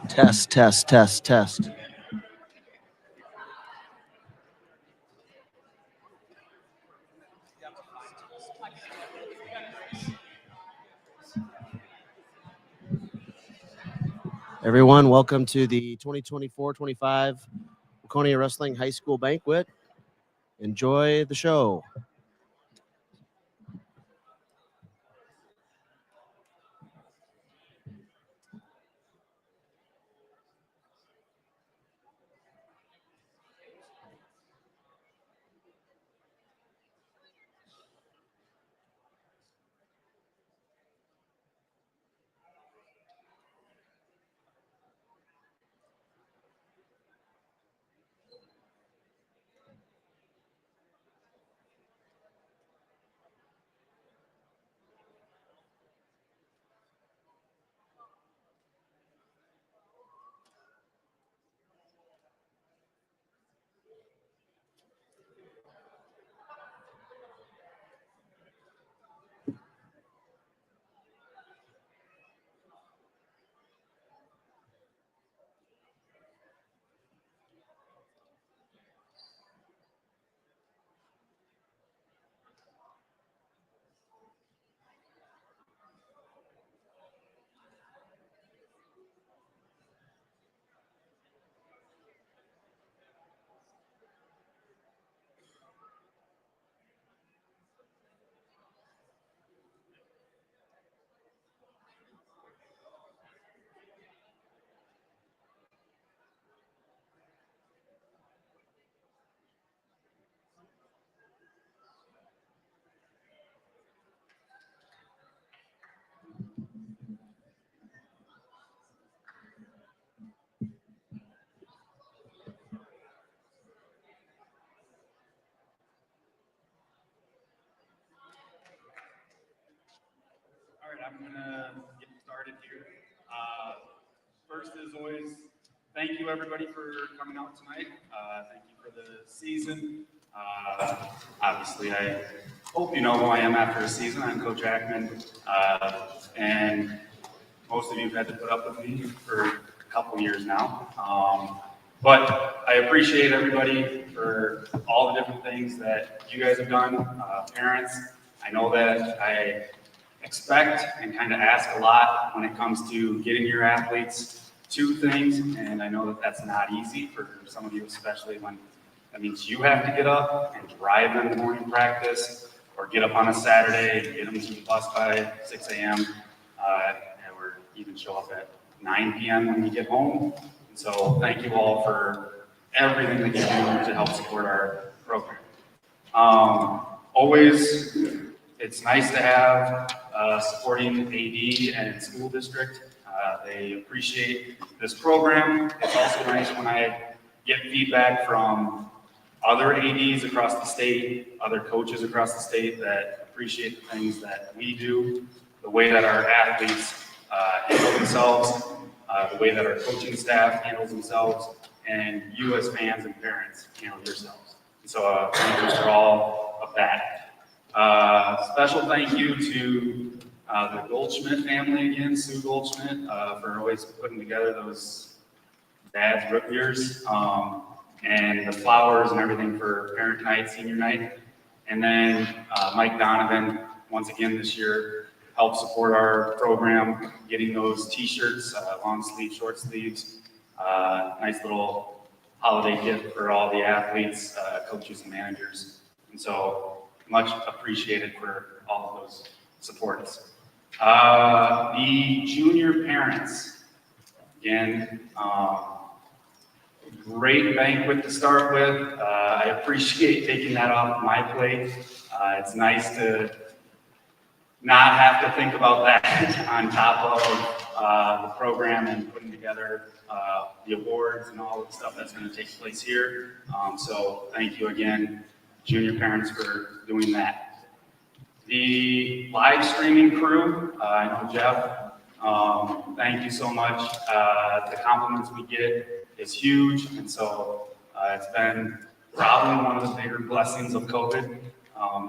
Test, test, test, test. Everyone, welcome to the 2024-25 Waconia Wrestling High School Banquet. Enjoy the show. All right, I'm gonna get started here. First, as always, thank you everybody for coming out tonight. Thank you for the season. Obviously, I hope you know who I am after a season. I'm Coach Ackman, and most of you have had to put up with me for a couple years now. But I appreciate everybody for all the different things that you guys have done. Parents, I know that I expect and kind of ask a lot when it comes to getting your athletes to things, and I know that that's not easy for some of you, especially when that means you have to get up and drive them to morning practice, or get up on a Saturday and get them to the bus by 6 a.m. Or even show up at 9 p.m. when you get home. And so thank you all for everything that you do to help support our program. Always, it's nice to have supporting AD and school district. They appreciate this program. It's also nice when I get feedback from other ADs across the state, other coaches across the state that appreciate the things that we do, the way that our athletes handle themselves, the way that our coaching staff handles themselves, and you as fans and parents handle yourselves. So thank you for all of that. Special thank you to the Goldschmidt family again, Sue Goldschmidt, for always putting together those dad's root beers, and the flowers and everything for parent night, senior night. And then Mike Donovan, once again this year, helped support our program, getting those t-shirts, long sleeve, short sleeves, nice little holiday gift for all the athletes, coaches and managers. And so much appreciated for all of those supports. The junior parents, again, great banquet to start with. I appreciate taking that off my plate. It's nice to not have to think about that on top of the program and putting together the awards and all the stuff that's going to take place here. So thank you again, junior parents, for doing that. The live streaming crew, I know Jeff Thank you so much. The compliments we get is huge, and so it's been probably one of the bigger blessings of COVID,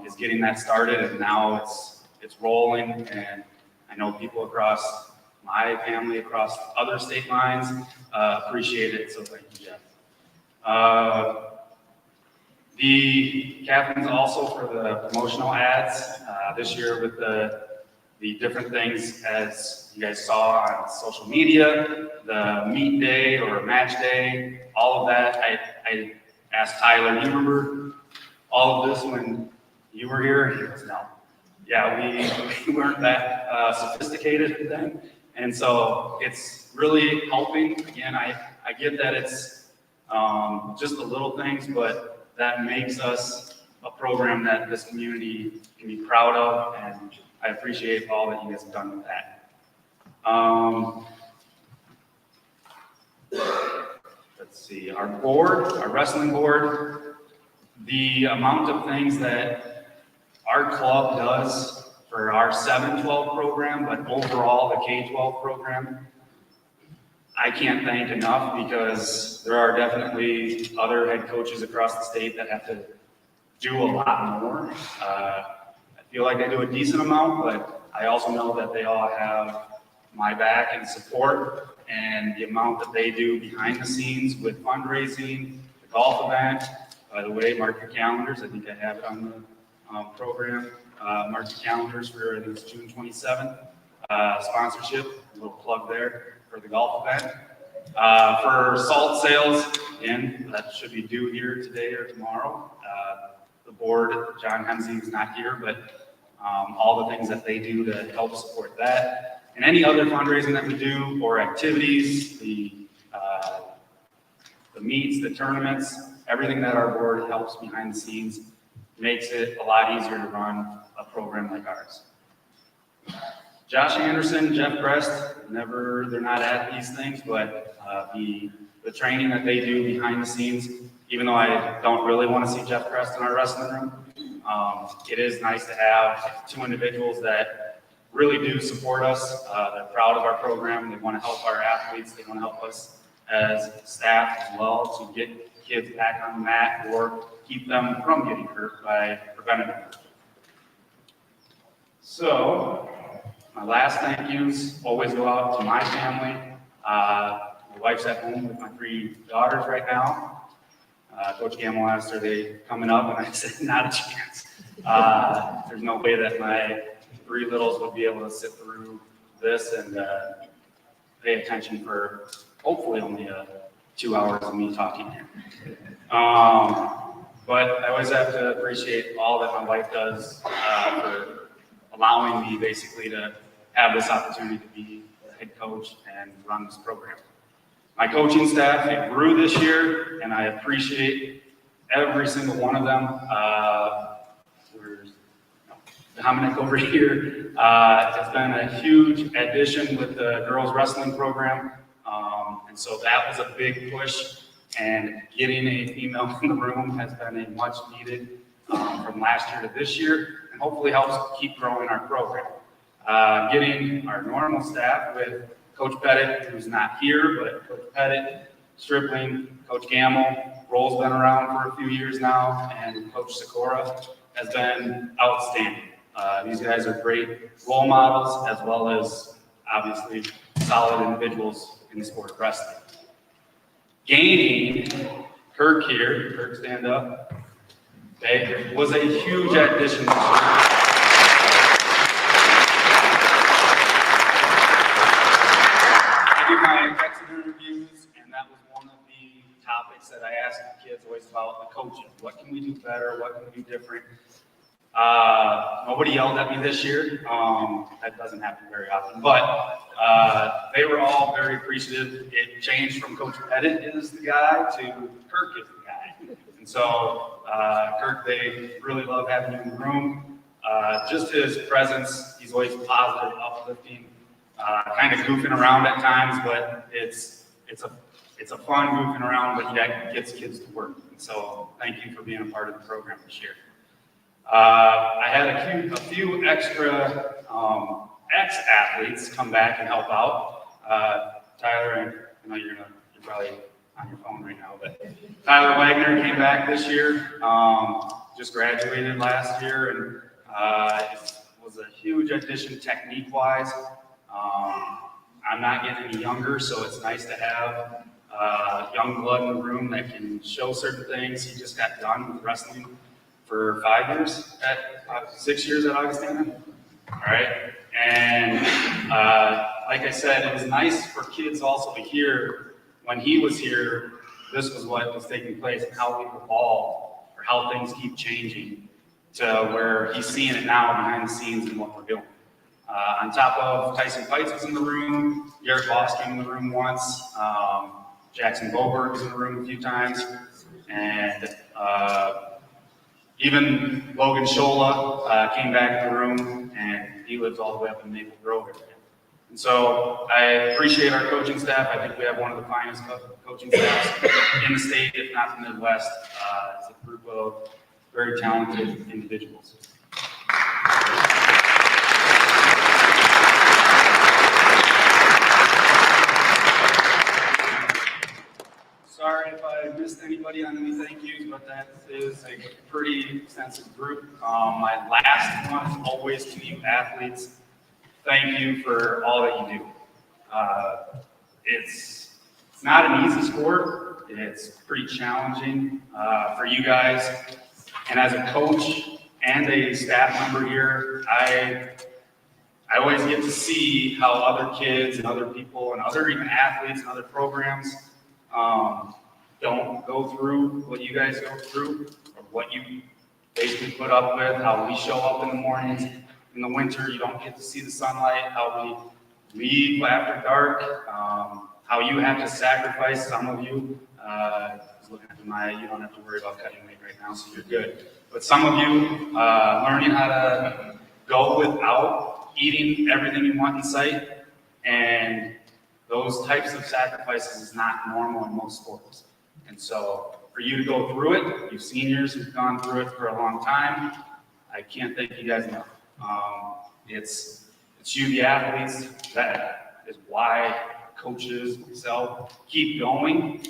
is getting that started, and now it's rolling, and I know people across my family, across other state lines, appreciate it, so thank you, Jeff. The captains also for the promotional ads this year with the different things, as you guys saw on social media, the meet day or match day, all of that. I asked Tyler, do you remember all of this when you were here? He goes, no. Yeah, we weren't that sophisticated then. And so it's really helping. Again, I get that it's just the little things, but that makes us a program that this community can be proud of, and I appreciate all that you guys have done with that. Let's see, our board, our wrestling board, the amount of things that our club does for our 7-12 program, but overall the K-12 program, I can't thank enough, because there are definitely other head coaches across the state that have to do a lot more. I feel like I do a decent amount, but I also know that they all have my back and support, and the amount that they do behind the scenes with fundraising, the golf event. By the way, mark your calendars. I think I have it on the program. Mark your calendars for, I think it's June 27th. Sponsorship, a little plug there for the golf event. For salt sales, again, that should be due here today or tomorrow. The board, John Hemsey is not here, but all the things that they do to help support that. And any other fundraising that we do, or activities, the meets, the tournaments, everything that our board helps behind the scenes makes it a lot easier to run a program like ours. Josh Anderson, Jeff Crest, they're not at these things, but the training that they do behind the scenes, even though I don't really want to see Jeff Crest in our wrestling room, it is nice to have two individuals that really do support us. They're proud of our program. They want to help our athletes. They want to help us as staff as well to get kids back on the mat or keep them from getting hurt by preventative work. So, my last thank yous always go out to my family. My wife's at home with my 3 daughters right now. Coach Gamble asked, are they coming up? And I said, not a chance. There's no way that my 3 littles would be able to sit through this and pay attention for hopefully only 2 hours of me talking here. But I always have to appreciate all that my wife does for allowing me basically to have this opportunity to be the head coach and run this program. My coaching staff, it grew this year, and I appreciate every single one of them. Where's Dominic over here? It's been a huge addition with the girls wrestling program, and so that was a big push. And getting a female in the room has been a much needed from last year to this year, and hopefully helps keep growing our program. Getting our normal staff with Coach Pettit, who's not here, but Coach Pettit, Stripling, Coach Gamble, Roll's been around for a few years now, and Coach Sikora has been outstanding. These guys are great role models, as well as obviously solid individuals in the sport of wrestling. Gaining Kirk here, Kirk stand up, okay, was a huge addition this year. I do my exit interviews, and that was one of the topics that I asked the kids always about the coaching. What can we do better? What can we do different? Nobody yelled at me this year. That doesn't happen very often, but they were all very appreciative. It changed from Coach Pettit is the guy to Kirk is the guy. And so, Kirk, they really love having you in the room. Just his presence, he's always positive, uplifting, kind of goofing around at times, but it's a fun goofing around, but he gets kids to work. And so, thank you for being a part of the program this year. I had a few extra ex-athletes come back and help out. Tyler, and I know you're probably on your phone right now, but Tyler Wagner came back this year, just graduated last year, and it was a huge addition technique-wise. I'm not getting any younger, so it's nice to have young blood in the room that can show certain things. He just got done with wrestling for 5 years, 6 years at Augustana. All right, and like I said, it was nice for kids also to hear when he was here, this was what was taking place and how we've evolved or how things keep changing to where he's seeing it now behind the scenes and what we're doing. On top of Tyson Pites was in the room, Garrett Boss came in the room once, Jackson Boberg was in the room a few times, and even Logan Shola came back in the room, and he lives all the way up in Maple Grove area. And so I appreciate our coaching staff. I think we have one of the finest coaching staffs in the state, if not the Midwest. It's a group of very talented individuals. Sorry if I missed anybody on any thank yous, but that is a pretty extensive group. My last one is always to you athletes. Thank you for all that you do. It's not an easy sport. It's pretty challenging for you guys. And as a coach and a staff member here, I always get to see how other kids and other people and other even athletes and other programs don't go through what you guys go through, or what you basically put up with, how we show up in the mornings. In the winter, you don't get to see the sunlight, how we leave after dark, how you have to sacrifice. Some of you, looking at you don't have to worry about cutting weight right now, so you're good. But some of you, learning how to go without eating everything you want in sight, and those types of sacrifices is not normal in most sports. And so for you to go through it, you seniors who've gone through it for a long time, I can't thank you guys enough. It's you, the athletes, that is why coaches, myself, keep going.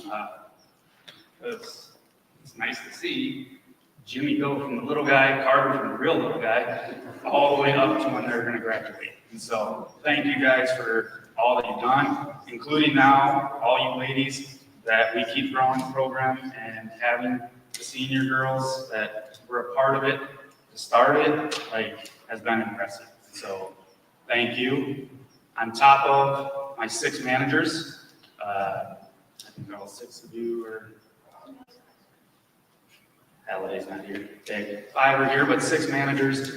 It's nice to see Jimmy go from the little guy, Carter from the real little guy, all the way up to when they're going to graduate. And so thank you guys for all that you've done, including now all you ladies that we keep growing the program, and having the senior girls that were a part of it to start it, has been impressive. So thank you. On top of my 6 managers, I think all 6 of you are, Halliday's not here. Okay, 5 are here, but 6 managers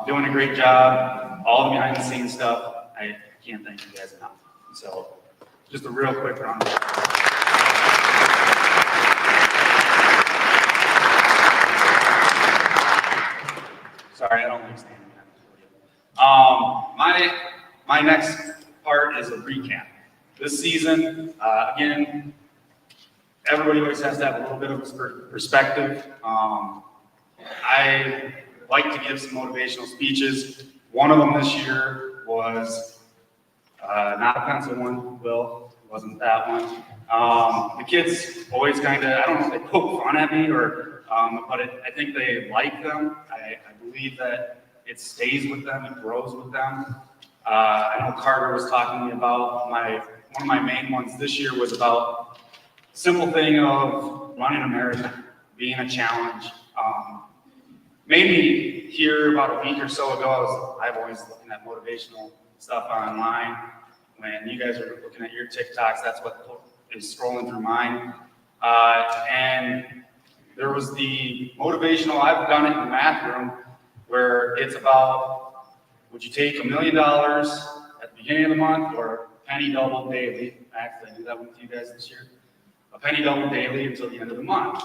doing a great job. All the behind the scenes stuff, I can't thank you guys enough. So just a real quick round of applause. Sorry, I don't like standing on the podium. My next part is a recap. This season, again, everybody always has to have a little bit of a perspective. I like to give some motivational speeches. One of them this year was not a pencil one, Will, wasn't that one. The kids always kind of, I don't know if they poke fun at me or, but I think they like them. I believe that it stays with them, it grows with them. I know Carter was talking to me about one of my main ones this year was about simple thing of running a marathon, being a challenge. Made me hear about a week or so ago, I've always looking at motivational stuff online. When you guys are looking at your TikToks, that's what is scrolling through mine. And there was the motivational, I've done it in the math room, where it's about, would you take $1 million at the beginning of the month or a penny double daily? Actually, I did that one with you guys this year. A penny double daily until the end of the month.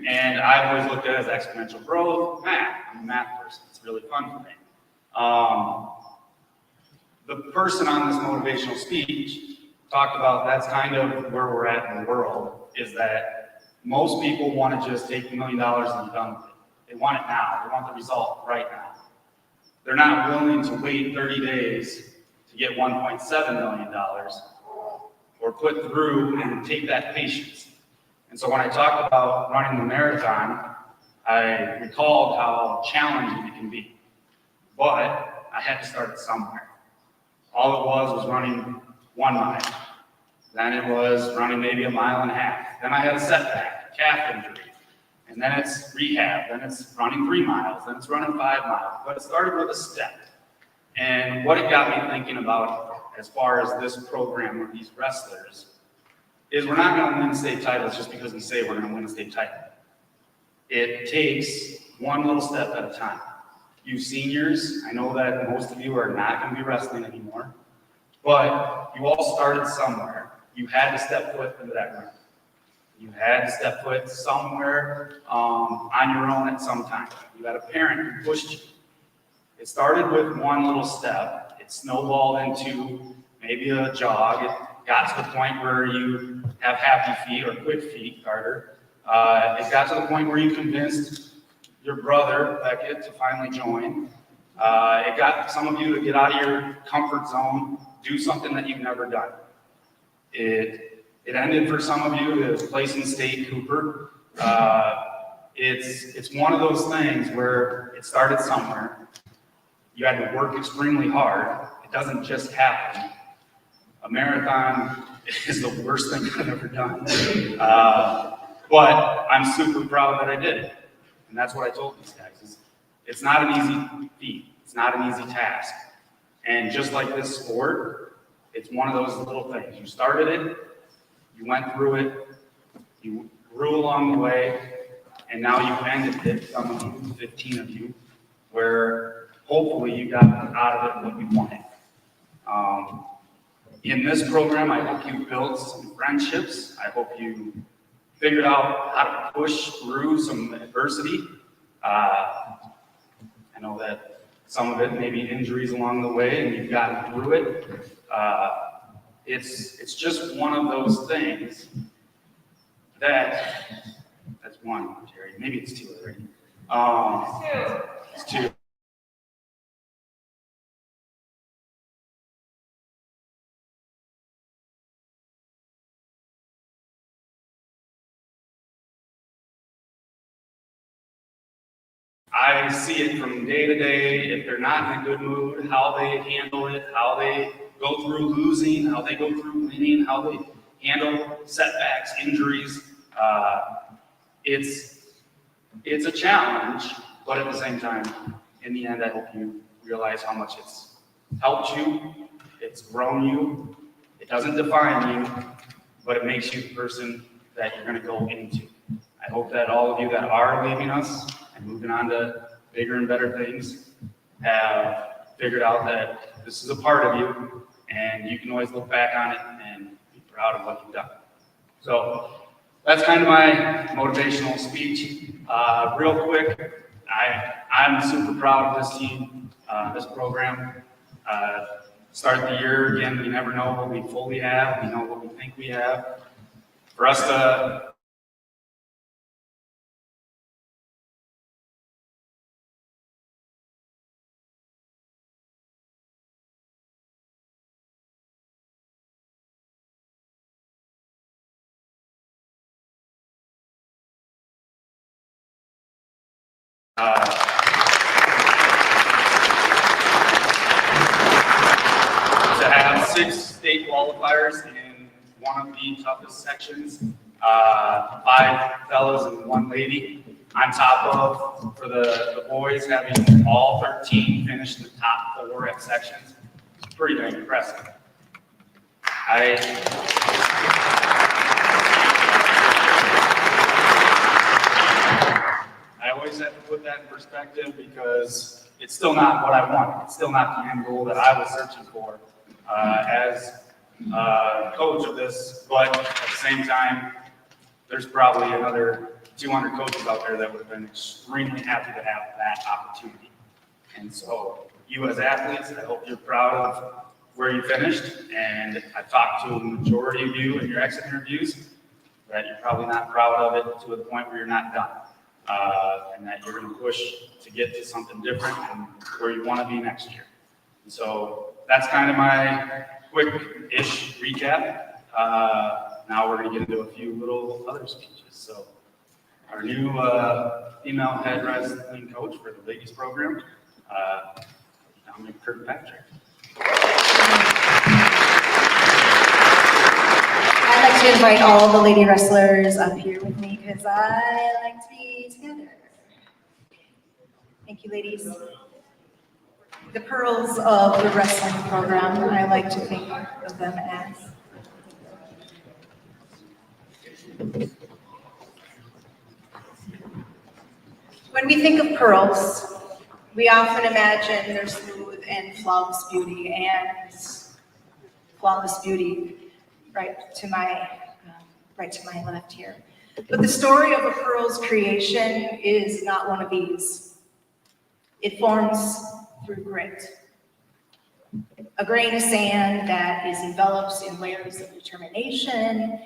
And I've always looked at it as exponential growth, math. I'm a math person. It's really fun for me. The person on this motivational speech talked about that's kind of where we're at in the world, is that most people want to just take $1 million and be done with it. They want it now. They want the result right now. they're not willing to wait 30 days to get $1.7 million or put through and take that patience. And so when I talked about running the marathon, I recalled how challenging it can be. But I had to start it somewhere. All it was running 1 mile. Then it was running maybe 1.5 miles. Then I had a setback, a calf injury. And then it's rehab. Then it's running 3 miles. Then it's running 5 miles. But it started with a step. And what it got me thinking about as far as this program with these wrestlers is we're not going to win state titles just because we say we're going to win a state title. It takes one little step at a time. You seniors, I know that most of you are not going to be wrestling anymore, but you all started somewhere. You had to step foot into that ring. You had to step foot somewhere on your own at some time. You had a parent who pushed you. It started with one little step. It snowballed into maybe a jog. It got to the point where you have happy feet or quick feet, Carter. It got to the point where you convinced your brother, Banquet, to finally join. It got some of you to get out of your comfort zone, do something that you've never done. It ended for some of you with placing state Cooper. It's one of those things where it started somewhere. You had to work extremely hard. It doesn't just happen. A marathon is the worst thing I've ever done. But I'm super proud that I did it. And that's what I told these guys. Is it's not an easy feat. It's not an easy task. And just like this sport, it's one of those little things. You started it, you went through it, you grew along the way, and now you ended it, some of you, 15 of you, where hopefully you got out of it what you wanted. In this program, I hope you built some friendships. I hope you figured out how to push through some adversity. I know that some of it may be injuries along the way, and you've gotten through it. It's just one of those things that's one, Jerry. Maybe it's two already. It's two. I see it from day to day. If they're not in a good mood, how they handle it, how they go through losing, how they go through winning, how they handle setbacks, injuries. It's a challenge, but at the same time, in the end, I hope you realize how much it's helped you, it's grown you. It doesn't define you, but it makes you the person that you're going to go into. I hope that all of you that are leaving us and moving on to bigger and better things have figured out that this is a part of you, and you can always look back on it and be proud of what you've done. So that's kind of my motivational speech. Real quick, I'm super proud of this team, this program. Start the year, again, we never know what we fully have. We know what we think we have. For us to have 6 state qualifiers in one of the toughest sections, 5 fellas and 1 lady, on top of, for the boys, having all 13 finish in the top 4 at sections. It's pretty dang impressive. I always have to put that in perspective because it's still not what I want. It's still not the end goal that I was searching for as coach of this, but at the same time, there's probably another 200 coaches out there that would have been extremely happy to have that opportunity. And so you as athletes, I hope you're proud of where you finished, and I've talked to a majority of you in your exit interviews that you're probably not proud of it to the point where you're not done. and that you're going to push to get to something different and where you want to be next year. And so that's kind of my quick-ish recap. Now we're going to get into a few little other speeches. So our new female head wrestling coach for the ladies program, Dominic Kirkpatrick. I'd like to invite all the lady wrestlers up here with me because I like to be together. Thank you, ladies. The pearls of the wrestling program, I like to think of them as. When we think of pearls, we often imagine their smooth and flawless beauty, right to my left here. But the story of a pearl's creation is not one of these. It forms through grit. A grain of sand that is enveloped in layers of determination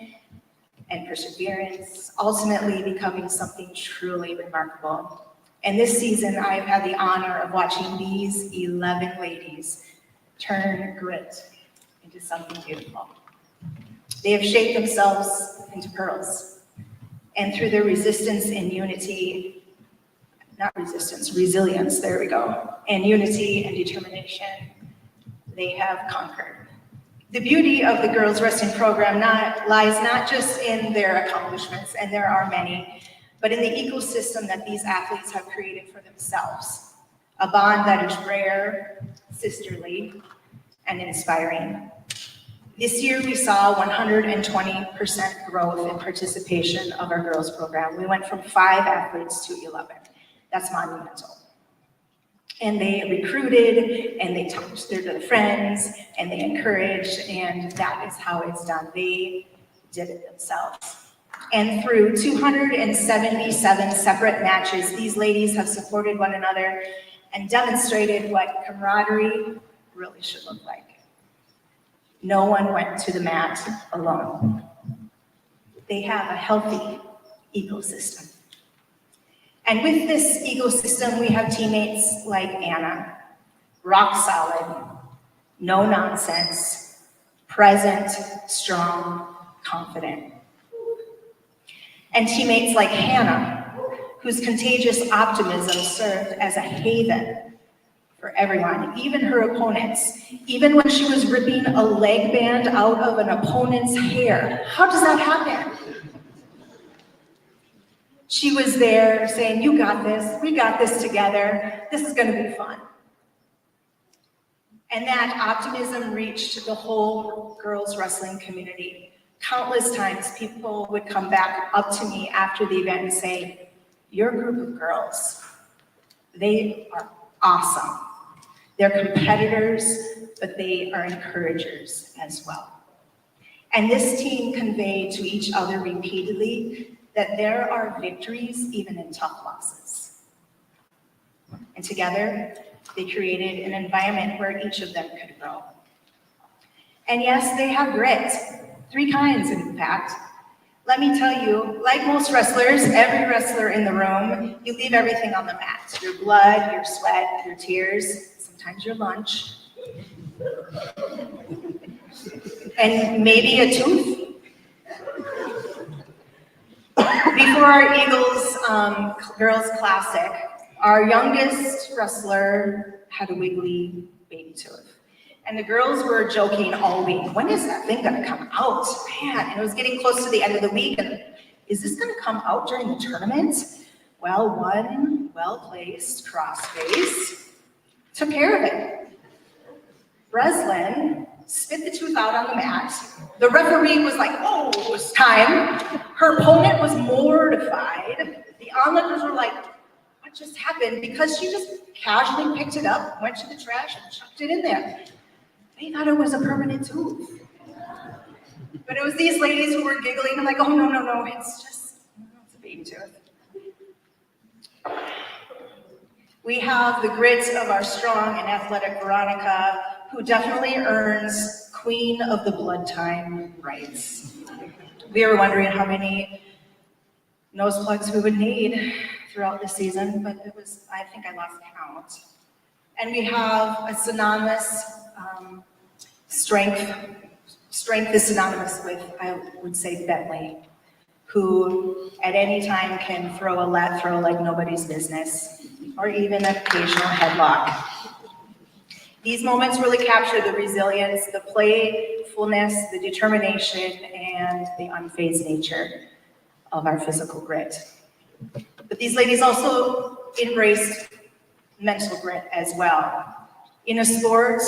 and perseverance, ultimately becoming something truly remarkable. And this season, I've had the honor of watching these 11 ladies turn grit into something beautiful. They have shaped themselves into pearls. And through their resilience, there we go, and unity and determination, they have conquered. The beauty of the girls' wrestling program lies not just in their accomplishments, and there are many, but in the ecosystem that these athletes have created for themselves. A bond that is rare, sisterly, and inspiring. This year we saw 120% growth in participation of our girls program. We went from 5 athletes to 11. That's monumental. And they recruited, and they talked to their friends, and they encouraged, and that is how it's done. They did it themselves. And through 277 separate matches, these ladies have supported one another and demonstrated what camaraderie really should look like. No one went to the mat alone. They have a healthy ecosystem. And with this ecosystem, we have teammates like Anna, rock solid, no nonsense, present, strong, confident. And teammates like Hannah, whose contagious optimism served as a haven for everyone, even her opponents. Even when she was ripping a leg band out of an opponent's hair. How does that happen? She was there saying, "You got this, we got this together, this is gonna be fun." And that optimism reached the whole girls wrestling community. Countless times people would come back up to me after the event and say, "Your group of girls, they are awesome. They're competitors, but they are encouragers as well." And this team conveyed to each other repeatedly that there are victories even in tough losses. And together, they created an environment where each of them could grow. And yes, they have grit, 3 kinds in fact. Let me tell you, like most wrestlers, every wrestler in the room, you leave everything on the mat. Your blood, your sweat, your tears, sometimes your lunch, and maybe a tooth. Before our Eagles Girls Classic, our youngest wrestler had a wiggly baby tooth. And the girls were joking all week, when is that thing gonna come out? Man, and it was getting close to the end of the week, and is this gonna come out during the tournament? Well, one well-placed crossface took care of it. Breslin spit the tooth out on the mat. The referee was like, "Oh, it's time." Her opponent was mortified. The onlookers were like, "What just happened?" Because she just casually picked it up, went to the trash, and chucked it in there. They thought it was a permanent tooth. But it was these ladies who were giggling. I'm like, "Oh, no, it's a baby tooth." We have the grit of our strong and athletic Veronica, who definitely earns Queen of the Blood Time rights. We were wondering how many nose plugs we would need throughout the season, but it was, I think I lost count. And we have a synonymous strength. Strength is synonymous with, I would say, Bentley, who at any time can throw a lat throw like nobody's business, or even an occasional headlock. These moments really capture the resilience, the playfulness, the determination, and the unfazed nature of our physical grit. But these ladies also embraced mental grit as well. In a sport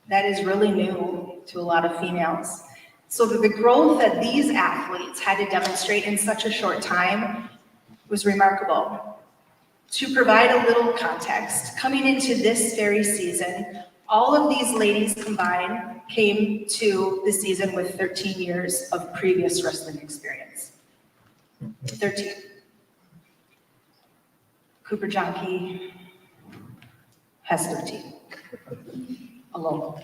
that is really new to a lot of females. So that the growth that these athletes had to demonstrate in such a short time was remarkable. To provide a little context, coming into this very season, all of these ladies combined came to the season with 13 years of previous wrestling experience. 13. Cooper Johnke has 13 alone,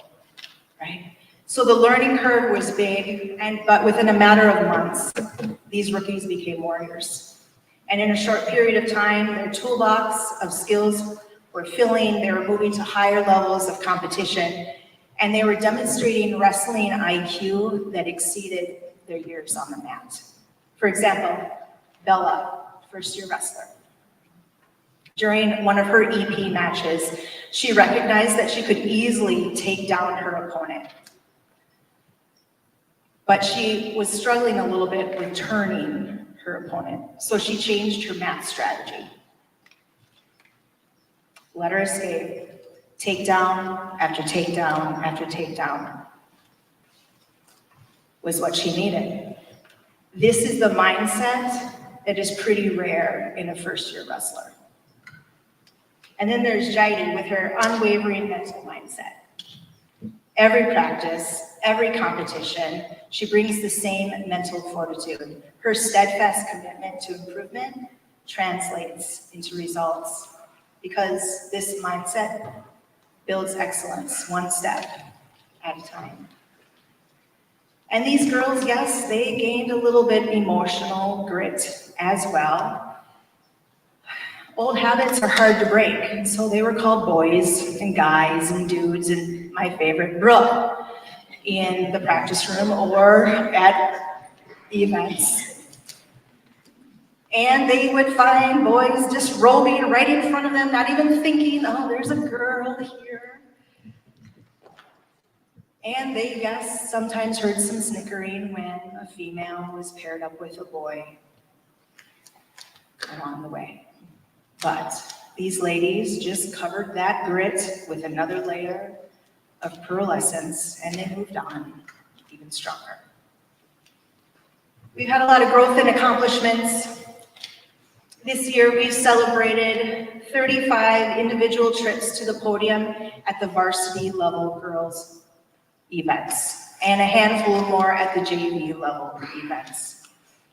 right? So the learning curve was big, but within a matter of months, these rookies became warriors. And in a short period of time, their toolbox of skills were filling, they were moving to higher levels of competition, and they were demonstrating wrestling IQ that exceeded their years on the mat. For example, Bella, first-year wrestler. During one of her EP matches, she recognized that she could easily take down her opponent. But she was struggling a little bit with turning her opponent, so she changed her mat strategy. Let her escape. Takedown after takedown after takedown was what she needed. This is the mindset that is pretty rare in a first-year wrestler. And then there's Jaidi with her unwavering mental mindset. Every practice, every competition, she brings the same mental fortitude. Her steadfast commitment to improvement translates into results because this mindset builds excellence one step at a time. And these girls, yes, they gained a little bit emotional grit as well. Old habits are hard to break, and so they were called boys and guys and dudes and my favorite, Brooke, in the practice room or at events. And they would find boys just roaming right in front of them, not even thinking, oh, there's a girl here. And they, yes, sometimes heard some snickering when a female was paired up with a boy along the way. But these ladies just covered that grit with another layer of pearlescence, and they moved on even stronger. We've had a lot of growth and accomplishments. This year, we've celebrated 35 individual trips to the podium at the varsity level girls events, and a handful more at the JV level events.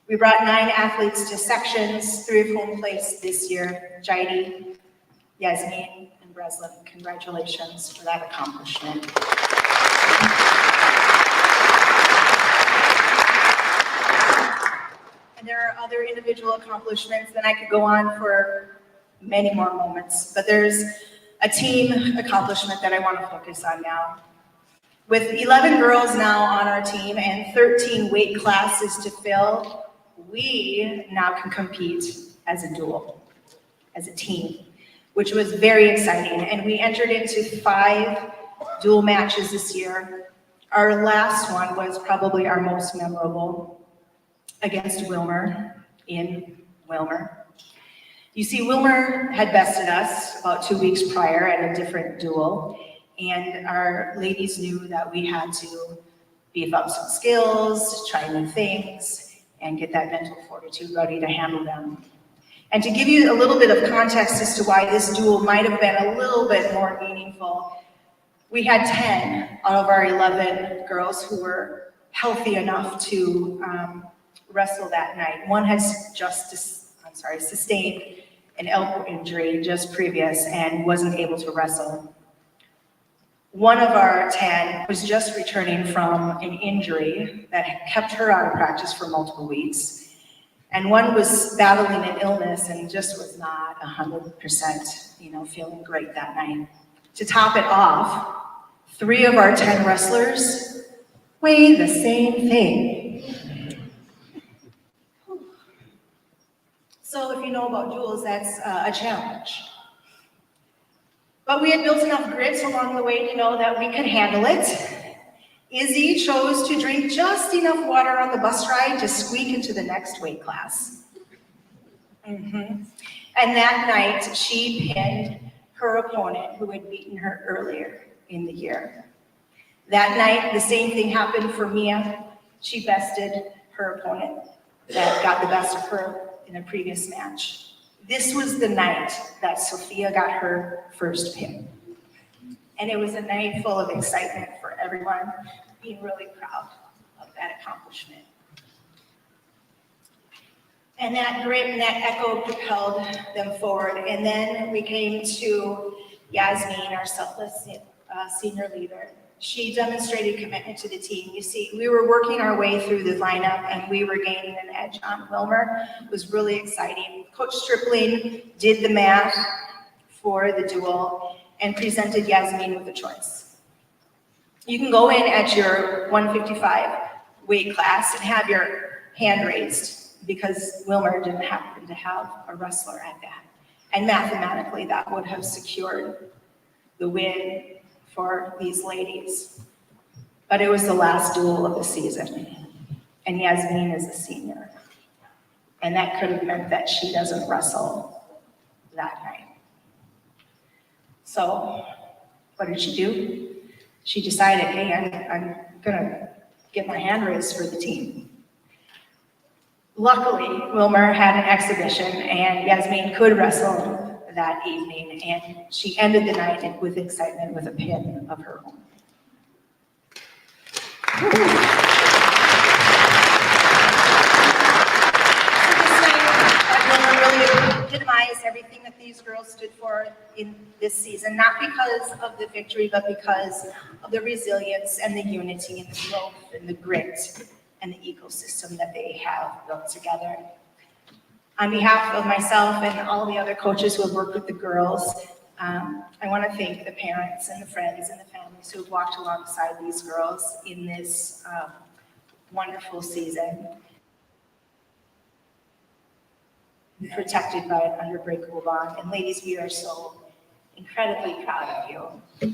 We brought 9 athletes to sections, 3 of whom placed this year. Jaidi, Yasmin, and Breslin, congratulations for that accomplishment. And there are other individual accomplishments, and I could go on for many more moments, but there's a team accomplishment that I want to focus on now. With 11 girls now on our team and 13 weight classes to fill, we now can compete as a duel, as a team, which was very exciting. And we entered into 5 duel matches this year. Our last one was probably our most memorable, against Wilmer in Wilmer. You see, Wilmer had bested us about 2 weeks prior at a different duel, and our ladies knew that we had to beef up some skills, try new things, and get that mental fortitude ready to handle them. And to give you a little bit of context as to why this duel might have been a little bit more meaningful, we had 10 out of our 11 girls who were healthy enough to wrestle that night. One has sustained an elbow injury just previous and wasn't able to wrestle. One of our 10 was just returning from an injury that kept her out of practice for multiple weeks. And one was battling an illness and just was not 100%, feeling great that night. To top it off, 3 of our 10 wrestlers weigh the same thing. So if you know about duels, that's a challenge. But we had built enough grit along the way to know that we could handle it. Izzy chose to drink just enough water on the bus ride to squeak into the next weight class. And that night, she pinned her opponent who had beaten her earlier in the year. That night, the same thing happened for Mia. She bested her opponent that got the best of her in a previous match. This was the night that Sophia got her first pin. And it was a night full of excitement for everyone, being really proud of that accomplishment. And that grit and that echo propelled them forward. And then we came to Yasmin, our selfless senior leader. She demonstrated commitment to the team. You see, we were working our way through the lineup and we were gaining an edge on Wilmer. It was really exciting. Coach Stripling did the math for the duel and presented Yasmin with a choice. You can go in at your 155 weight class and have your hand raised because Wilmer didn't happen to have a wrestler at that. And mathematically, that would have secured the win for these ladies. But it was the last duel of the season. And Yasmin is a senior. And that could have meant that she doesn't wrestle that night. So what did she do? She decided, hey, I'm gonna get my hand raised for the team. Luckily, Wilmer had an exhibition and Yasmin could wrestle that evening, and she ended the night with excitement with a pin of her own. Wilmer really epitomized everything that these girls stood for in this season, not because of the victory, but because of the resilience and the unity and the growth and the grit and the ecosystem that they have built together. On behalf of myself and all the other coaches who have worked with the girls, I want to thank the parents and the friends and the families who have walked alongside these girls in this wonderful season, protected by an unbreakable bond. And ladies, we are so incredibly proud of you.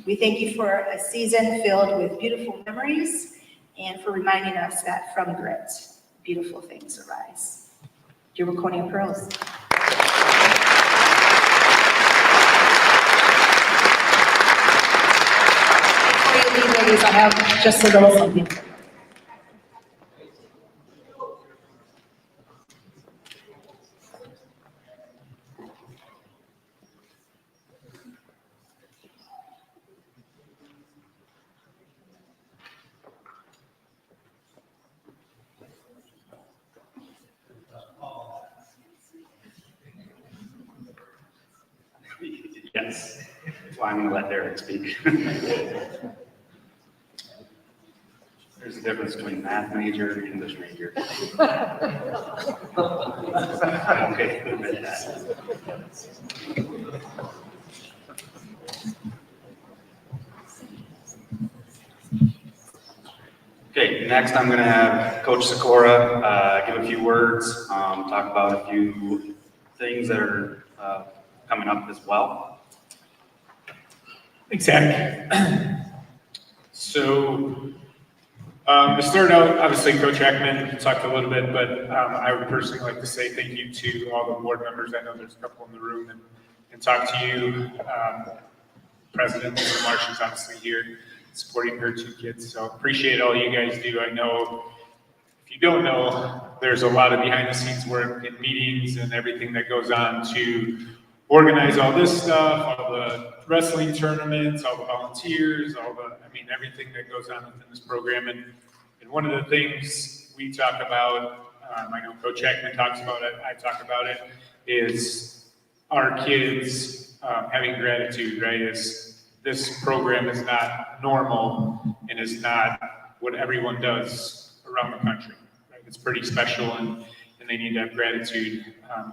We thank you for a season filled with beautiful memories and for reminding us that from grit, beautiful things arise. Your Waconia Pearls. Before you leave, ladies, I have just a little something. Yes, that's why I'm going to let Derek speak. There's a difference between math major and English major. I'm okay to admit that. Okay, next I'm going to have Coach Sikora give a few words, talk about a few things that are coming up as well. Thanks, Zach. So, to start out, obviously Coach Heckman talked a little bit, but I would personally like to say thank you to all the board members. I know there's a couple in the room, and talk to you. President Mr. Marsh is obviously here supporting her 2 kids, so appreciate all you guys do. I know, if you don't know, there's a lot of behind the scenes work in meetings and everything that goes on to organize all this stuff, all the wrestling tournaments, all the volunteers, everything that goes on within this program. And one of the things we talk about, I know Coach Heckman talks about it, I talk about it, is our kids having gratitude, right? This program is not normal and is not what everyone does around the country, right? It's pretty special, and and they need to have gratitude.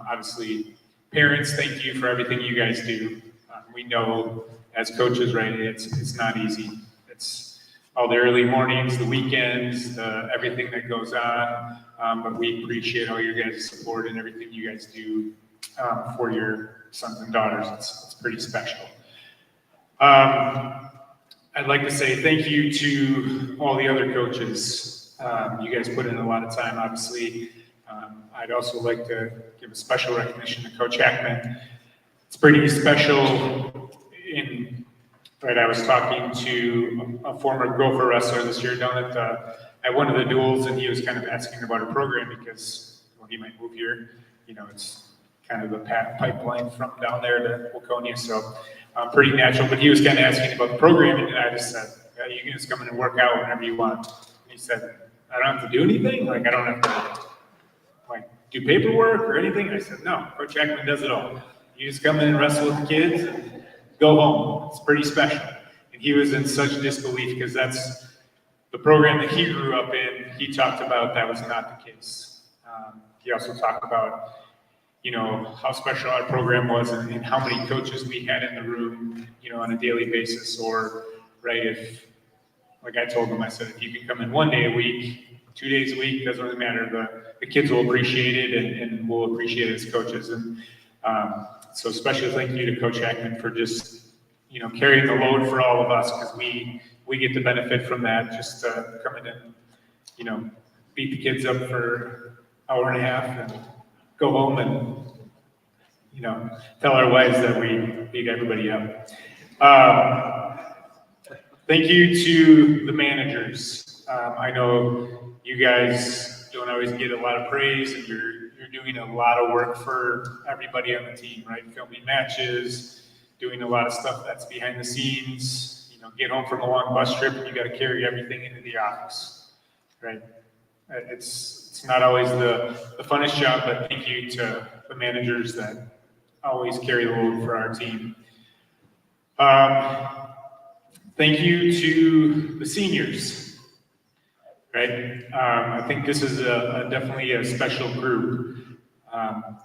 Obviously, parents, thank you for everything you guys do. We know as coaches, right, it's not easy. It's all the early mornings, the weekends, everything that goes on, but we appreciate all your guys' support and everything you guys do for your sons and daughters. It's pretty special. I'd like to say thank you to all the other coaches. You guys put in a lot of time, obviously. I'd also like to give a special recognition to Coach Hackman. It's pretty special right, I was talking to a former Gopher wrestler this year down at one of the duels, and he was kind of asking about a program because, well, he might move here. You know, it's kind of the pipeline from down there to Waconia, so pretty natural. But he was kind of asking about the program, and I just said, yeah, you can just come in and work out whenever you want. And he said, I don't have to do anything? Like, I don't have to, like, do paperwork or anything? I said, no, Coach Hackman does it all. You just come in and wrestle with the kids and go home. It's pretty special. And he was in such disbelief because that's the program that he grew up in. He talked about that was not the case. He also talked about, you know, how special our program was and how many coaches we had in the room, you know, on a daily basis. Or, right, if, like I told him, I said, if you can come in 1 day a week, 2 days a week, doesn't really matter. The kids will appreciate it and we'll appreciate it as coaches. And so special thank you to Coach Hackman for just, you know, carrying the load for all of us, because we get the benefit from that, just coming in, you know, beat the kids up for an hour and a half and go home and, you know, tell our wives that we beat everybody up. Thank you to the managers. I know you guys don't always get a lot of praise, and you're doing a lot of work for everybody on the team, right? Filming matches, doing a lot of stuff that's behind the scenes. You know, get home from a long bus trip and you got to carry everything into the office, right? It's not always the funnest job, but thank you to the managers that always carry the load for our team. Thank you to the seniors, right? I think this is definitely a special group.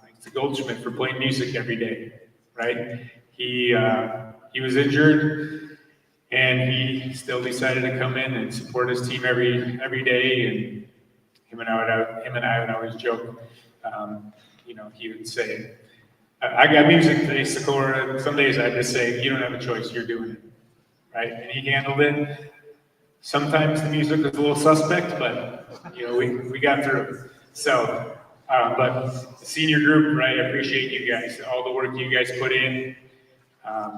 Thanks to Goldschmidt for playing music every day, right? He was injured, and he still decided to come in and support his team every day. And him and I would always joke. You know, he would say, "I got music today, Socorro." And some days I'd just say, "You don't have a choice. You're doing it." Right? And he handled it. Sometimes the music was a little suspect, but, you know, we got through it. So, but the senior group, right, I appreciate you guys, all the work you guys put in.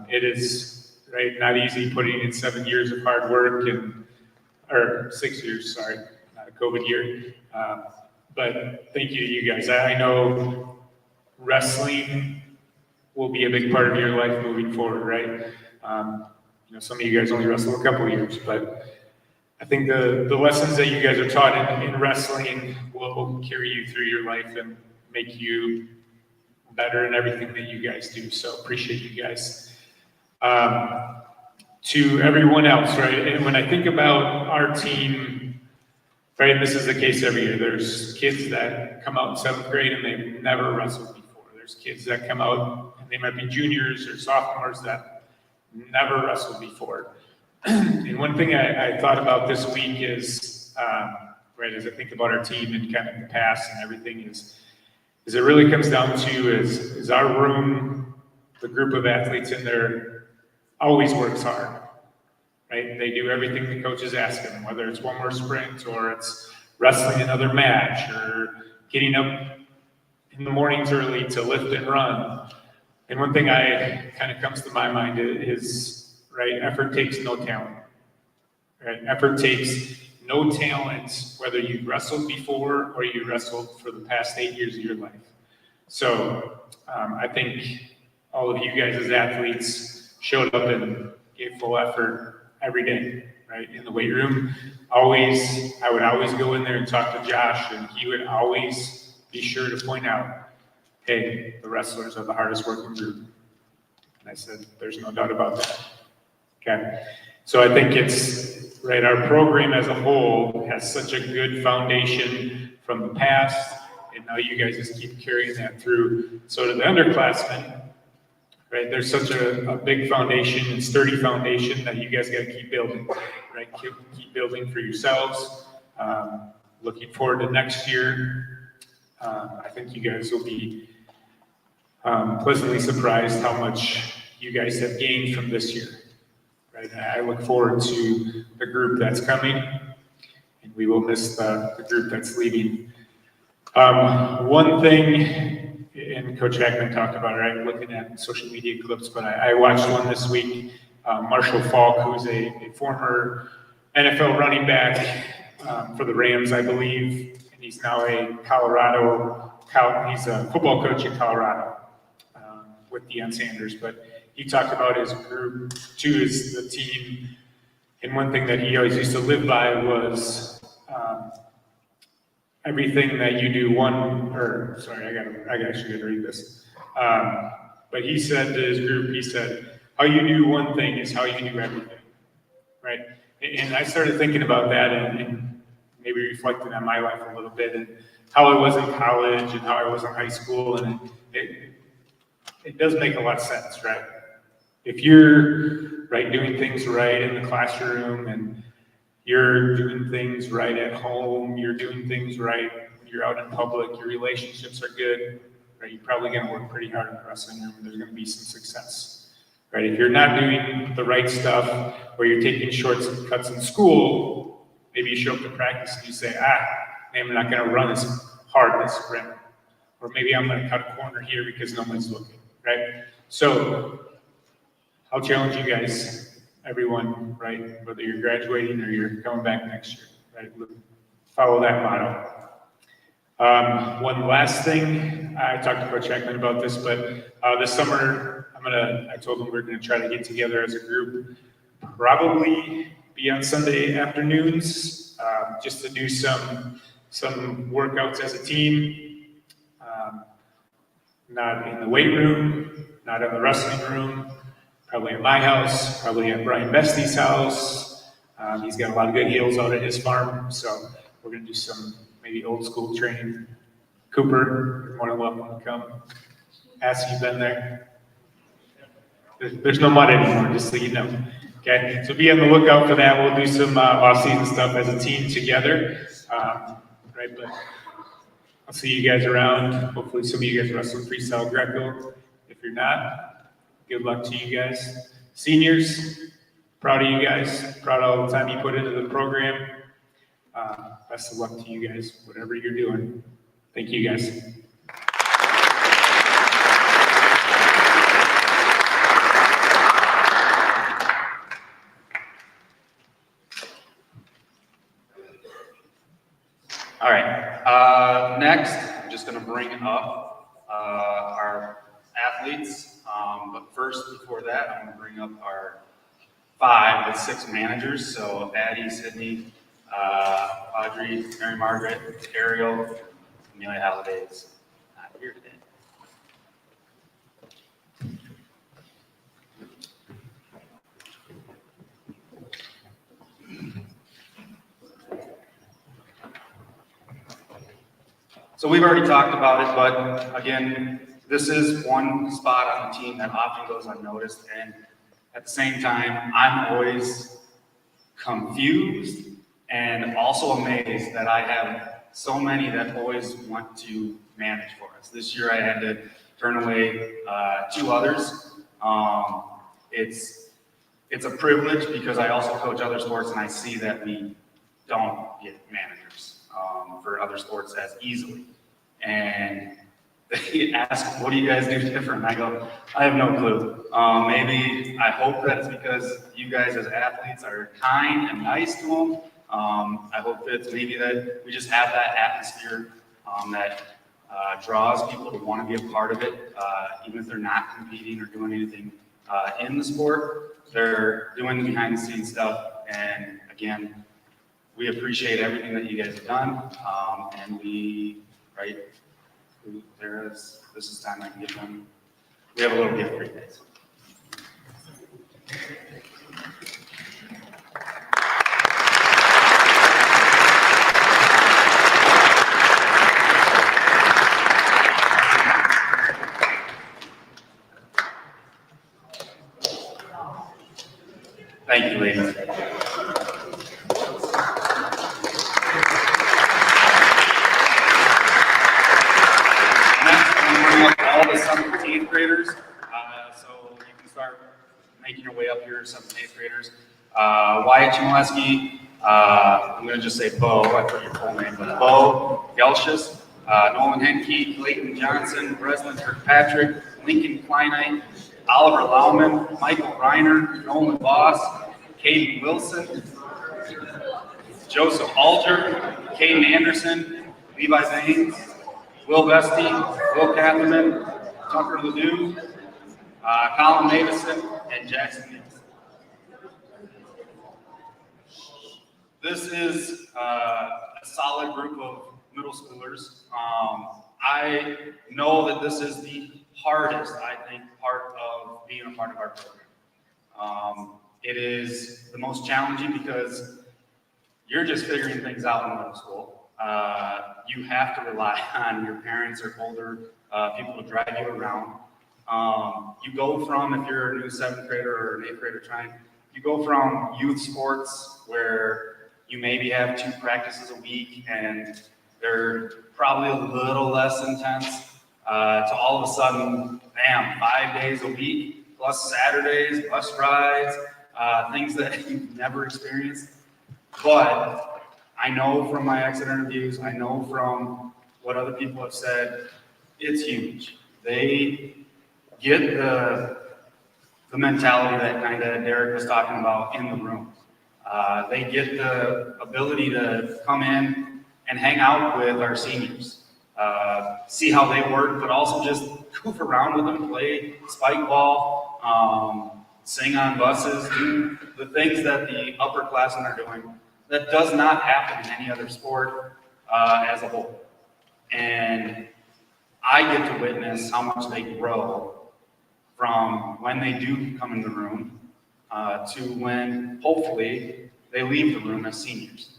It is, right, not easy putting in 7 years of hard work or 6 years, sorry, not a COVID year. But thank you to you guys. I know wrestling will be a big part of your life moving forward, right? You know, some of you guys only wrestle a couple years, but I think the lessons that you guys are taught in wrestling will carry you through your life and make you better in everything that you guys do. So appreciate you guys. To everyone else, right? And when I think about our team, right, this is the case every year. There's kids that come out in 7th grade and they've never wrestled before. There's kids that come out and they might be juniors or sophomores that never wrestled before. And one thing I thought about this week is, right, as I think about our team and kind of the past and everything is it really comes down to is our room, the group of athletes in there always works hard, right? They do everything the coaches ask them, whether it's one more sprint or it's wrestling another match or getting up in the mornings early to lift and run. And one thing I kind of comes to my mind is, right, effort takes no talent, right? Effort takes no talent, whether you've wrestled before or you wrestled for the past 8 years of your life. So I think all of you guys as athletes showed up and gave full effort every day, right? In the weight room, I would always go in there and talk to Josh, and he would always be sure to point out, hey, the wrestlers are the hardest working group. And I said, there's no doubt about that. Okay. So I think it's, right, our program as a whole has such a good foundation from the past and now you guys just keep carrying that through. So to the underclassmen, right, there's such a big foundation and sturdy foundation that you guys got to keep building, right? Keep building for yourselves. Looking forward to next year. I think you guys will be pleasantly surprised how much you guys have gained from this year, right? I look forward to the group that's coming, and we will miss the group that's leaving. One thing, and Coach Hackman talked about it, right? Looking at social media clips, but I watched one this week. Marshall Falk, who's a former NFL running back for the Rams, I believe, and he's now he's a football coach in Colorado with Deion Sanders. But he talked about his group, too, is the team. And one thing that he always used to live by was everything that you do I actually gotta read this. But he said to his group, he said, how you do one thing is how you do everything, right? And I started thinking about that and maybe reflecting on my life a little bit and how I was in college and how I was in high school. And it does make a lot of sense, right? If you're doing things right in the classroom and you're doing things right at home, you're doing things right when you're out in public, your relationships are good, right? You're probably going to work pretty hard in the wrestling room and there's going to be some success, right? If you're not doing the right stuff or you're taking shortcuts in school, maybe you show up to practice and you say, maybe I'm not going to run as hard this sprint. Or maybe I'm going to cut a corner here because no one's looking, right? So I'll challenge you guys, everyone, right? Whether you're graduating or you're coming back next year, right? Follow that motto. One last thing, I talked to Coach Hackman about this, but this summer, I told him we're gonna try to get together as a group, probably be on Sunday afternoons, just to do some workouts as a team. Not in the weight room, not in the wrestling room, probably at my house, probably at Brian Bestie's house. He's got a lot of good heels out at his farm, so we're going to do some maybe old school training. Cooper, you're more than welcome to come. Ask if you've been there. There's no mud anymore, just so you know. Okay, so be on the lookout for that. We'll do some off-season stuff as a team together, right? But I'll see you guys around. Hopefully some of you guys wrestle freestyle Greco. If you're not, good luck to you guys. Seniors, proud of you guys. Proud of all the time you put into the program. Best of luck to you guys, whatever you're doing. Thank you guys. All right. Next, I'm just going to bring up our athletes. But first, before that, I'm going to bring up our 5 with 6 managers. So Addie, Sydney, Audrey, Mary Margaret, Ariel, Amelia Halliday's not here today. So we've already talked about it, but again, this is one spot on the team that often goes unnoticed, and at the same time, I'm always confused and also amazed that I have so many that always want to manage for us. This year I had to turn away 2 others. It's a privilege because I also coach other sports and I see that we don't get managers for other sports as easily. And they ask, what do you guys do different? And I go, I have no clue. Maybe I hope that's because you guys as athletes are kind and nice to them. I hope it's maybe that we just have that atmosphere that draws people to want to be a part of it, even if they're not competing or doing anything in the sport. They're doing the behind the scenes stuff. And again, we appreciate everything that you guys have done. And this is time I can give them, we have a little gift for you guys. making your way up here, 7th and 8th graders. Wyatt Chmielewski, I'm going to just say Bo, I put your full name, but Bo Gelshus, Nolan Henke, Clayton Johnson, Breslin Kirkpatrick, Lincoln Kleinite, Oliver Lauman, Michael Reiner, Nolan Voss, Caden Wilson, Joseph Alter, Caden Anderson, Levi Baines, Will Vesti, Will Catherman, Tucker Ledoux, Colin Davison, and Jackson Nix. This is a solid group of middle schoolers. I know that this is the hardest, I think, part of being a part of our program. It is the most challenging because you're just figuring things out in middle school. You have to rely on your parents or older people to drive you around. You go from, if you're a new 7th grader or an 8th grader you go from youth sports where you maybe have 2 practices a week and they're probably a little less intense, to all of a sudden, bam, 5 days a week, plus Saturdays, bus rides, things that you've never experienced. But I know from my exit interviews, I know from what other people have said, it's huge. They get the mentality that kind of Derek was talking about in the room. They get the ability to come in and hang out with our seniors, see how they work, but also just goof around with them, play spike ball, sing on buses, do the things that the upperclassmen are doing that does not happen in any other sport as a whole. And I get to witness how much they grow from when they do come in the room to when, hopefully, they leave the room as seniors.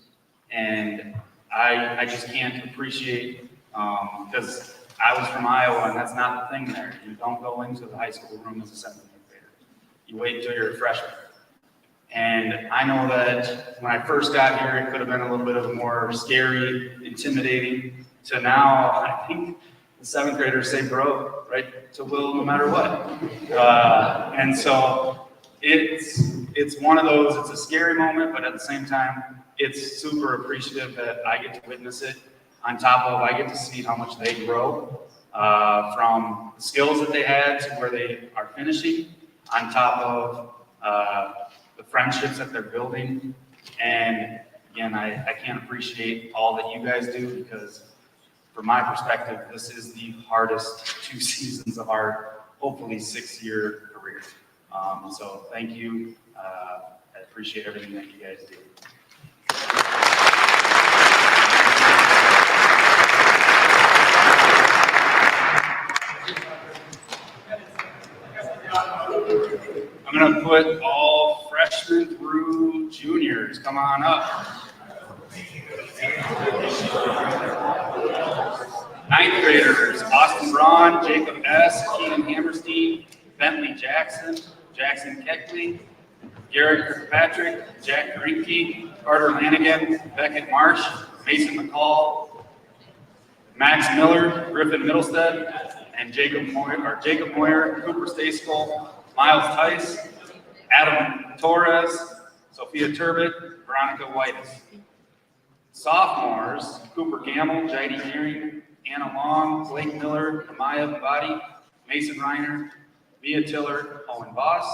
And I just can't appreciate, because I was from Iowa, and that's not the thing there. You don't go into the high school room as a 7th grader. You wait until you're a freshman. And I know that when I first got here, it could have been a little bit of more scary, intimidating, to now, I think the 7th graders say bro, right, to Will no matter what. And so it's one of those, it's a scary moment, but at the same time, it's super appreciative that I get to witness it. On top of, I get to see how much they grow from the skills that they had to where they are finishing, on top of the friendships that they're building. And again, I can't appreciate all that you guys do, because from my perspective, this is the hardest 2 seasons of our hopefully 6-year career. So thank you. I appreciate everything that you guys do. I'm going to put all freshmen through juniors. Come on up. 9th graders, Austin Braun, Jacob S., Keenan Hammerstein, Bentley Jackson, Jackson Keckley, Garrett Kirkpatrick, Jack Grinke, Carter Lanigan, Beckett Marsh, Mason McCall, Max Miller, Griffin Middlestead, and Jacob Moyer, Cooper Stayskull, Miles Tice, Adam Torres, Sophia Turbot, Veronica Whitus. Sophomores, Cooper Gamble, Jady Gearing, Anna Long, Blake Miller, Amaya Body, Mason Reiner, Mia Tiller, Owen Voss,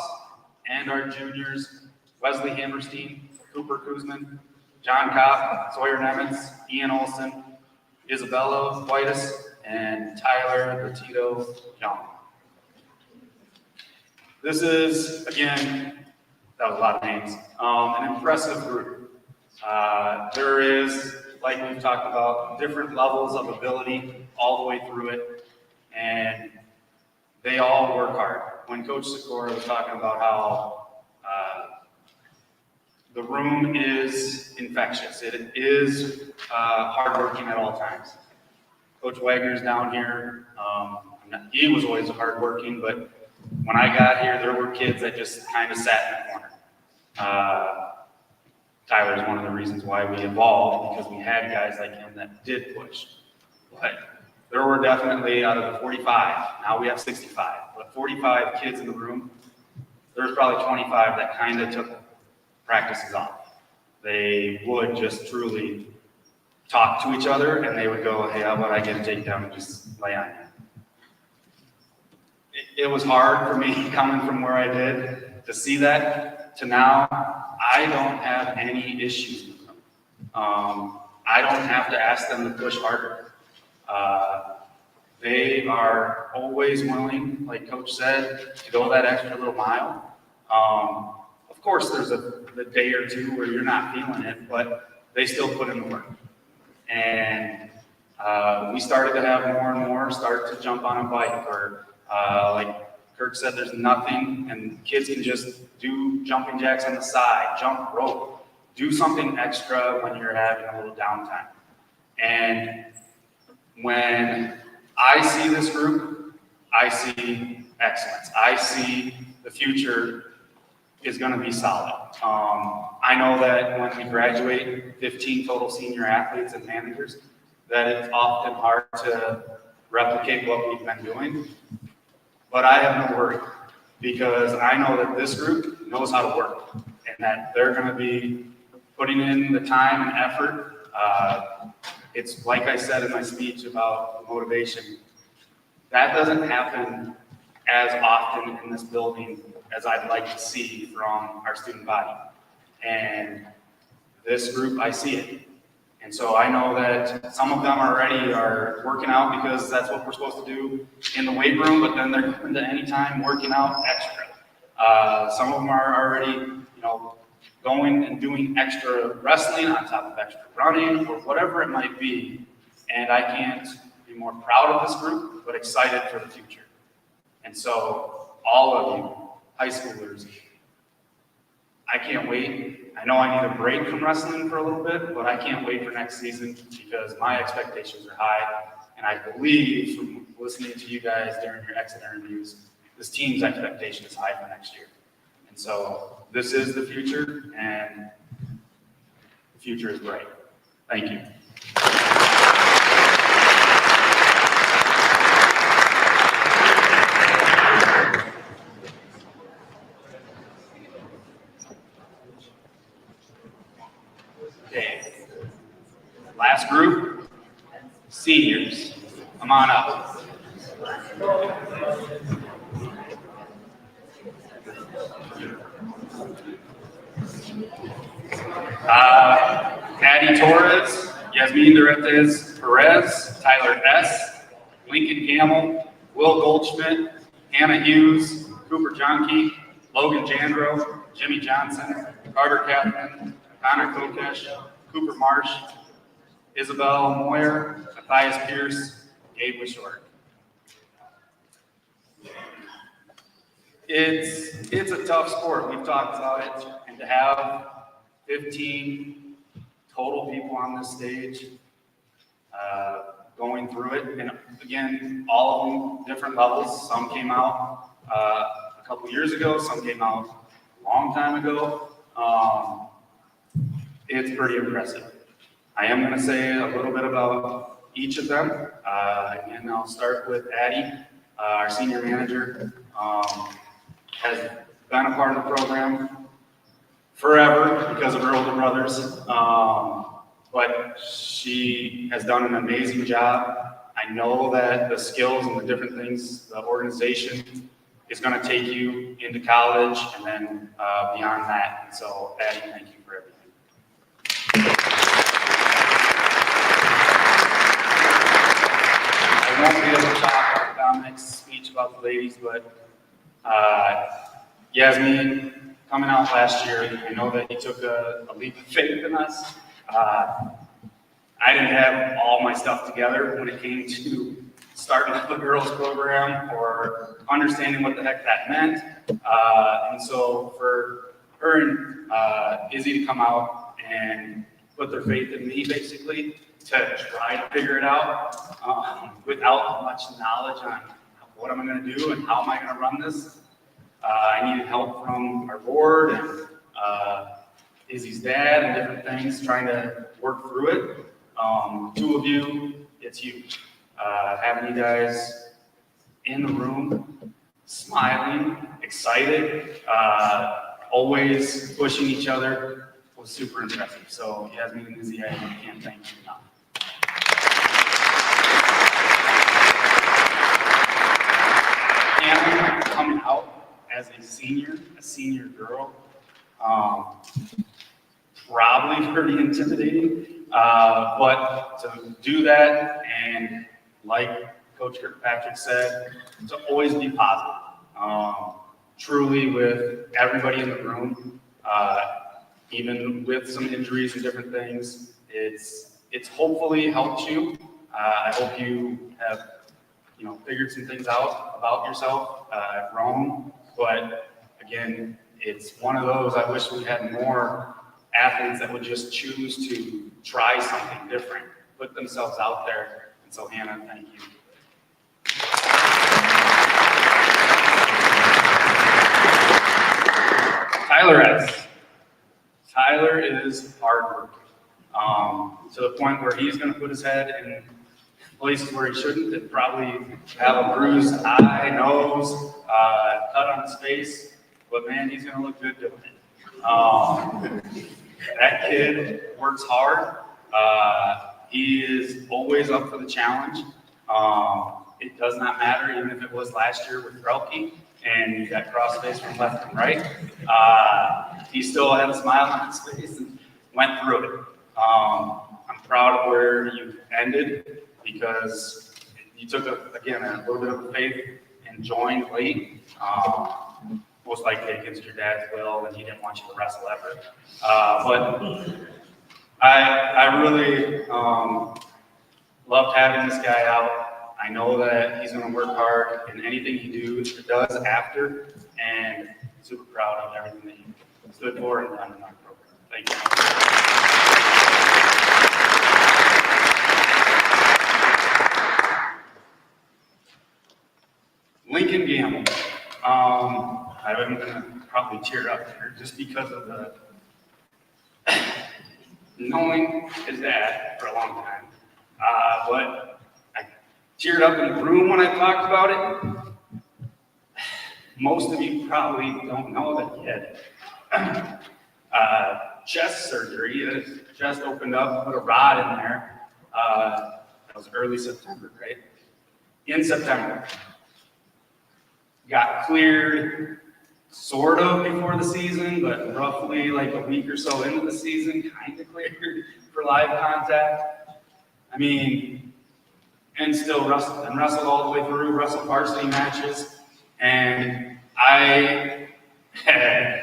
and our juniors, Wesley Hammerstein, Cooper Kuzman, John Kopp, Sawyer Nemitz, Ian Olson, Isabella Whitus, and Tyler Petito Young. This is, again, that was a lot of names, an impressive group. There is, like we've talked about, different levels of ability all the way through it, and they all work hard. When Coach Sikora was talking about how the room is infectious, it is hardworking at all times. Coach Wagner's down here. He was always hardworking, but when I got here, there were kids that just kind of sat in the corner. Tyler is one of the reasons why we evolved, because we had guys like him that did push. But there were definitely, out of the 45, now we have 65, but 45 kids in the room, there was probably 25 that kind of took practices off. They would just truly talk to each other, and they would go, hey, how about I get a takedown and just lay on you? It was hard for me coming from where I did to see that to now. I don't have any issues with them. I don't have to ask them to push harder. They are always willing, like Coach said, to go that extra little mile. Of course, there's a day or two where you're not feeling it, but they still put in the work. And we started to have more and more start to jump on a bike, or like Kirk said, there's nothing, and kids can just do jumping jacks on the side, jump rope, do something extra when you're having a little downtime. And when I see this group, I see excellence. I see the future is going to be solid. I know that when we graduate 15 total senior athletes and managers, that it's often hard to replicate what we've been doing. But I have no worry, because I know that this group knows how to work, and that they're going to be putting in the time and effort. It's like I said in my speech about motivation. That doesn't happen as often in this building as I'd like to see from our student body. And this group, I see it. And so I know that some of them already are working out because that's what we're supposed to do in the weight room, but then they're coming to any time working out extra. Some of them are already, going and doing extra wrestling on top of extra running or whatever it might be. And I can't be more proud of this group, but excited for the future. And so all of you, high schoolers, I can't wait. I know I need a break from wrestling for a little bit, but I can't wait for next season because my expectations are high. And I believe from listening to you guys during your exit interviews, this team's expectation is high for next year. And so this is the future, and the future is bright. Thank you. Okay. Last group, seniors. Come on up. Addie Torres, Yasmin Duretes Perez, Tyler S., Lincoln Gamble, Will Goldschmidt, Hannah Hughes, Cooper Johnke, Logan Jandro, Jimmy Johnson, Carter Kaplan, Connor Kokesh, Cooper Marsh, Isabel Moyer, Matthias Pierce, Gabe Wishort. It's a tough sport. We've talked about it, and to have 15 total people on this stage going through it, and again, all of them different levels. Some came out a couple years ago, some came out a long time ago. It's pretty impressive. I am going to say a little bit about each of them, and I'll start with Addie, our senior manager. Has been a part of the program forever because of her older brothers, but she has done an amazing job. I know that the skills and the different things, the organization is going to take you into college and then beyond that. And so, Addie, thank you for everything. I won't be able to talk about Dominic's speech about the ladies, but Yasmin, coming out last year, I know that he took a leap of faith in us. I didn't have all my stuff together when it came to starting up a girls program or understanding what the heck that meant. And so for her and Izzy to come out and put their faith in me, basically, to try to figure it out without much knowledge on what am I going to do and how am I going to run this. I needed help from our board and Izzy's dad and different things, trying to work through it. Two of you, it's huge. Having you guys in the room, smiling, excited, always pushing each other was super impressive. So Yasmin and Izzy, I can't thank you enough. Hannah coming out as a senior girl, probably pretty intimidating, but to do that and like Coach Kirkpatrick said, to always be positive. Truly with everybody in the room, even with some injuries and different things, it's hopefully helped you. I hope you have, figured some things out about yourself, grown, but again, it's one of those, I wish we had more athletes that would just choose to try something different, put themselves out there. And so Hannah, thank you. Tyler is hard work, to the point where he's going to put his head in places where he shouldn't and probably have a bruised eye, nose, cut on his face, but man, he's going to look good doing it. That kid works hard. He is always up for the challenge. It does not matter, even if it was last year with Relke and you got cross face from left and right. He still had a smile on his face and went through it. I'm proud of where you ended because you took, a little bit of faith and joined late. Most likely against your dad's will, and he didn't want you to wrestle ever. But I really loved having this guy out. I know that he's going to work hard in anything he does after, and super proud of everything that he stood for and done in our program. Thank you. Lincoln Gamble. I'm going to probably tear up here just because of the knowing his dad for a long time. But I teared up in the room when I talked about it. Most of you probably don't know that he had chest surgery. His chest opened up, put a rod in there. That was early September, right? In September. Got cleared sort of before the season, but roughly like a week or so into the season, kind of cleared for live contact. I mean, and still wrestled all the way through, wrestled varsity matches. And I had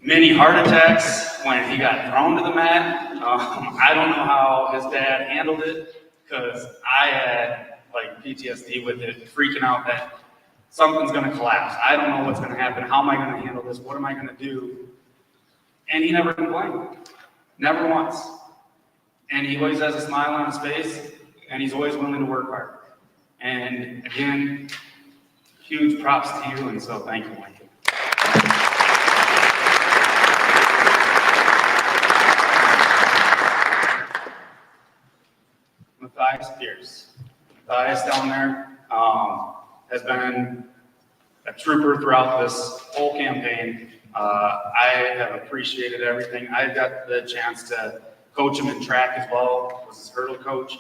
many heart attacks when he got thrown to the mat. I don't know how his dad handled it because I had like PTSD with it, freaking out that something's going to collapse. I don't know what's going to happen. How am I going to handle this? What am I going to do? And he never complained. Never once. And he always has a smile on his face, and he's always willing to work hard. And again, huge props to you, and so thank you, Lincoln. Matthias Pierce. Matthias down there has been a trooper throughout this whole campaign. I have appreciated everything. I got the chance to coach him in track as well, was his hurdle coach.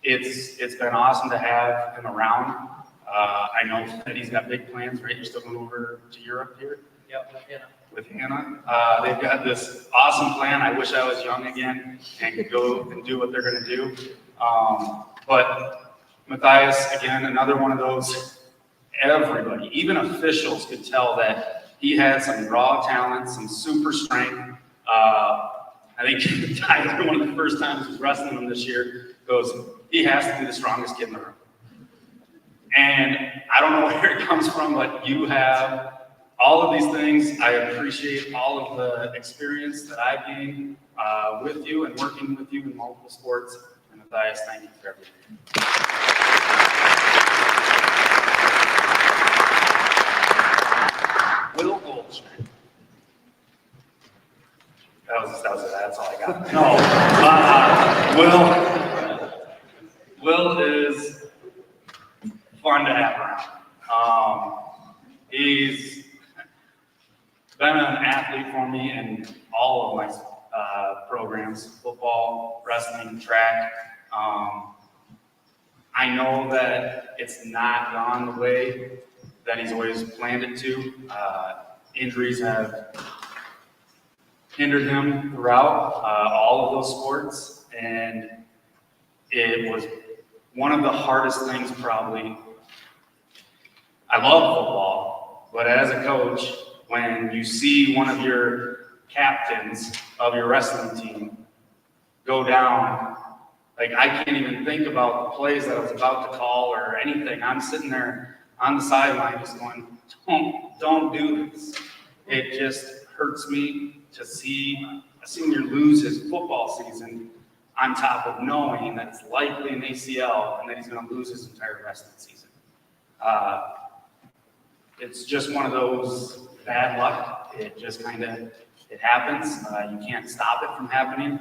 It's been awesome to have him around. I know that he's got big plans, right? You're still going over to Europe here? Yep, With Hannah. They've got this awesome plan. I wish I was young again and could go and do what they're going to do. But Matthias, again, another one of those, everybody, even officials could tell that he had some raw talent, some super strength. I think Tyler, one of the first times he was wrestling him this year, goes, he has to be the strongest kid in the room. And I don't know where it comes from, but you have all of these things. I appreciate all of the experience that I've gained with you and working with you in multiple sports. And Matthias, thank you for everything. Will Goldschmidt. That's all I got. No, Will is fun to have He's been an athlete for me in all of my programs, football, wrestling, track. I know that it's not gone the way that he's always planned it to. Injuries have hindered him throughout all of those sports, and it was one of the hardest things probably. I love football, but as a coach, when you see one of your captains of your wrestling team go down, like I can't even think about the plays that I was about to call or anything. I'm sitting there on the sideline just going, don't do this. It just hurts me to see a senior lose his football season on top of knowing that it's likely an ACL and that he's going to lose his entire wrestling season. It's just one of those bad luck. It just kind of, it happens. You can't stop it from happening.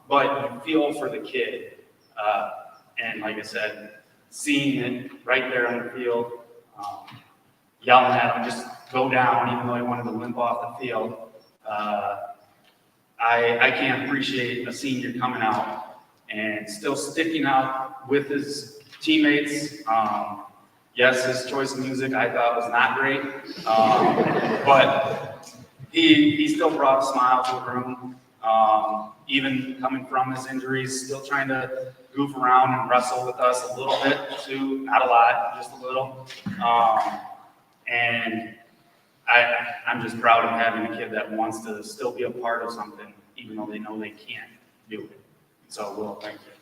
But you feel for the kid. And like I said, seeing it right there on the field, yelling at him, just go down, even though he wanted to limp off the field. I can't appreciate a senior coming out and still sticking out with his teammates. Yes, his choice of music I thought was not great, but he still brought a smile to the room. Even coming from his injuries, still trying to goof around and wrestle with us a little bit too, not a lot, just a little. And I'm just proud of having a kid that wants to still be a part of something, even though they know they can't do it. So, Will, thank you.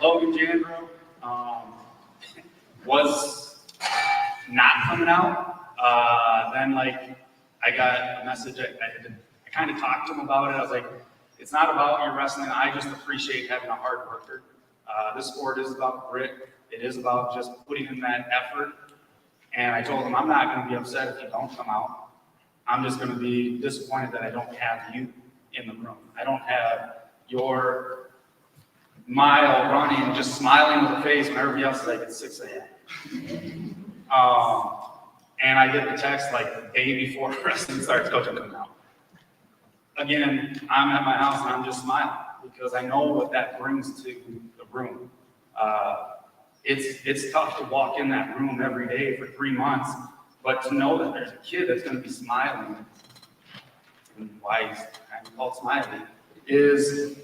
Logan Jandro was not coming out. Then, like, I got a message. I kind of talked to him about it. I was like, it's not about your wrestling. I just appreciate having a hard worker. This sport is about grit. It is about just putting in that effort. And I told him, I'm not going to be upset if you don't come out. I'm just going to be disappointed that I don't have you in the room. I don't have your mile running, just smiling with a face when everybody else is like, it's 6 a.m. And I get the text like the day before wrestling starts, Coach, I'm coming out. Again, I'm at my house and I'm just smiling because I know what that brings to the room. It's tough to walk in that room every day for 3 months, but to know that there's a kid that's going to be smiling, and why he's kind of called Smiley, is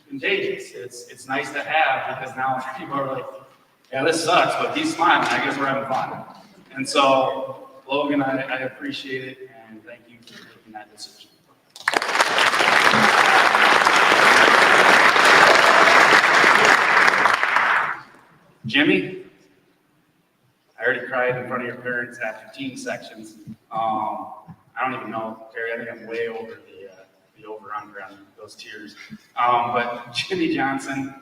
contagious. It's nice to have because now people are like, yeah, this sucks, but he's smiling. I guess we're having fun. And so, Logan, I appreciate it, and thank you for making that decision. Jimmy, I already cried in front of your parents after team sections. I don't even know, Terry, I think I'm way over the over-under on those tears. But Jimmy Johnson,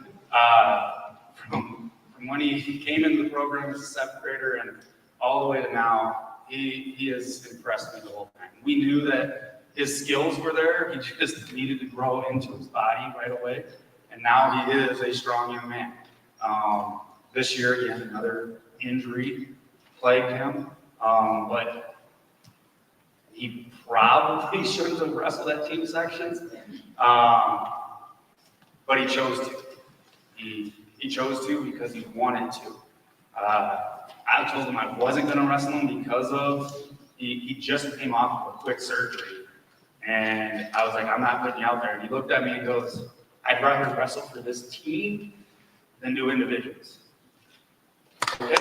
from when he came into the program as a 7th grader and all the way to now, he has impressed me the whole time. We knew that his skills were there. He just needed to grow into his body right away. And now he is a strong young man. This year, again, another injury plagued him. But he probably shouldn't have wrestled at team sections. But he chose to. He chose to because he wanted to. I told him I wasn't going to wrestle him because of he just came off of a quick surgery. And I was like, I'm not putting you out there. And he looked at me and goes, I'd rather wrestle for this team than do individuals. Okay. And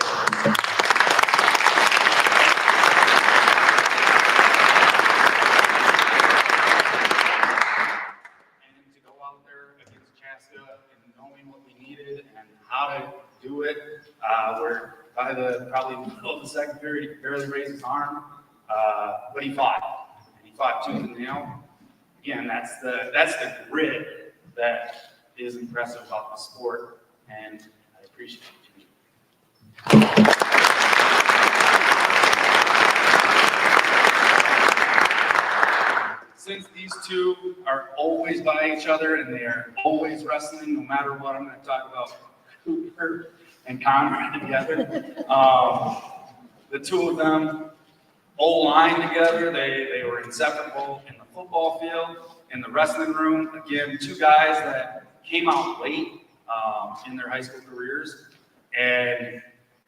to go out there against Chaska and knowing what we needed and how to do it, we're by the probably middle of the second period, he barely raised his arm, but he fought. And he fought tooth and nail. Again, that's the grit that is impressive about the sport, and I appreciate it. Since these two are always by each other, and they are always wrestling, no matter what. I'm going to talk about Cooper and Conrad together. The two of them, O-line together, they were inseparable in the football field, in the wrestling room. Again, two guys that came out late in their high school careers, and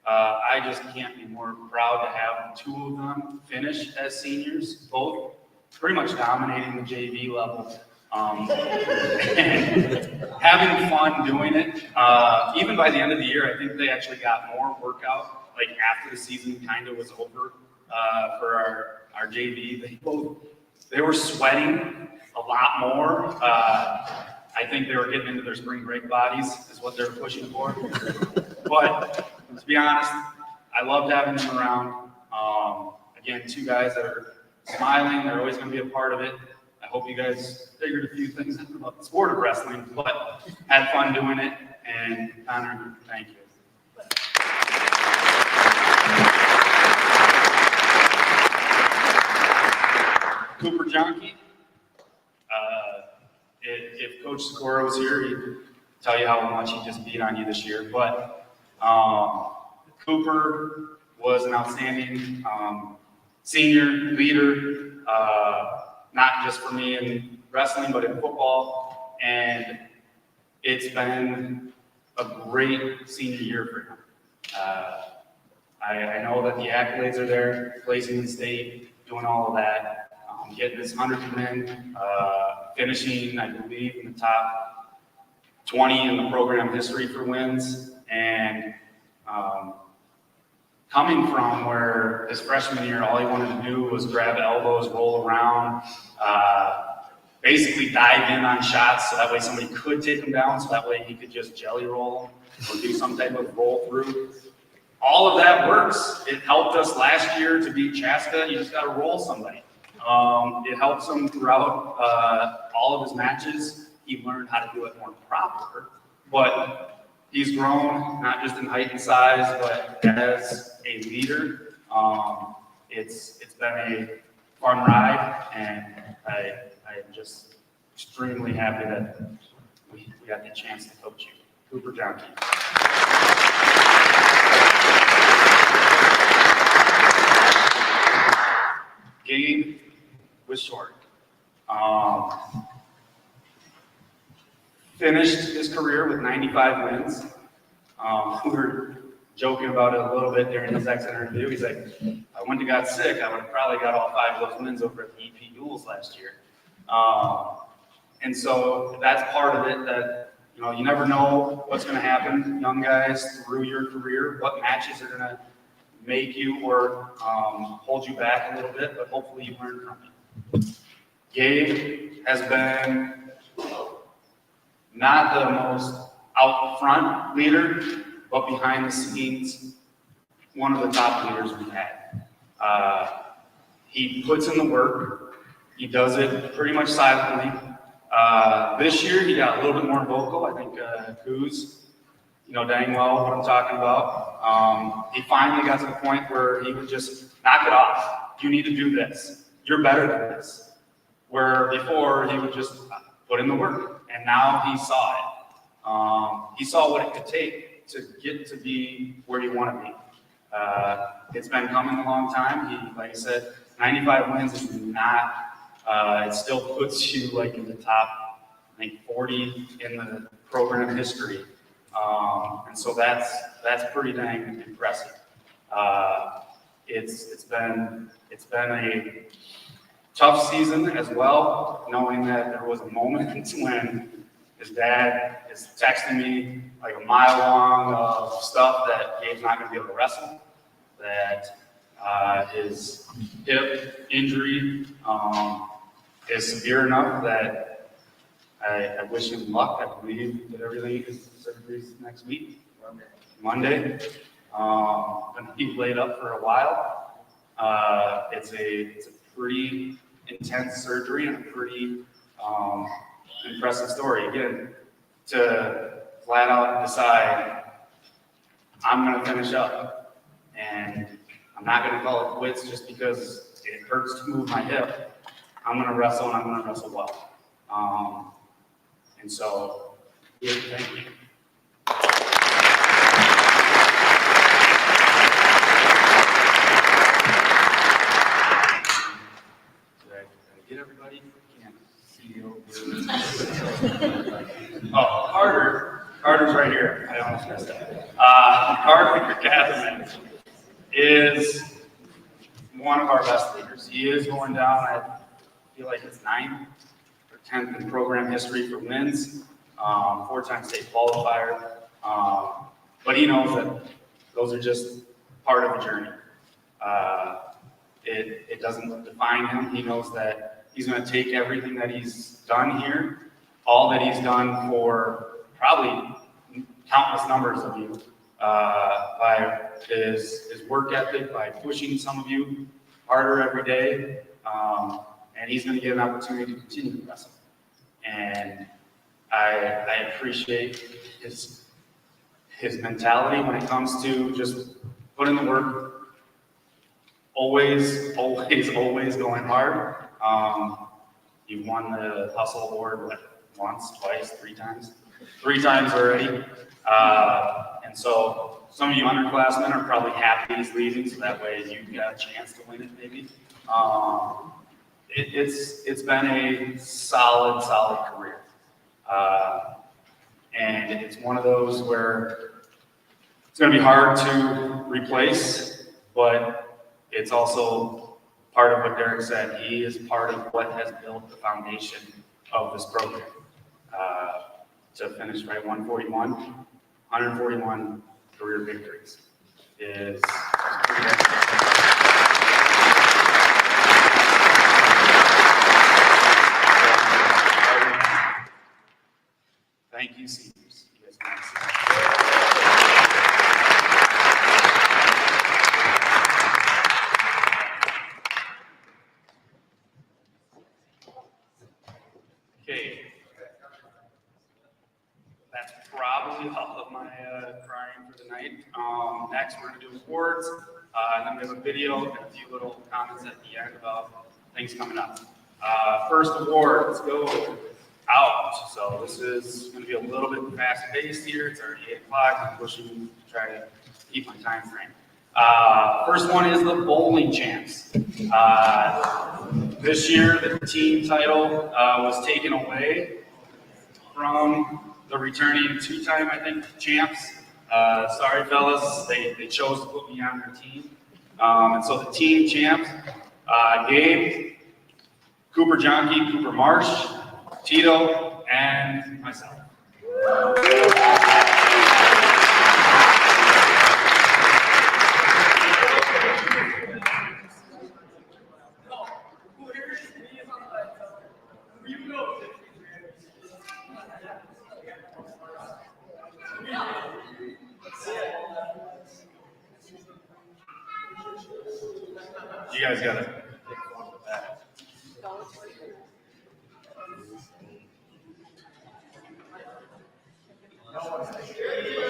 I just can't be more proud to have two of them finish as seniors, both pretty much dominating the JV level, and having fun doing it. Even by the end of the year, I think they actually got more workout, like after the season kind of was over for our JV. They were sweating a lot more. I think they were getting into their spring break bodies is what they were pushing for. But to be honest, I loved having them around. Again, two guys that are smiling. They're always going to be a part of it. I hope you guys figured a few things out about the sport of wrestling, but had fun doing it. And Connor, thank you. Cooper Jonke. If Coach Sikora was here, he'd tell you how much he just beat on you this year. But Cooper was an outstanding senior leader, not just for me in wrestling, but in football. And it's been a great senior year for him. I know that the accolades are there, placing in state, doing all of that, getting his 100th win, finishing, I believe, in the top 20 in the program history for wins, and coming from where his freshman year, all he wanted to do was grab elbows, roll around, basically dive in on shots so that way somebody could take him down, so that way he could just jelly roll or do some type of roll through. All of that works. It helped us last year to beat Chaska. You just got to roll somebody. It helps him throughout all of his matches. He learned how to do it more proper, but he's grown, not just in height and size, but as a leader. It's been a fun ride, and I'm just extremely happy that we got the chance to coach you. Cooper Jonke. Gabe was short. Finished his career with 95 wins. We were joking about it a little bit during his exit interview. He's like, I wouldn't have got sick, I would have probably got all 5 of those wins over at the EP duels last year. And so that's part of it, that you never know what's going to happen, young guys, through your career, what matches are going to make you or hold you back a little bit, but hopefully you learn from it. Gabe has been not the most out front leader, but behind the scenes, one of the top leaders we've had. He puts in the work. He does it pretty much silently. This year, he got a little bit more vocal. I think Coos, dang well what I'm talking about. He finally got to the point where he would just knock it off. You need to do this. You're better than this. Where before, he would just put in the work. And now he saw it. He saw what it could take to get to be where you want to be. It's been coming a long time. Like I said, 95 wins is not, it still puts you like in the top, I think 40 in the program history. And so that's pretty dang impressive. It's been a tough season as well, knowing that there was a moment when his dad is texting me like a mile long of stuff that Gabe's not going to be able to wrestle, that his hip injury is severe enough that I wish him luck. I believe that everything is surgery's next week, Monday. Going to be laid up for a while. It's a pretty intense surgery and a pretty impressive story. Again, to flat out decide, I'm going to finish up, and I'm not going to call it quits just because it hurts to move my hip. I'm going to wrestle, and I'm going to wrestle well. And so, yeah, thank you. Did I get everybody? Can't see you. Oh, Carter's right here. I almost missed that. Carter Catherman is one of our best leaders. He is going down, I feel like it's 9th or 10th in program history for wins, 4-time state qualifier. But he knows that those are just part of the journey. It doesn't define him. He knows that he's going to take everything that he's done here, all that he's done for probably countless numbers of you, by his work ethic, by pushing some of you harder every day, and he's going to get an opportunity to continue to wrestle. And I appreciate his mentality when it comes to just putting the work, always going hard. You won the Hustle Award, what, once, twice, 3 times? 3 times already. And so some of you underclassmen are probably happy he's leaving, so that way you got a chance to win it maybe. It's been a solid career. And it's one of those where it's going to be hard to replace, but it's also part of what Derek said. He is part of what has built the foundation of this program. To finish by 141 career victories is pretty excellent. Thank you, seniors. You guys are nice. Okay. That's probably all of my crying for the night. Next, we're going to do awards, and then we have a video and a few little comments at the end about things coming up. First award, let's go out. So this is going to be a little bit fast-paced here. It's already 8 o'clock. I'm pushing to try to keep my time frame. First one is the bowling champs. This year, the team title was taken away from the returning 2-time, I think, champs. Sorry, fellas, they chose to put me on their team. And so the team champs, Gabe, Cooper Jonke, Cooper Marsh, Tito, and myself. You guys got it.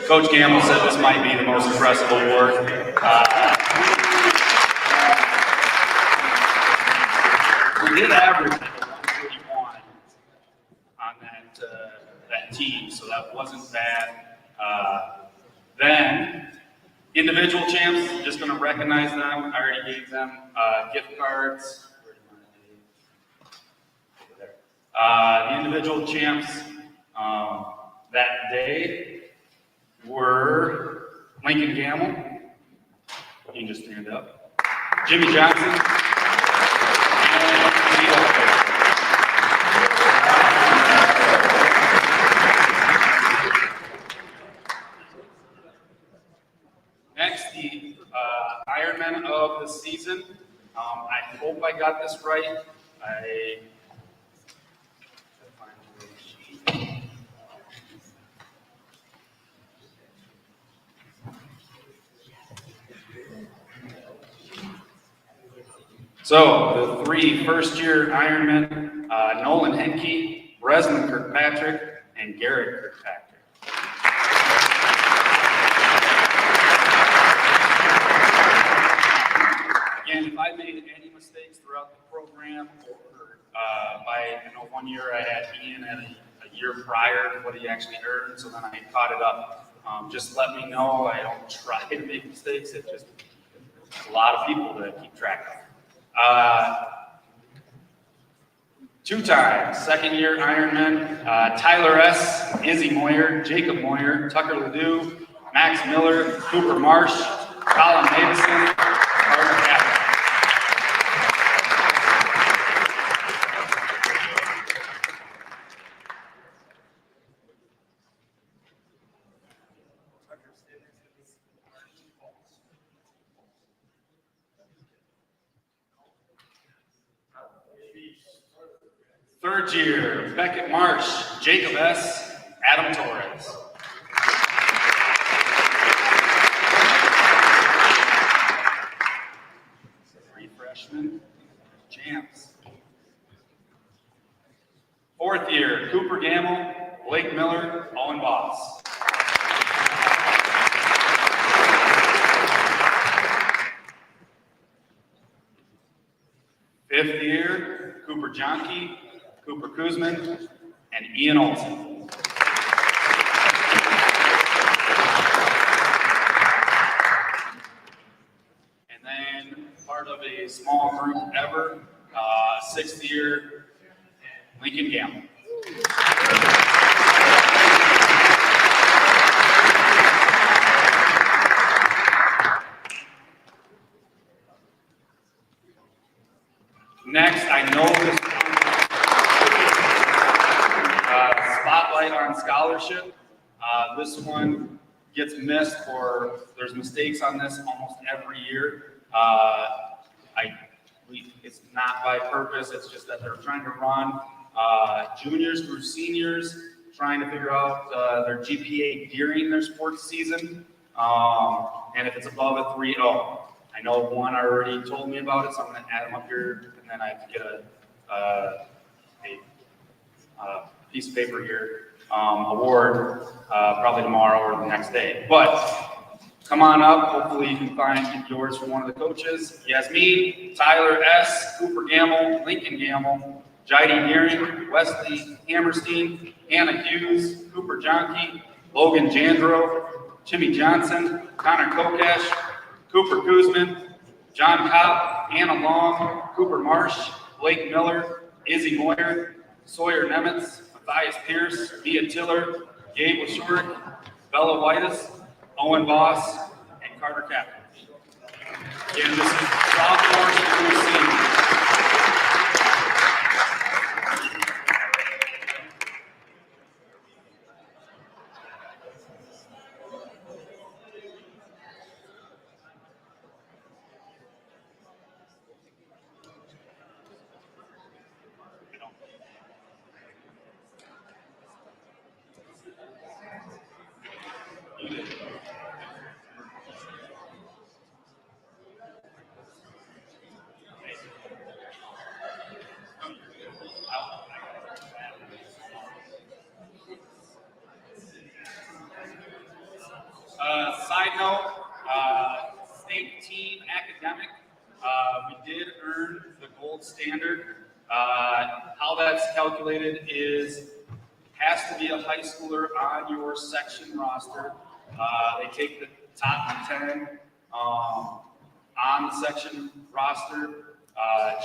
Coach Gamble said this might be the most impressive award. We did average 141 on that team, so that wasn't bad. Then individual champs, just going to recognize them. I already gave them gift cards. The individual champs that day were Lincoln Gamble. You can just stand up. Jimmy Johnson. And Tito. Next, the Ironman of the season. I hope I got this right. So, the 3 first-year Ironmen, Nolan Henke, Breslin Kirkpatrick, and Garrett Kirkpatrick. Again, if I made any mistakes throughout throughout the program. I know one year I had Ian at a year prior to what he actually earned, so then I caught it up. Just let me know. I don't try to make mistakes. It's just a lot of people to keep track of. Two-time second-year Ironman, Tyler S., Izzy Moyer, Jacob Moyer, Tucker Ledoux, Max Miller, Cooper Marsh, Colin Davison, Carter Kaplan. Third year, Beckett Marsh, Jacob S., Adam Torres. Three freshmen, champs. Fourth year, Cooper Gamble, Blake Miller, Owen Boss. Fifth year, Cooper Johnke, Cooper Kuzman, and Ian Olson. And then part of a small group ever, sixth year, Lincoln Gamble. Next, I know this spotlight on scholarship. This one gets missed, or there's mistakes on this almost every year. It's not by purpose. It's just that they're trying to run juniors through seniors, trying to figure out their GPA during their sports season, and if it's above a 3.0. I know one already told me about it, so I'm going to add them up here, and then I have to get a piece of paper here, award, probably tomorrow or the next day. But come on up. Hopefully you can find yours from one of the coaches. Yasmin, Tyler S., Cooper Gamble, Lincoln Gamble, Jidey Gearing, Wesley Hammerstein, Hannah Hughes, Cooper Johnke, Logan Jandro, Jimmy Johnson, Connor Kokesh, Cooper Kuzman, John Kopp, Anna Long, Cooper Marsh, Blake Miller, Izzy Moyer, Sawyer Nemitz, Matthias Pierce, Mia Tiller, Gabe Lashort, Bella Whitus, Owen Voss, and Carter Kaplan. Again, this is sophomores through seniors. Side note, state team academic, we did earn the gold standard. How that's calculated has to be a high schooler on your section roster. They take the top 10 on the section roster.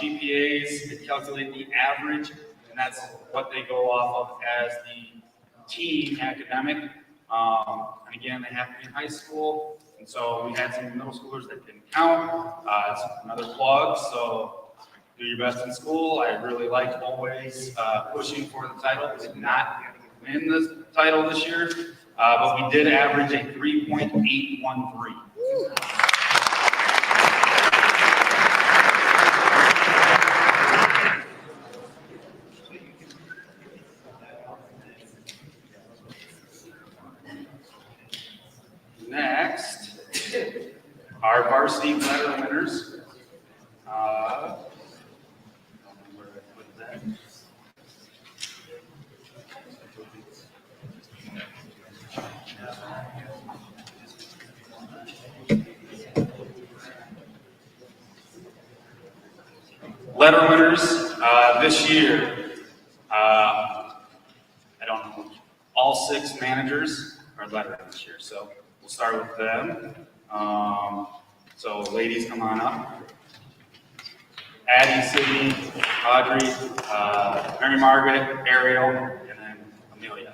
GPAs, they calculate the average, and that's what they go off of as the team academic. And again, they have to be in high school, and so we had some middle schoolers that didn't count. It's another plug, so do your best in school. I really liked always pushing for the title. We did not win the title this year, but we did average a 3.813. Next, our varsity letter winners. Where did I put that? letter winners this year, I don't know, all 6 managers are letter winners this year, so we'll start with them. So ladies, come on up. Addie, Sydney, Audrey, Mary Margaret, Ariel, and then Amelia.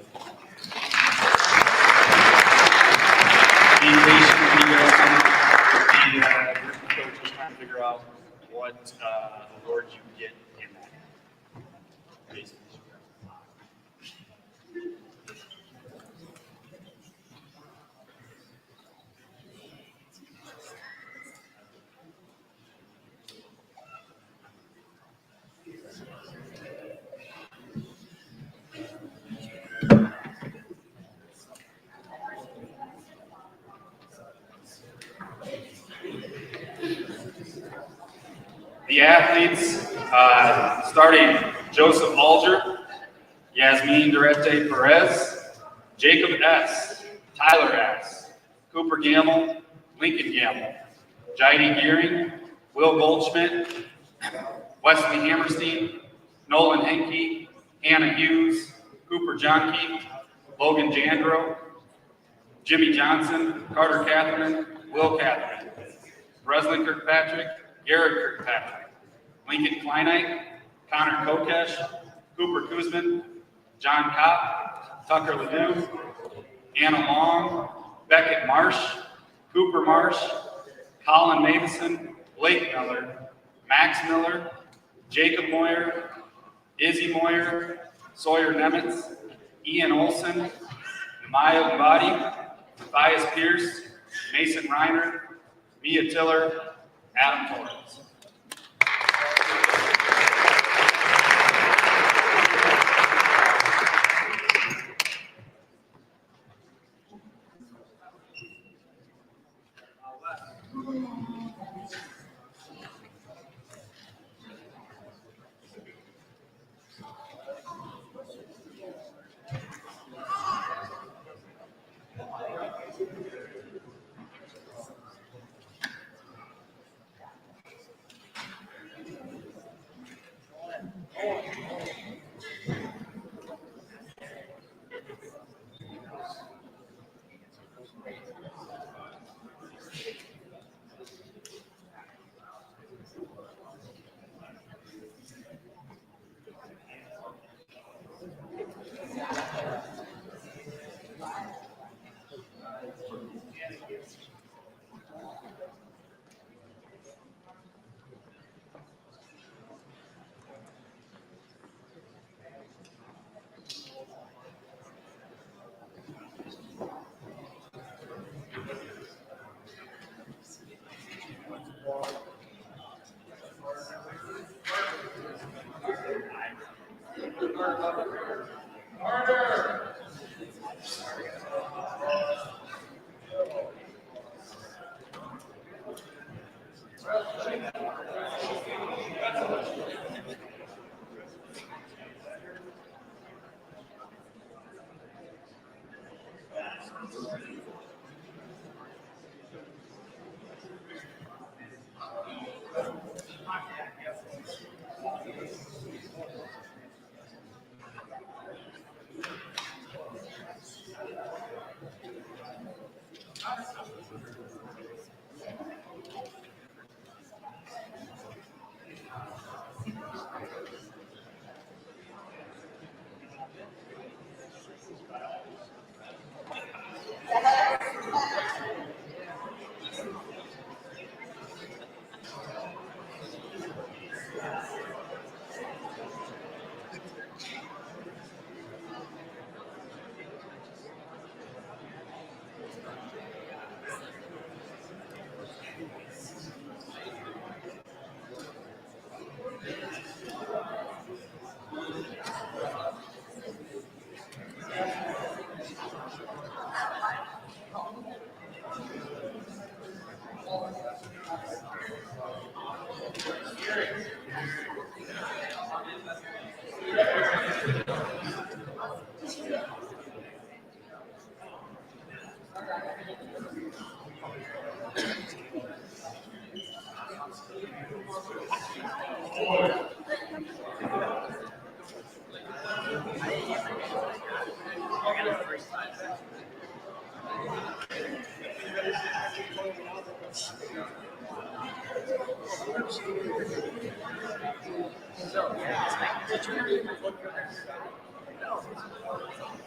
Be patient with you guys. The group of coaches trying to figure out what award you get in that. Please. The athletes, starting Joseph Alger, Yasmin Durete Perez, Jacob S., Tyler S., Cooper Gamble, Lincoln Gamble, Jaidi Gearing, Will Goldschmidt, Wesley Hammerstein, Nolan Henke, Hannah Hughes, Cooper Johnke, Logan Jandro, Jimmy Johnson, Carter Catherine, Will Catherine, Breslin Kirkpatrick, Garrett Kirkpatrick, Lincoln Kleinite, Connor Kokesh, Cooper Kuzman, John Kopp, Tucker Ledoux, Anna Long, Beckett Marsh, Cooper Marsh, Colin Matheson, Blake Miller, Max Miller, Jacob Moyer, Izzy Moyer, Sawyer Nemitz, Ian Olson, Maya Body, Matthias Pierce, Mason Reiner, Mia Tiller, Adam Torres.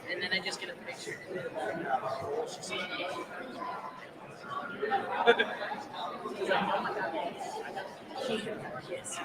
And then I just get a picture. Yes.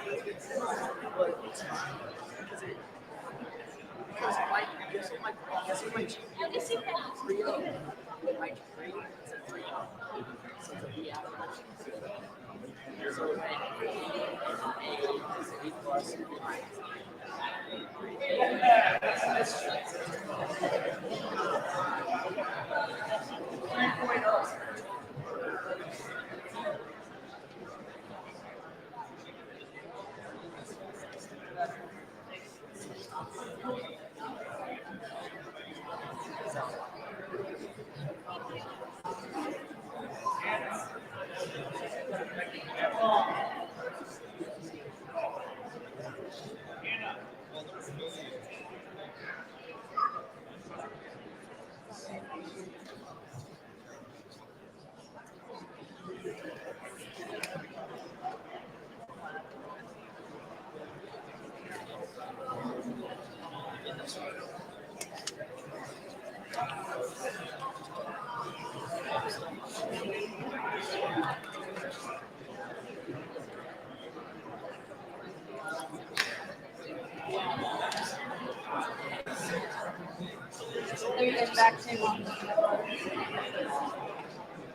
Everything back to him.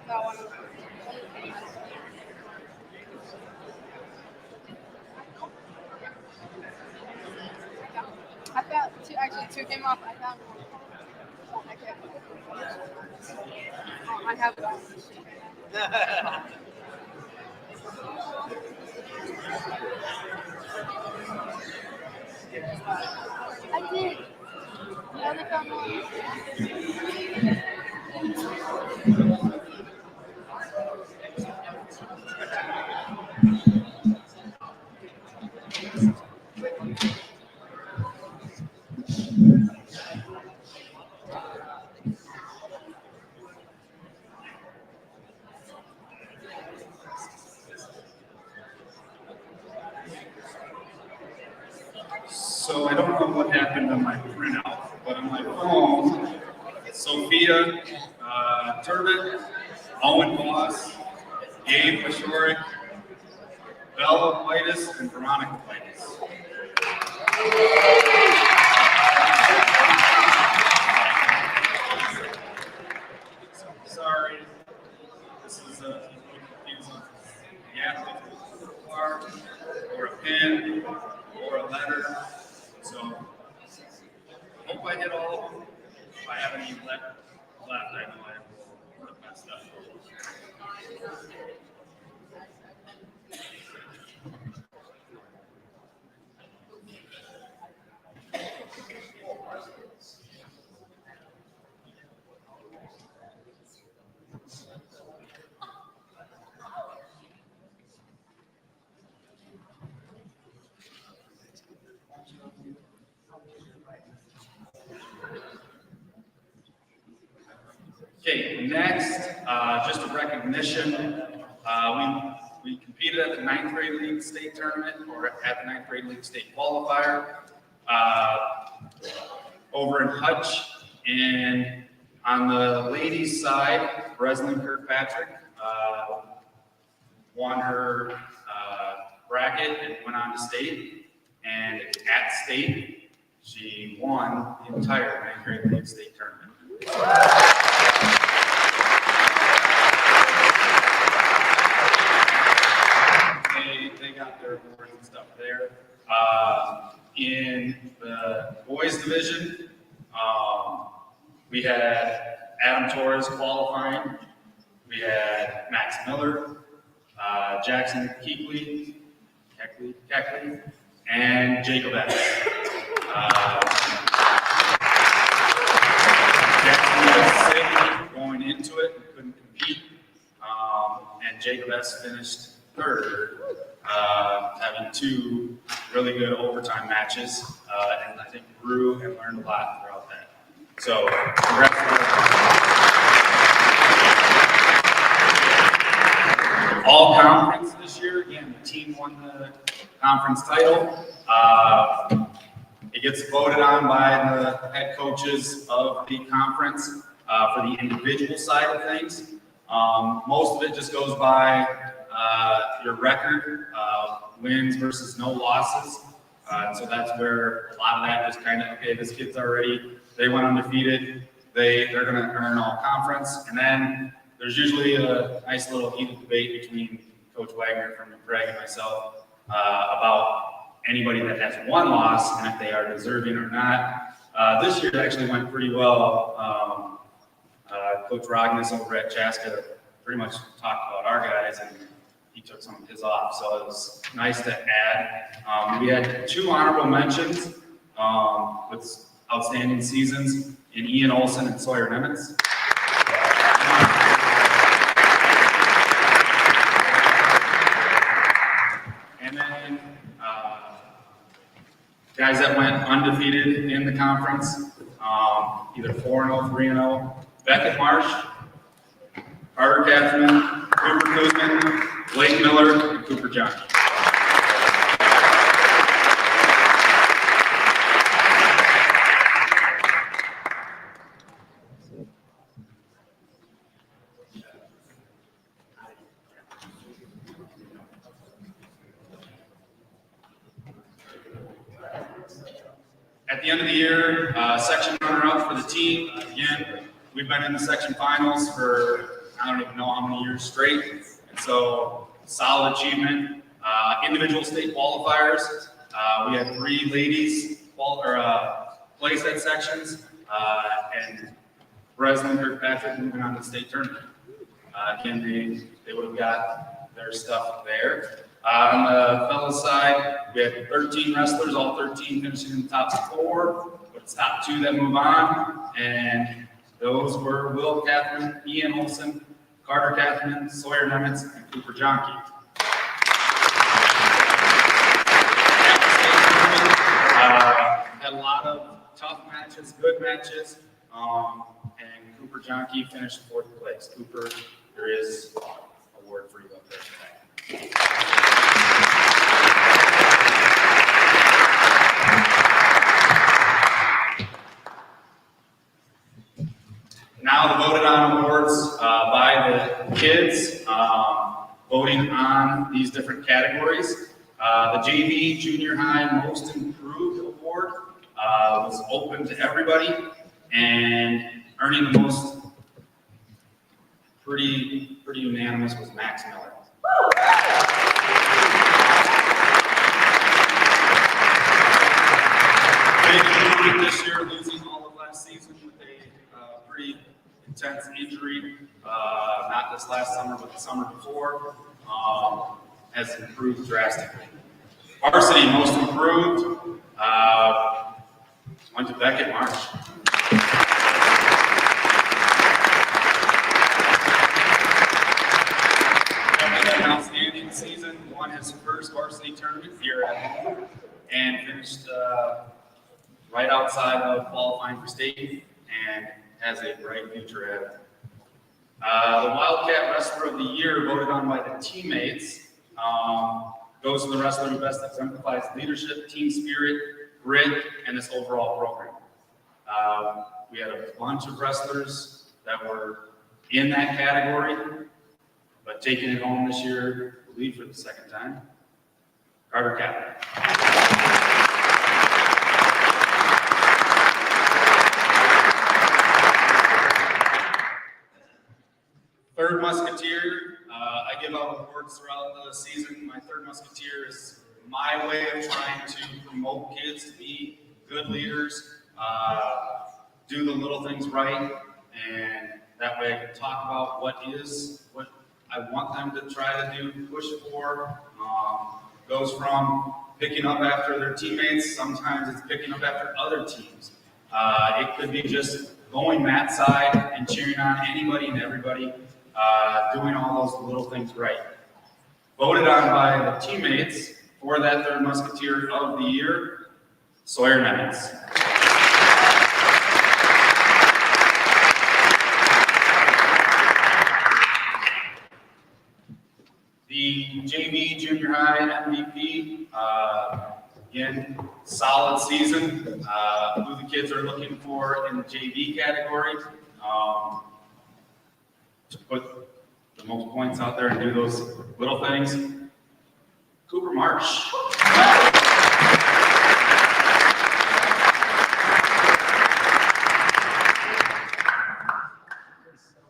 That one. I found two, actually two came off. I found one. Okay. Oh, I have it on. I did. I only found one. So I don't know what happened on my printout, but on my phone, Sophia Turbot, Owen Voss, Gabe Mashorik, Bella Whitus, and Veronica Whitus. Sorry, this is confusing. Yeah, a card, or a pen, or a letter. So, hope I hit all of them. If I have any left, I know I would have messed up. Okay, next, just a recognition. We competed at the 9th grade league state tournament, or at the 9th grade league state qualifier over in Hutch. And on the ladies' side, Breslin Kirkpatrick won her bracket and went on to state. And at state, she won the entire 9th grade league state tournament. They got their awards and stuff there. In the boys division, we had Adam Torres qualifying. We had Max Miller, Jackson Keekley, and Jacob S. Jackson was sick going into it and couldn't compete. And Jacob S finished third, having two really good overtime matches, and I think grew and learned a lot throughout that. So, congrats to all conference this year. Again, the team won the conference title. It gets voted on by the head coaches of the conference for the individual side of things. Most of it just goes by your record, wins versus no losses. So that's where a lot of that just kind of, okay, this kid's they went undefeated. They're going to earn all conference. And then there's usually a nice little heated debate between Coach Wagner from Greg and myself about anybody that has one loss and if they are deserving or not. This year it actually went pretty well. Coach Rognus over at Chaska pretty much talked about our guys, and he took some of his off, so it was nice to add. We had 2 honorable mentions with outstanding seasons in Ian Olson and Sawyer Nemitz. And then guys that went undefeated in the conference, either 4-0, 3-0. Beckett Marsh, Carter Katzman, Cooper Kuzman, Blake Miller, and Cooper Johnson. At the end of the year, section runner-up for the team. Again, we've been in the section finals for I don't even know how many years straight, and so solid achievement. Individual state qualifiers. We had 3 ladies place at sections, and Breslin Kirkpatrick moving on to the state tournament. Again, they would have got their stuff there. On the fellas side, we had 13 wrestlers, all 13 finishing in the top 4, but it's top 2 that move on, and those were Will Kathman, Ian Olson, Carter Kathman, Sawyer Nemitz, and Cooper Johnke. Had a lot of tough matches, good matches, and Cooper Johnke finished 4th place. Cooper, there is an award for you up there today. Now the voted on awards by the kids, voting on these different categories. The JV Junior High Most Improved Award was open to everybody, and earning the most pretty unanimous was Max Miller. Big improvement this year, losing all of last season with a pretty intense injury, not this last summer, but the summer before, has improved drastically. Varsity Most Improved went to Beckett Marsh. Had an outstanding season, won his first varsity tournament here at home, and finished right outside of qualifying for state, and has a bright future ahead. The Wildcat Wrestler of the Year, voted on by the teammates, goes to the wrestler who best exemplifies leadership, team spirit, grit, and this overall program. We had a bunch of wrestlers that were in that category, but taking it home this year, I believe for the 2nd time, Carter Katzman. Third Musketeer, I give out awards throughout the season. My Third Musketeer is my way of trying to promote kids to be good leaders, do the little things right, and that way I can talk about what I want them to try to do, push for. Goes from picking up after their teammates, sometimes it's picking up after other teams. It could be just going that side and cheering on anybody and everybody, doing all those little things right. Voted on by the teammates for that Third Musketeer of the Year, Sawyer Nemitz. JV Junior High MVP. Again, solid season. Who the kids are looking for in the JV category. To put the most points out there and do those little things. Cooper Marsh.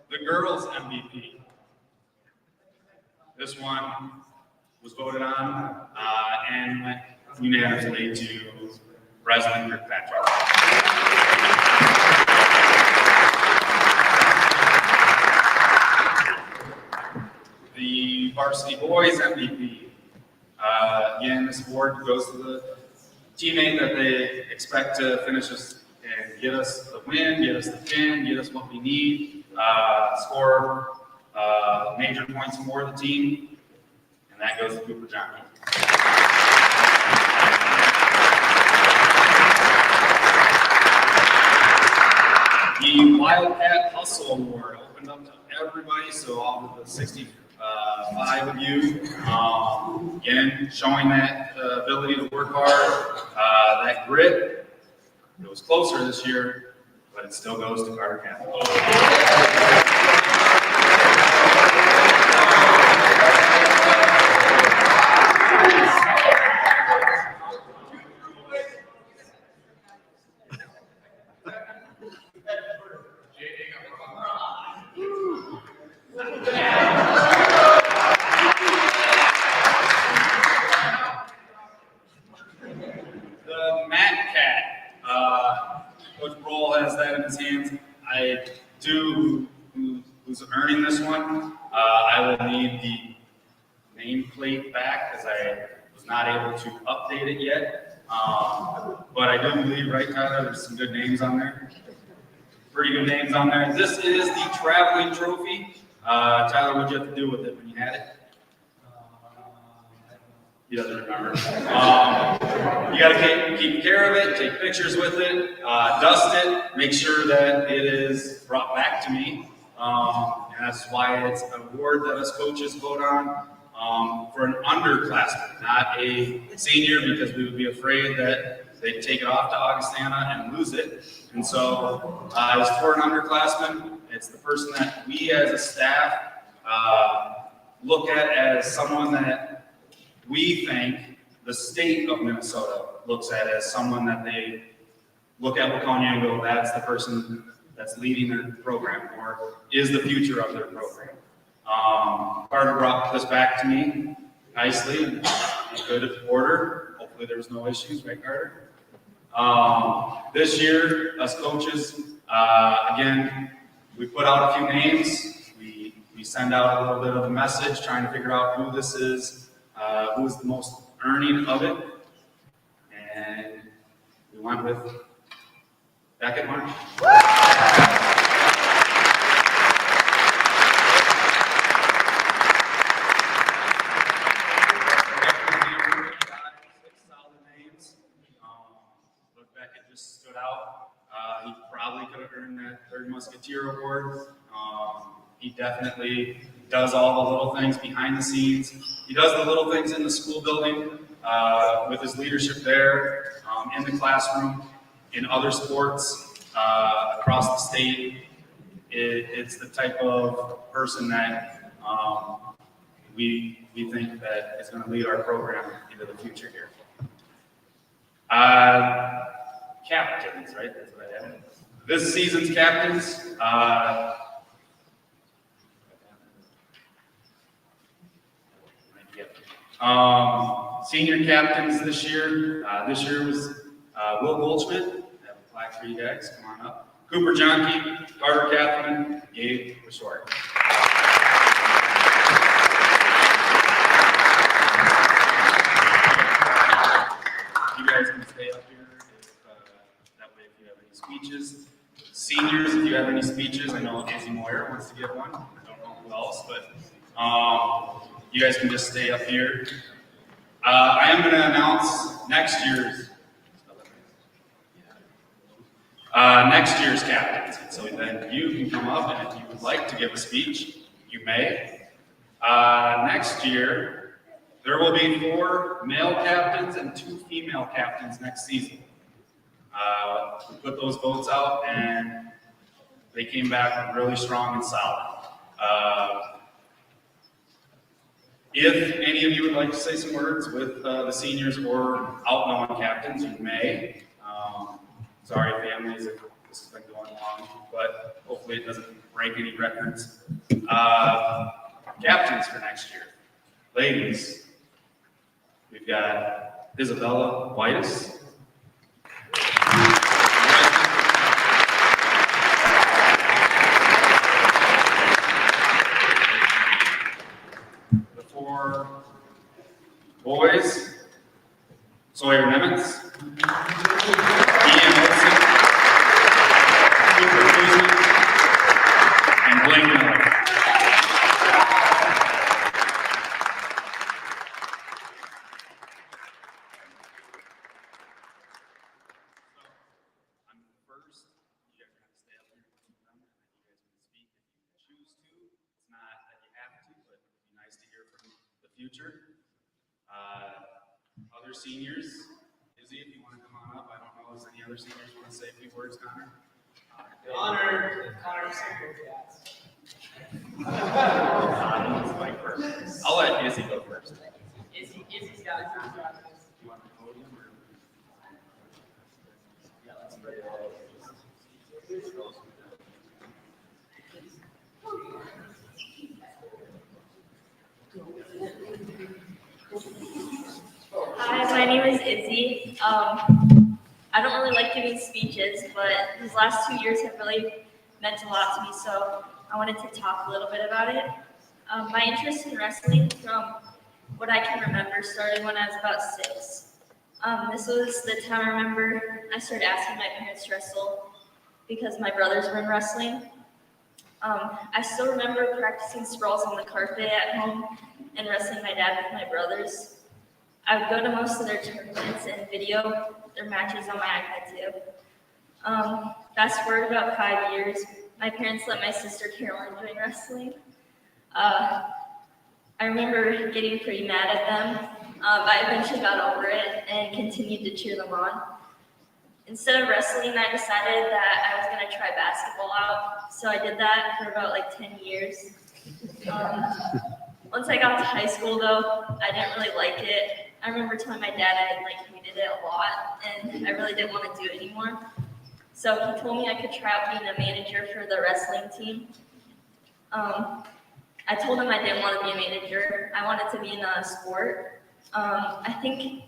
The girls MVP. This one was voted on and went unanimously to Breslin Kirkpatrick. The varsity boys MVP. Again, this award goes to the teammate that they expect to finish us and get us the win, get us the pin, get us what we need, score major points for the team, and that goes to Cooper Johnson. The Wildcat Hustle Award opened up to everybody, so all of the 65 of you, again, showing that ability to work hard, that grit. It was closer this year, but it still goes to Carter Capital. The Matt Cat. Coach Broll has that in his hands. I do, who's earning this one, I will need the nameplate back because I was not able to update it yet. But I do believe, right, Tyler, there's some good names on there. Pretty good names on there. This is the traveling trophy. Tyler, what'd you have to do with it when you had it? He doesn't remember. You got to keep care of it, take pictures with it, dust it, make sure that it is brought back to me. And that's why it's an award that us coaches vote on for an underclassman, not a senior, because we would be afraid that they'd take it off to Augustana and lose it. And so it's for an underclassman. It's the person that we as a staff look at as someone that we think the state of Minnesota looks at as someone that they look at Waconia and go, that's the person that's leading their program or is the future of their program. Carter brought this back to me nicely in good order. Hopefully there was no issues, right, Carter? This year, us coaches, again, we put out a few names. We send out a little bit of a message trying to figure out who this is. Who's the most earning of it, and we went with Banquet March. Six solid names, but Beckett just stood out. He probably could have earned that Third Musketeer Award. He definitely does all the little things behind the scenes. He does the little things in the school building with his leadership there, in the classroom, in other sports across the state. It's the type of person that we think that is going to lead our program into the future here. Captains, right? That's what I have. This season's captains. Senior captains this year. This year was Will Goldschmidt. I have a plaque for you guys. Come on up. Cooper Johnke, Carter Kaplan, Gabe Reshort. You guys can stay up here that way if you have any speeches. Seniors, if you have any speeches, I know Izzy Moyer wants to give one. I don't know who else, but you guys can just stay up here. I am going to announce next year's captains. So then you can come up, and if you would like to give a speech, you may. Next year, There will be 4 male captains and 2 female captains next season. We put those votes out and they came back really strong and solid. If any of you would like to say some words with the seniors or outgoing captains, you may. Sorry, families, if this has been going long, but hopefully it doesn't break any records. Captains for next year. Ladies, we've got Isabella Whitus. The 4 boys, Sawyer Nemitz, Ian Olson, Cooper Kuzman, and Blake Miller. I'm first. You guys are going to stay up here and keep them, and then you guys can speak if you choose to. It's not that you have to, but it'd be nice to hear from the future. Other seniors, Izzy, if you want to come on up. I don't know, does any other seniors want to say a few words, Connor? Connor I'll let Izzy go first. Izzy's got a contract. You want the podium or? Hi, my name is Izzy. I don't really like giving speeches, but these last 2 years have really meant a lot to me, so I wanted to talk a little bit about it. My interest in wrestling, from what I can remember, started when I was about 6. This was the time I remember I started asking my parents to wrestle because my brothers were in wrestling. I still remember practicing sprawls on the carpet at home and wrestling my dad with my brothers. I would go to most of their tournaments and video their matches on my iPad too. Fast forward about 5 years, my parents let my sister Caroline join wrestling. I remember getting pretty mad at them, but I eventually got over it and continued to cheer them on. Instead of wrestling, I decided that I was going to try basketball out, so I did that for about 10 years. Once I got to high school, though, I didn't really like it. I remember telling my dad I hated it a lot, and I really didn't want to do it anymore. So he told me I could try out being a manager for the wrestling team. I told him I didn't want to be a manager. I wanted to be in a sport. I think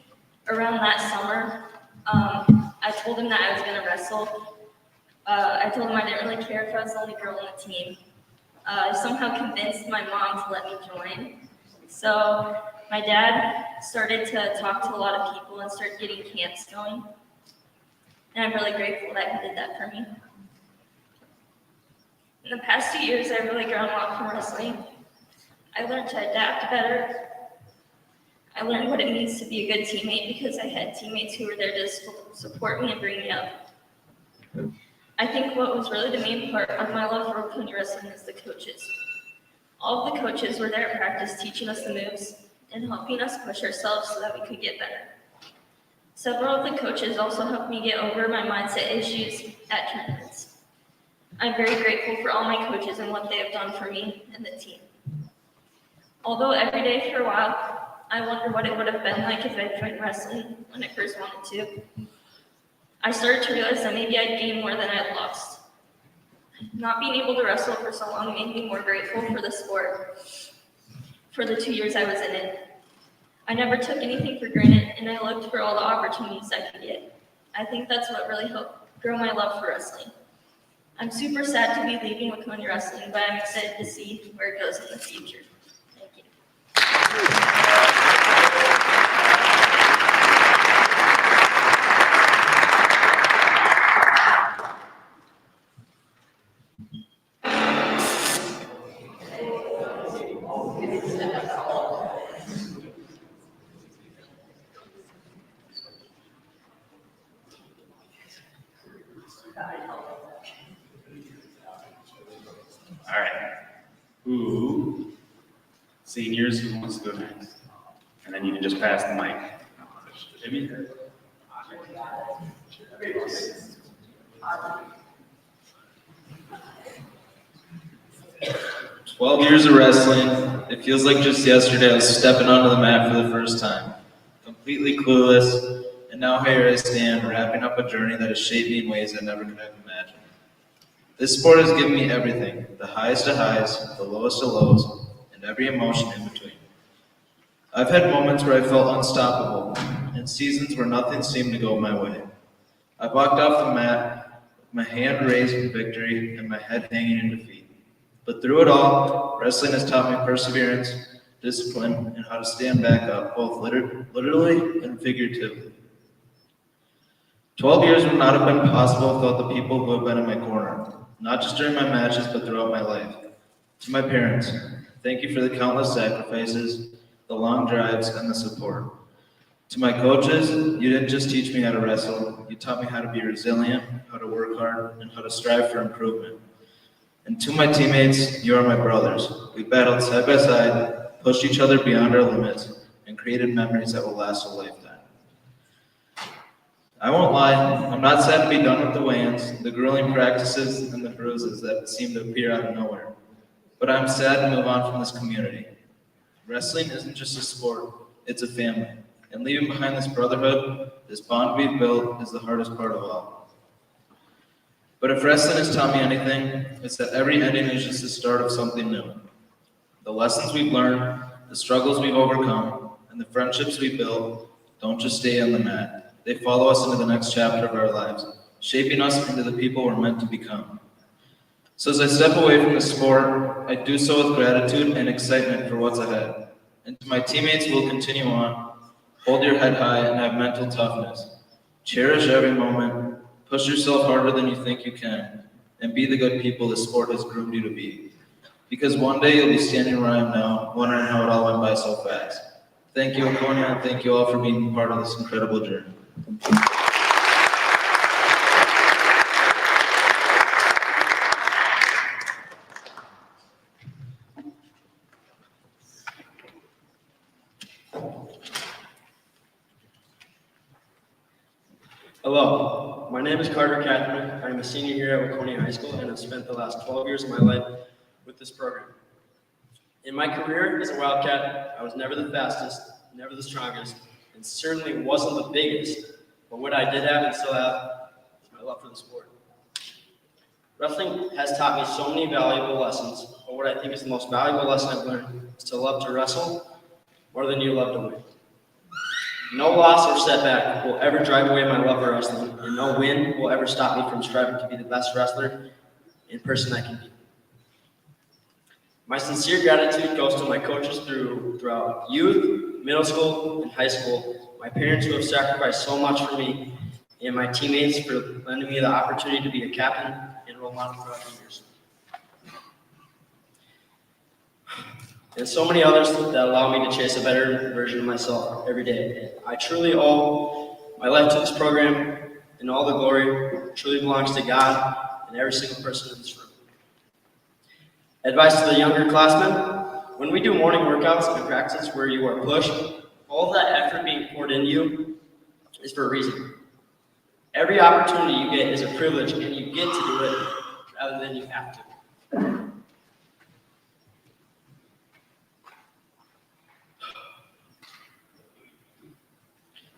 around that summer, I told him that I was going to wrestle. I told him I didn't really care if I was the only girl on the team. I somehow convinced my mom to let me join. So my dad started to talk to a lot of people and start getting camps going. And I'm really grateful that he did that for me. In the past 2 years, I've really grown a lot from wrestling. I learned to adapt better. I learned what it means to be a good teammate because I had teammates who were there to support me and bring me up. I think what was really the main part of my love for Waconia Wrestling is the coaches. All of the coaches were there at practice teaching us the moves and helping us push ourselves so that we could get better. Several of the coaches also helped me get over my mindset issues at tournaments. I'm very grateful for all my coaches and what they have done for me and the team. Although every day for a while, I wonder what it would have been like if I joined wrestling when I first wanted to. I started to realize that maybe I'd gained more than I'd lost. Not being able to wrestle for so long made me more grateful for the sport for the 2 years I was in it. I never took anything for granted, and I looked for all the opportunities I could get. I think that's what really helped grow my love for wrestling. I'm super sad to be leaving Waconia Wrestling, but I'm excited to see where it goes in the future. Thank you. All right. Seniors, who wants to go next? And then you can just pass the mic. Jimmy? 12 years of wrestling, it feels like just yesterday I was stepping onto the mat for the first time. Completely clueless, and now here I stand, wrapping up a journey that has shaped me in ways I never could have imagined. This sport has given me everything, the highest of highs, the lowest of lows, and every emotion in between. I've had moments where I felt unstoppable, and seasons where nothing seemed to go my way. I've walked off the mat, with my hand raised in victory and my head hanging in defeat. But through it all, wrestling has taught me perseverance, discipline, and how to stand back up, both literally and figuratively. 12 years would not have been possible without the people who have been in my corner, not just during my matches, but throughout my life. To my parents, thank you for the countless sacrifices, the long drives, and the support. To my coaches, you didn't just teach me how to wrestle, you taught me how to be resilient, how to work hard, and how to strive for improvement. And to my teammates, you are my brothers. We battled side by side, pushed each other beyond our limits, and created memories that will last a lifetime. I won't lie, I'm not sad to be done with the weigh-ins, the grueling practices, and the bruises that seem to appear out of nowhere. But I'm sad to move on from this community. Wrestling isn't just a sport, it's a family. And leaving behind this brotherhood, this bond we've built, is the hardest part of all. But if wrestling has taught me anything, it's that every ending is just the start of something new. The lessons we've learned, the struggles we've overcome, and the friendships we build don't just stay on the mat. They follow us into the next chapter of our lives, shaping us into the people we're meant to become. So as I step away from the sport, I do so with gratitude and excitement for what's ahead. And to my teammates who will continue on, hold your head high and have mental toughness. Cherish every moment. Push yourself harder than you think you can, and be the good people the sport has groomed you to be. Because one day you'll be standing where I am now, wondering how it all went by so fast. Thank you, Waconia, and thank you all for being part of this incredible journey. Hello, my name is Carter Catherine. I'm a senior here at Waconia High School and have spent the last 12 years of my life with this program. In my career as a Wildcat, I was never the fastest, never the strongest, and certainly wasn't the biggest, but what I did have and still have is my love for the sport. Wrestling has taught me so many valuable lessons, but what I think is the most valuable lesson I've learned is to love to wrestle more than you love to win. No loss or setback will ever drive away my love for wrestling, and no win will ever stop me from striving to be the best wrestler in person I can be. My sincere gratitude goes to my coaches throughout youth, middle school, and high school, my parents who have sacrificed so much for me, and my teammates for lending me the opportunity to be a captain and role model throughout the years. And so many others that allow me to chase a better version of myself every day. I truly owe my life to this program, and all the glory truly belongs to God and every single person in this room. Advice to the younger classmen: when we do morning workouts and practice where you are pushed, all that effort being poured into you is for a reason. Every opportunity you get is a privilege, and you get to do it rather than you have to.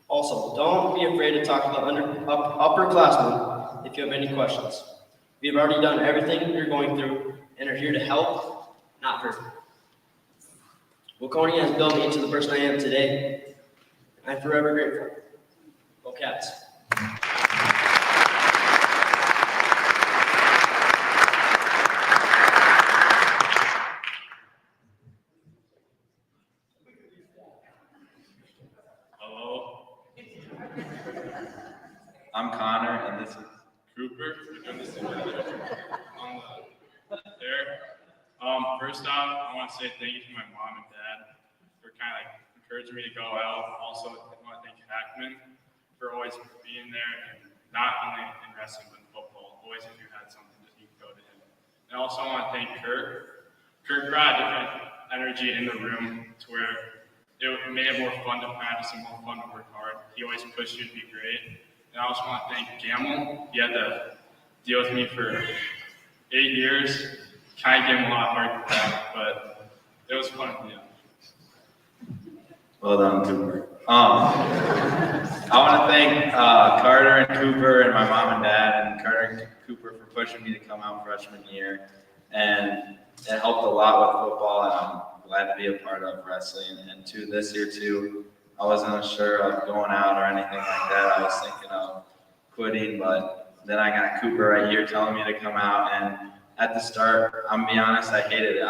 Also, don't be afraid to talk to the upperclassmen if you have any questions. We have already done everything you're going through and are here to help, not hurt. Waconia has built me into the person I am today. I'm forever grateful. Go Cats. I'm Connor, and this is Cooper. We're doing this together on there. First off, I want to say thank you to my mom and dad for kind of encouraging me to go out. Also, I want to thank Hackman for always being there, and not only in wrestling but in football. Always, if you had something, that you could go to him. And also, I want to thank Kirk. Kirk brought a different energy in the room to where it made it more fun to practice and more fun to work hard. He always pushed you to be great. And I also want to thank Gamble. He had to deal with me for 8 years. Kind of gave him a lot of hard crap, but it was fun. Yeah. Well done, Cooper. I want to thank Carter and Cooper and my mom and dad and Carter and Cooper for pushing me to come out freshman year. And it helped a lot with football, and I'm glad to be a part of wrestling. And this year too, I wasn't sure of going out or anything like that. I was thinking of quitting, but then I got Cooper right here telling me to come out. And at the start, I'm gonna be honest, I hated it.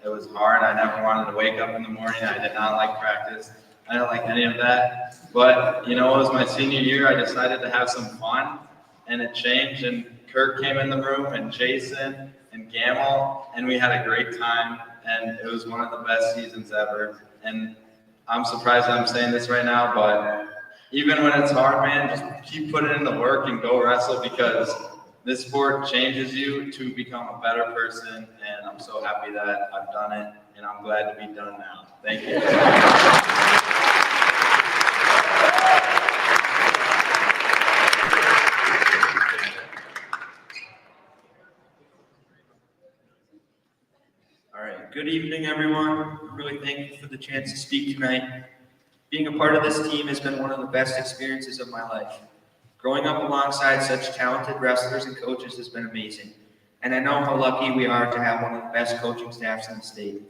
It was hard. I never wanted to wake up in the morning. I did not like practice. I didn't like any of that. But, it was my senior year. I decided to have some fun, and it changed. And Kirk came in the room, and Jason, and Gamble, and we had a great time. And it was one of the best seasons ever. And I'm surprised I'm saying this right now, but even when it's hard, man, just keep putting in the work and go wrestle, because this sport changes you to become a better person, and I'm so happy that I've done it, and I'm glad to be done now. Thank you. All right, good evening, everyone. I'm really thankful for the chance to speak tonight. Being a part of this team has been one of the best experiences of my life. Growing up alongside such talented wrestlers and coaches has been amazing, and I know how lucky we are to have one of the best coaching staffs in the state.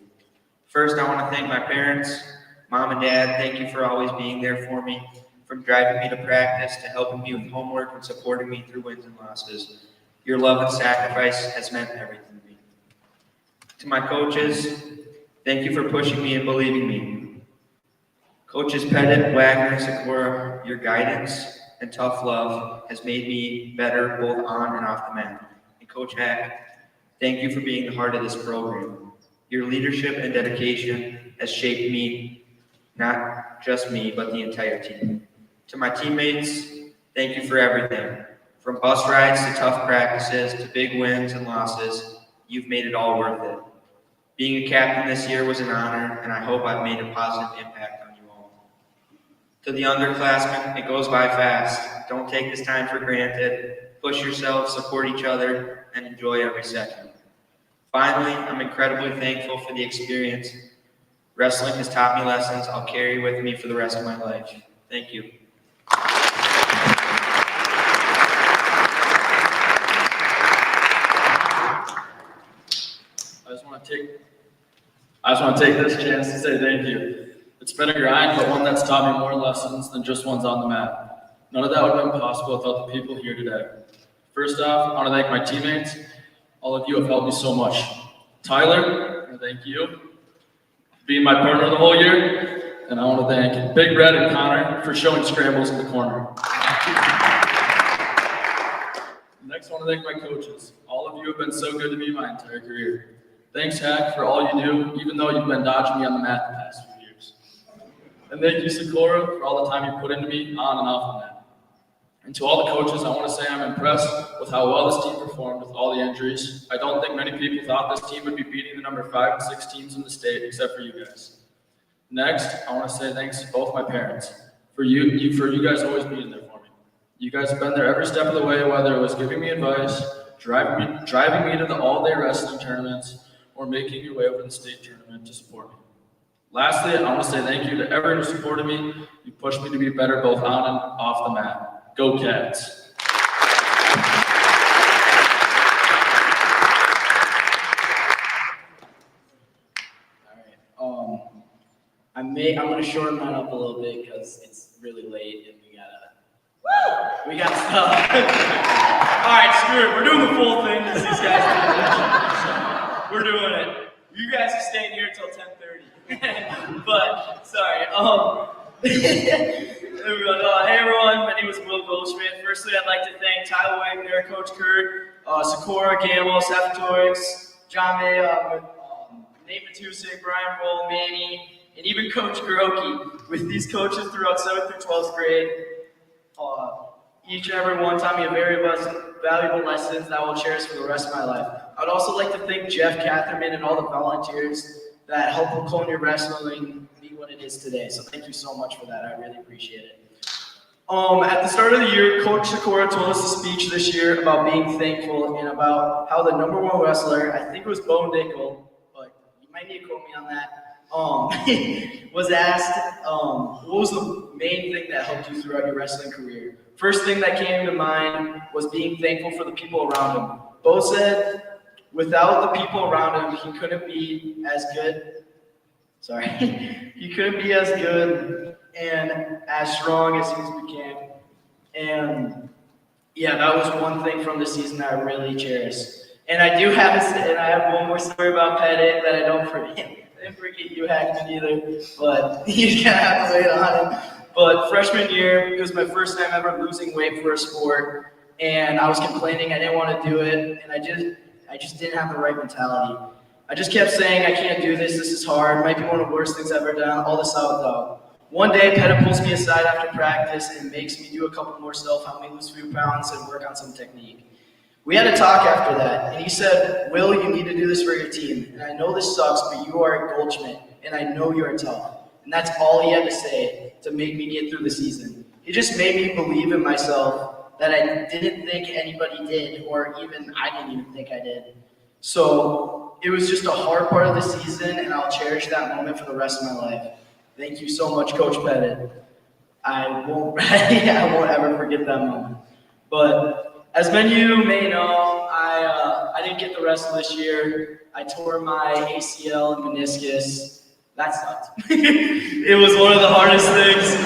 First, I want to thank my parents, Mom and Dad. Thank you for always being there for me, from driving me to practice to helping me with homework and supporting me through wins and losses. Your love and sacrifice has meant everything to me. To my coaches, thank you for pushing me and believing me. Coaches Pettit, Wagner, Sikora, your guidance and tough love has made me better both on and off the mat. And Coach Hack, thank you for being the heart of this program. Your leadership and dedication has shaped me, not just me, but the entire team. To my teammates, thank you for everything. From bus rides to tough practices to big wins and losses, you've made it all worth it. Being a captain this year was an honor, and I hope I've made a positive impact on you all. To the underclassmen, it goes by fast. Don't take this time for granted. Push yourself, support each other, and enjoy every second. Finally, I'm incredibly thankful for the experience. Wrestling has taught me lessons I'll carry with me for the rest of my life. Thank you. I just want to take this chance to say thank you. It's been a grind, but one that's taught me more lessons than just ones on the mat. None of that would have been possible without the people here today. First off, I want to thank my teammates. All of you have helped me so much. Tyler, I want to thank you for being my partner the whole year. And I want to thank Big Red and Connor for showing scrambles in the corner. Next, I want to thank my coaches. All of you have been so good to me my entire career. Thanks, Hack, for all you do, even though you've been dodging me on the mat the past few years. And thank you, Sikora, for all the time you put into me on and off the mat. And to all the coaches, I want to say I'm impressed with how well this team performed with all the injuries. I don't think many people thought this team would be beating the number 5 and 6 teams in the state, except for you guys. Next, I want to say thanks to both my parents for you guys always being there for me. You guys have been there every step of the way, whether it was giving me advice, driving me to the all-day wrestling tournaments, or making your way over to the state tournament to support me. Lastly, I want to say thank you to everyone who supported me. You pushed me to be better both on and off the mat. Go Cats! All right. I'm gonna shorten mine up a little bit because it's really late and we gotta stop. All right, screw it. We're doing the full thing because these guys. We're doing it. You guys are staying here until 10:30. But sorry. There we go. Hey everyone, my name is Will Goldschmidt. Firstly, I'd like to thank Tyler Wagner, Coach Kurt, Sikora, Gamble, Seth Torix, John May, Nate Matusik, Brian Roll, Manny, and even Coach Garoki. With these coaches throughout 7th through 12th grade, each and every one taught me very valuable lessons that I will cherish for the rest of my life. I'd also like to thank Jeff Catherman and all the volunteers that helped Waconia Wrestling be what it is today. So thank you so much for that. I really appreciate it. At the start of the year, Coach Sikora told us a speech this year about being thankful and about how the #1 wrestler, I think it was Bo Nickel, but you might need to quote me on that, was asked, what was the main thing that helped you throughout your wrestling career? First thing that came to mind was being thankful for the people around him. Bo said, without the people around him, he couldn't be as good. Sorry, he couldn't be as good and as strong as he's became. And yeah, that was one thing from the season that I really cherish. And I have one more story about Pettit that I don't forget. I didn't forget you, Hackman, either, but you gotta have to wait on him. But freshman year, it was my first time ever losing weight for a sport, and I was complaining I didn't want to do it, and I just didn't have the right mentality. I just kept saying, I can't do this is hard, it might be one of the worst things I've ever done, all this self-doubt. One day, Pettit pulls me aside after practice and makes me do a couple more help me lose a few pounds and work on some technique. We had a talk after that, and he said, Will, you need to do this for your team, and I know this sucks, but you are a Goldschmidt, and I know you're tough. And that's all he had to say to make me get through the season. He just made me believe in myself that I didn't think anybody did, or even I didn't even think I did. So it was just a hard part of the season, and I'll cherish that moment for the rest of my life. Thank you so much, Coach Pettit. I won't ever forget that moment. But as many of you may know, I didn't get the rest of this year. I tore my ACL and meniscus. That sucked. It was one of the hardest things.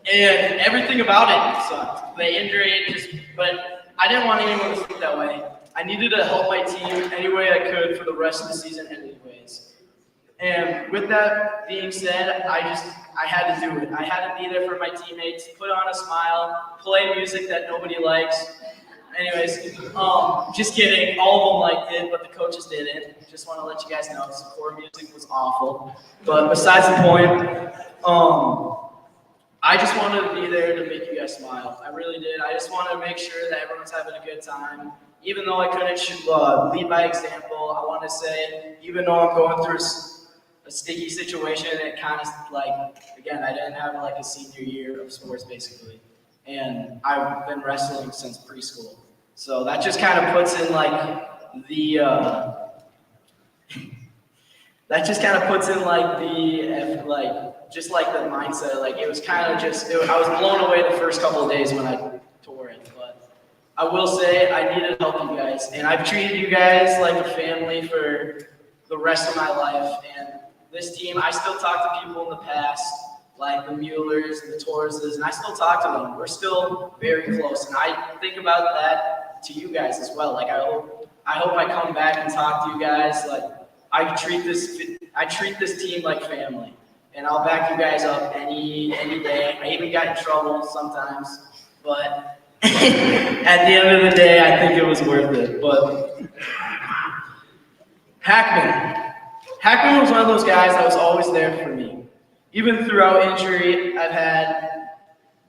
And everything about it sucked. The injury, but I didn't want anyone to think that way. I needed to help my team any way I could for the rest of the season anyways. And with that being said, I had to do it. I had to be there for my teammates, put on a smile, play music that nobody likes. Anyways, just kidding. All of them liked it, but the coaches didn't. Just want to let you guys know, the core music was awful. But besides the point, I just wanted to be there to make you guys smile. I really did. I just wanted to make sure that everyone's having a good time. Even though I couldn't lead by example, I want to say, even though I'm going through a sticky situation, it kind of again, I didn't have a senior year of sports basically. And I've been wrestling since preschool. So that just kind of puts in the mindset. It was kind of I was blown away the first couple of days when I tore it. But I will say I needed help, you guys. And I've treated you guys like a family for the rest of my life. And this team, I still talk to people in the past, like the Muellers and the Torreses, and I still talk to them. We're still very close. And I think about that to you guys as well. I hope I come back and talk to you guys. I treat this team like family. And I'll back you guys up any day. I even got in trouble sometimes, but at the end of the day, I think it was worth it. But Hackman was one of those guys that was always there for me. Even throughout injury, I've had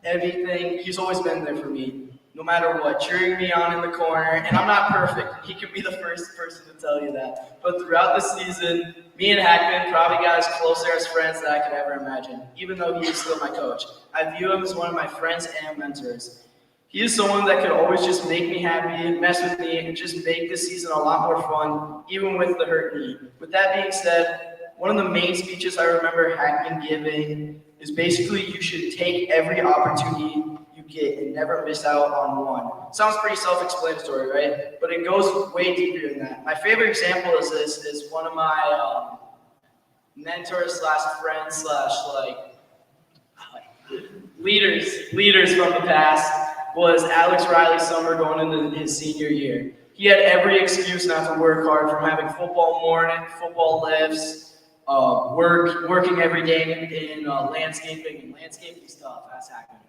everything. He's always been there for me, no matter what, cheering me on in the corner. And I'm not perfect. He could be the first person to tell you that. But throughout the season, me and Hackman probably got as closer as friends that I could ever imagine, even though he is still my coach. I view him as one of my friends and mentors. He is someone that could always just make me happy, mess with me, and just make this season a lot more fun, even with the hurt knee. With that being said, one of the main speeches I remember Hackman giving is basically you should take every opportunity you get and never miss out on one. Sounds pretty self-explanatory, right? But it goes way deeper than that. My favorite example is this, is one of my mentors / friends / leaders from the past was Alex Riley Summer going into his senior year. He had every excuse not to work hard, from having football morning, football lifts, working every day in landscaping, and landscaping stuff. That's happening.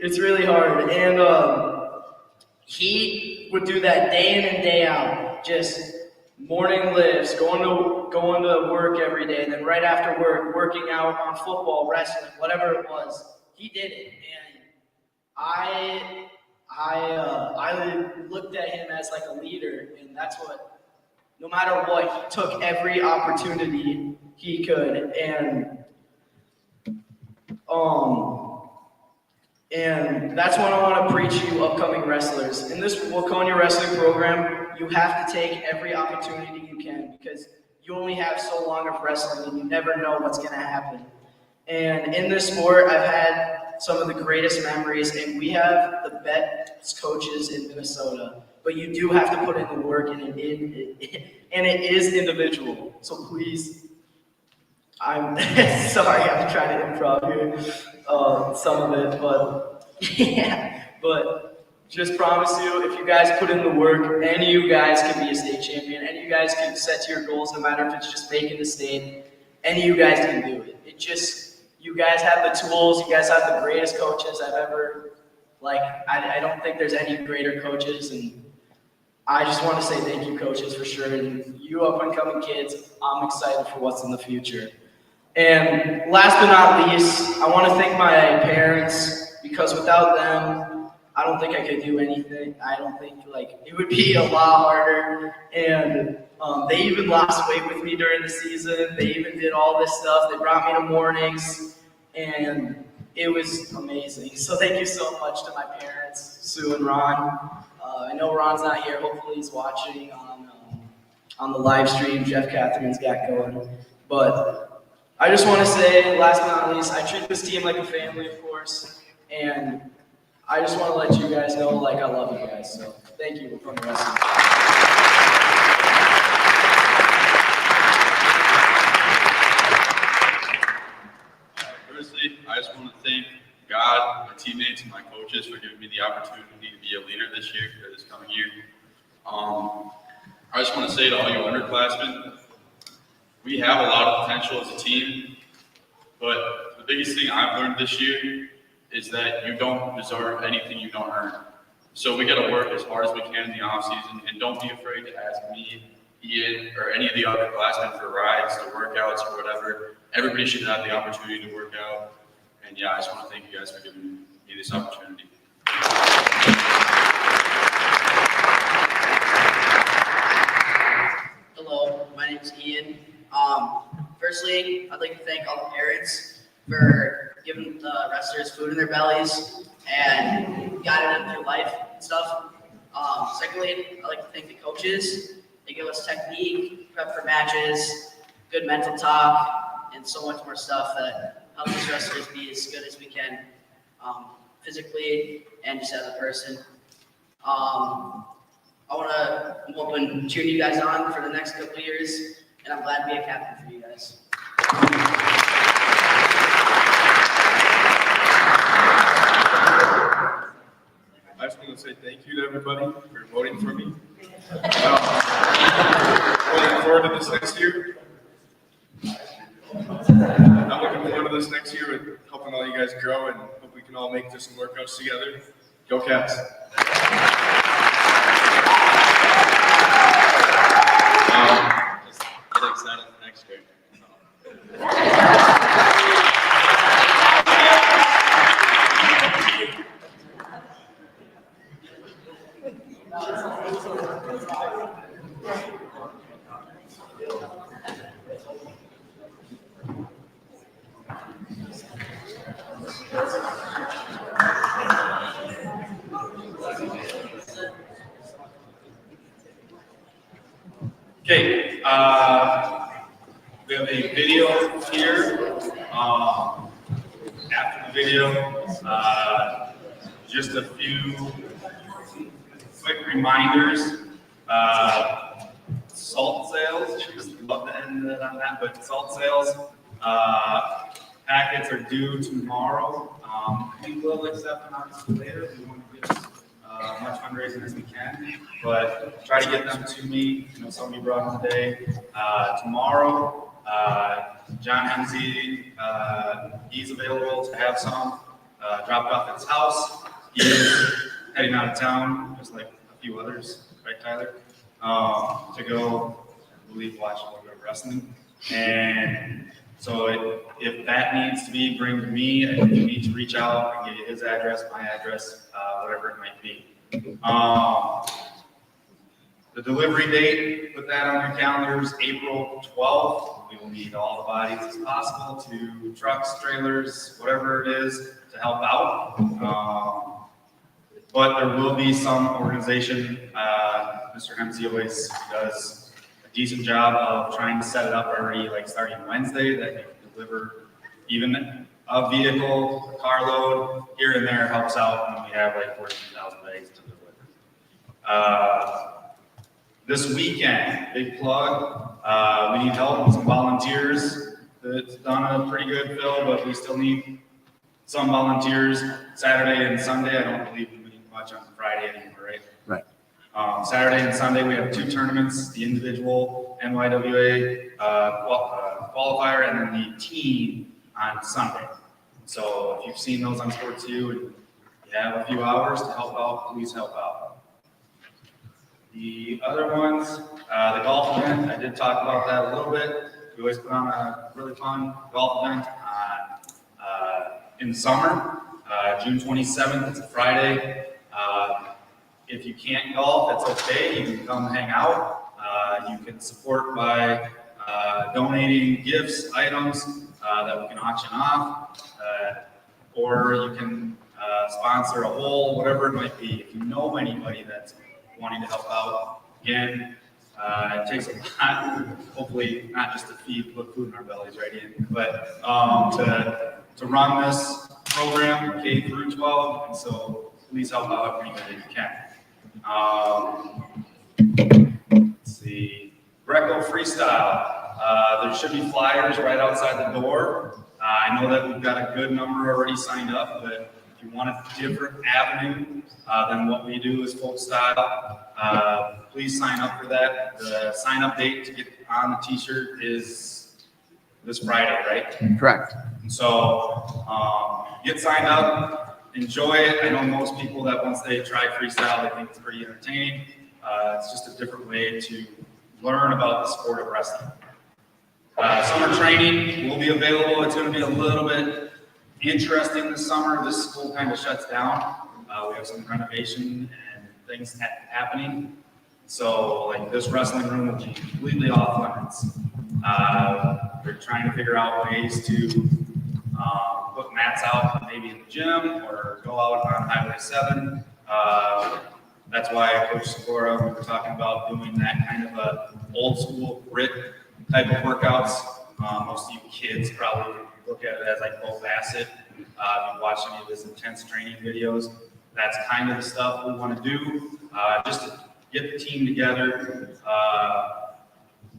It's really hard, and he would do that day in and day out, just morning lifts, going to work every day, and then right after work, working out on football, wrestling, whatever it was. He did it, and I looked at him as like a leader, and that's what, no matter what, he took every opportunity he could, and that's what I want to preach to you upcoming wrestlers. In this Waconia Wrestling program, you have to take every opportunity you can because you only have so long of wrestling and you never know what's going to happen. And in this sport, I've had some of the greatest memories, and we have the best coaches in Minnesota. But you do have to put in the work, and it is individual. So please, I'm sorry, I'm trying to improv here, some of it, but yeah, but just promise you, if you guys put in the work, any of you guys can be a state champion, any of you guys can set to your goals, no matter if it's just making the state, any of you guys can do it. It just, you guys have the tools, you guys have the greatest coaches I've ever, like, I don't think there's any greater coaches, and I just want to say thank you, coaches, for sure, and you up-and-coming kids, I'm excited for what's in the future. And last but not least, I want to thank my parents, because without them, I don't think I could do anything. I don't think, like, it would be a lot harder. And they even lost weight with me during the season. They even did all this stuff. They brought me to mornings, and it was amazing. So thank you so much to my parents, Sue and Ron. I know Ron's not here. Hopefully he's watching on the live stream Jeff Catherine's got going. But I just want to say, last but not least, I treat this team like a family, of course, and I just want to let you guys know, like, I love you guys. So thank you for the rest of it. Firstly, I just want to thank God, my teammates, and my coaches for giving me the opportunity to be a leader this year, for this coming year. I just want to say to all you underclassmen, we have a lot of potential as a team, but the biggest thing I've learned this year is that you don't deserve anything you don't earn. So we got to work as hard as we can in the off season, and don't be afraid to ask me, Ian, or any of the other classmen for rides or workouts or whatever. Everybody should have the opportunity to work out. And yeah, I just want to thank you guys for giving me this opportunity. Hello, my name is Ian. Firstly, I'd like to thank all the parents for giving the wrestlers food in their bellies and guiding them through life and stuff. Secondly, I'd like to thank the coaches. They give us technique, prep for matches, good mental talk, and so much more stuff that helps us wrestlers be as good as we can physically and just as a person. I'm hoping cheering you guys on for the next couple of years, and I'm glad to be a captain for you guys. I just want to say thank you to everybody for voting for me. Looking forward to this next year. I'm looking forward to this next year with helping all you guys grow, and hope we can all make this some workouts together. Go Cats! Just get excited for next year. Okay, we have a video here. After the video, just a few quick reminders. Salt sales, just love to end it on that, but salt sales, packets are due tomorrow. We will accept them later. We want to give as much fundraising as we can, but try to get them to me. You know, somebody brought them today. Tomorrow, John Hemsey, he's available to have some dropped off at his house. He is heading out of town, just like a few others, right, Tyler? To go, I believe, watch a little bit of wrestling. And So if that needs to be, bring to me. If you need to reach out, I can give you his address, my address, whatever it might be. The delivery date, put that on your calendars, April 12th. We will need all the bodies as possible to trucks, trailers, whatever it is to help out. But there will be some organization, Mr. Hempsey always does a decent job of trying to set it up already, like starting Wednesday, that you can deliver even a vehicle, a carload, here and there helps out when we have like 14,000 bags to deliver. This weekend, big plug, we need help with some volunteers. It's done a pretty good fill, but we still need some volunteers Saturday and Sunday. I don't believe we need much on Friday anymore, right? Right. Saturday and Sunday, we have 2 tournaments, the individual NYWA qualifier and then the team on Sunday. So if you've seen those on Sports U and you have a few hours to help out, please help out. The other ones, the golf event, I did talk about that a little bit. We always put on a really fun golf event in the summer, June 27th, it's a Friday. If you can't golf, it's okay, you can come hang out. You can support by donating gifts, items that we can auction off, or you can sponsor a hole, whatever it might be. If you know anybody that's wanting to help out, again, it takes a lot, hopefully not just to put food in our bellies right in, but to run this program K through 12, and so please help out anybody you can. Let's see, Greco Freestyle. There should be flyers right outside the door. I know that we've got a good number already signed up, but if you want a different avenue than what we do as folk style, please sign up for that. The sign up date to get on the t-shirt is this Friday, right? Correct. So get signed up, enjoy it. I know most people that once they try freestyle, they think it's pretty entertaining. It's just a different way to learn about the sport of wrestling. Summer training will be available. It's going to be a little bit interesting this summer. This school kind of shuts down. We have some renovation and things happening. So like this wrestling room will be completely off limits. We're trying to figure out ways to put mats out maybe in the gym or go out on Highway 7. That's why Coach Sikora, we were talking about doing that kind of a old school grit type of workouts. Most of you kids probably look at it as like Bo Bassett. If you watch any of his intense training videos, that's kind of the stuff we want to do. Just to get the team together.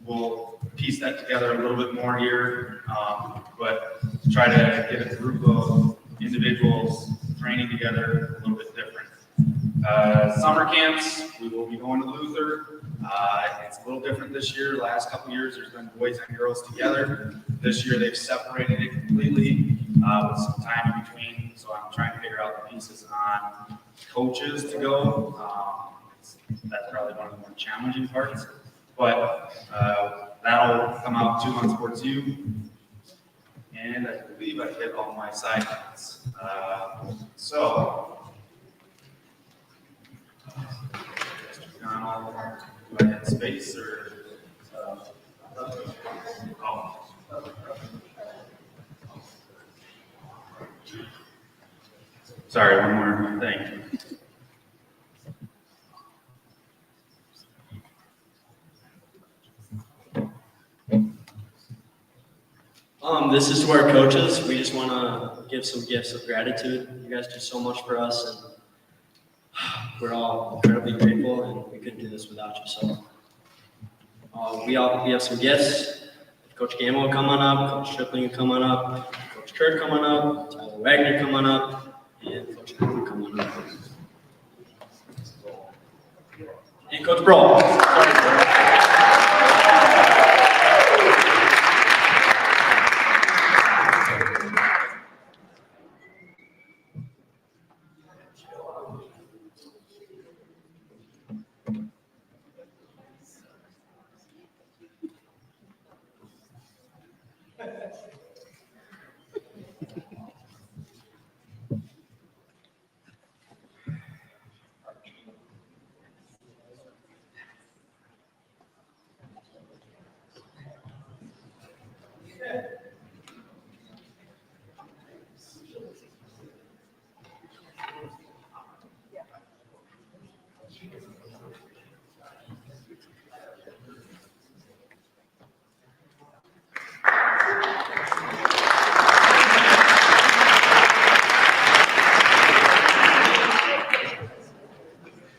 We'll piece that together a little bit more here, but try to get a group of individuals training together a little bit different. Summer camps, we will be going to Luther. It's a little different this year. Last couple years, there's been boys and girls together. This year, they've separated it completely with some time in between. So I'm trying to figure out the pieces on coaches to go. That's probably one of the more challenging parts. But that'll come out too on Sports U. And I believe I hit all my side notes. So, do I hit space or? Oh. Sorry, one more thing. This is to our coaches. We just want to give some gifts of gratitude. You guys do so much for us, and we're all incredibly grateful, and we couldn't do this without you. So we have some gifts. Coach Gamble will come on up, Coach Stripling will come on up, Coach Kurt come on up, Tyler Wagner come on up, and Coach Cooper come on up. And Coach Brawl.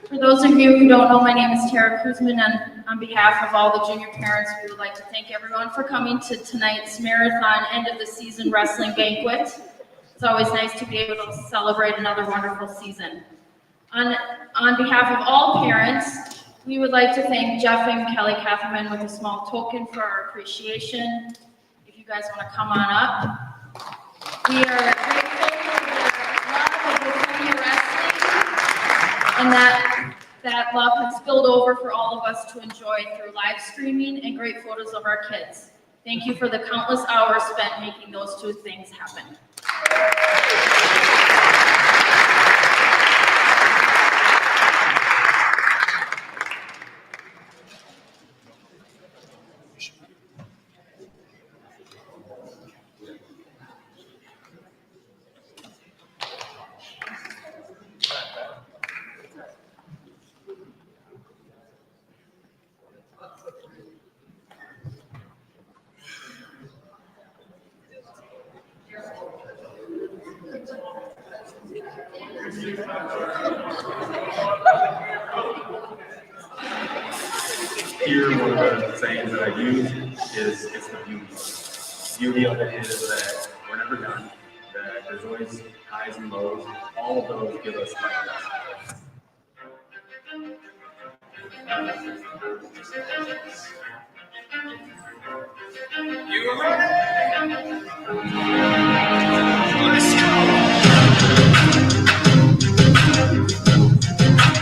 For those of you who don't know, my name is Tara Kuzman, and on behalf of all the junior parents, we would like to thank everyone for coming to tonight's marathon end of the season wrestling banquet. It's always nice to be able to celebrate another wonderful season. On behalf of all parents, we would like to thank Jeff and Kelly Catherman with a small token for our appreciation. If you guys want to come on up. We are grateful for their love of Waconia Wrestling, and that love has spilled over for all of us to enjoy through live streaming and great photos of our kids. Thank you for the countless hours spent making those two things happen. Here, one of the sayings that I use is it's the beauty. The beauty of it is that we're never done, that there's always highs and lows. All of those give us life. You ready? Let's go!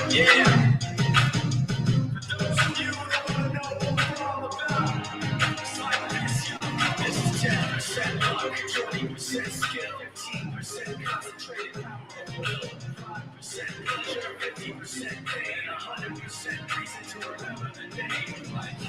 Yeah! For those of you that want to know what we're all about, it's like this, y'all. This is 10% luck, 20% skill, 15% concentrated power, 5% pleasure, 50% pain, 100% reason to remember the name. Like,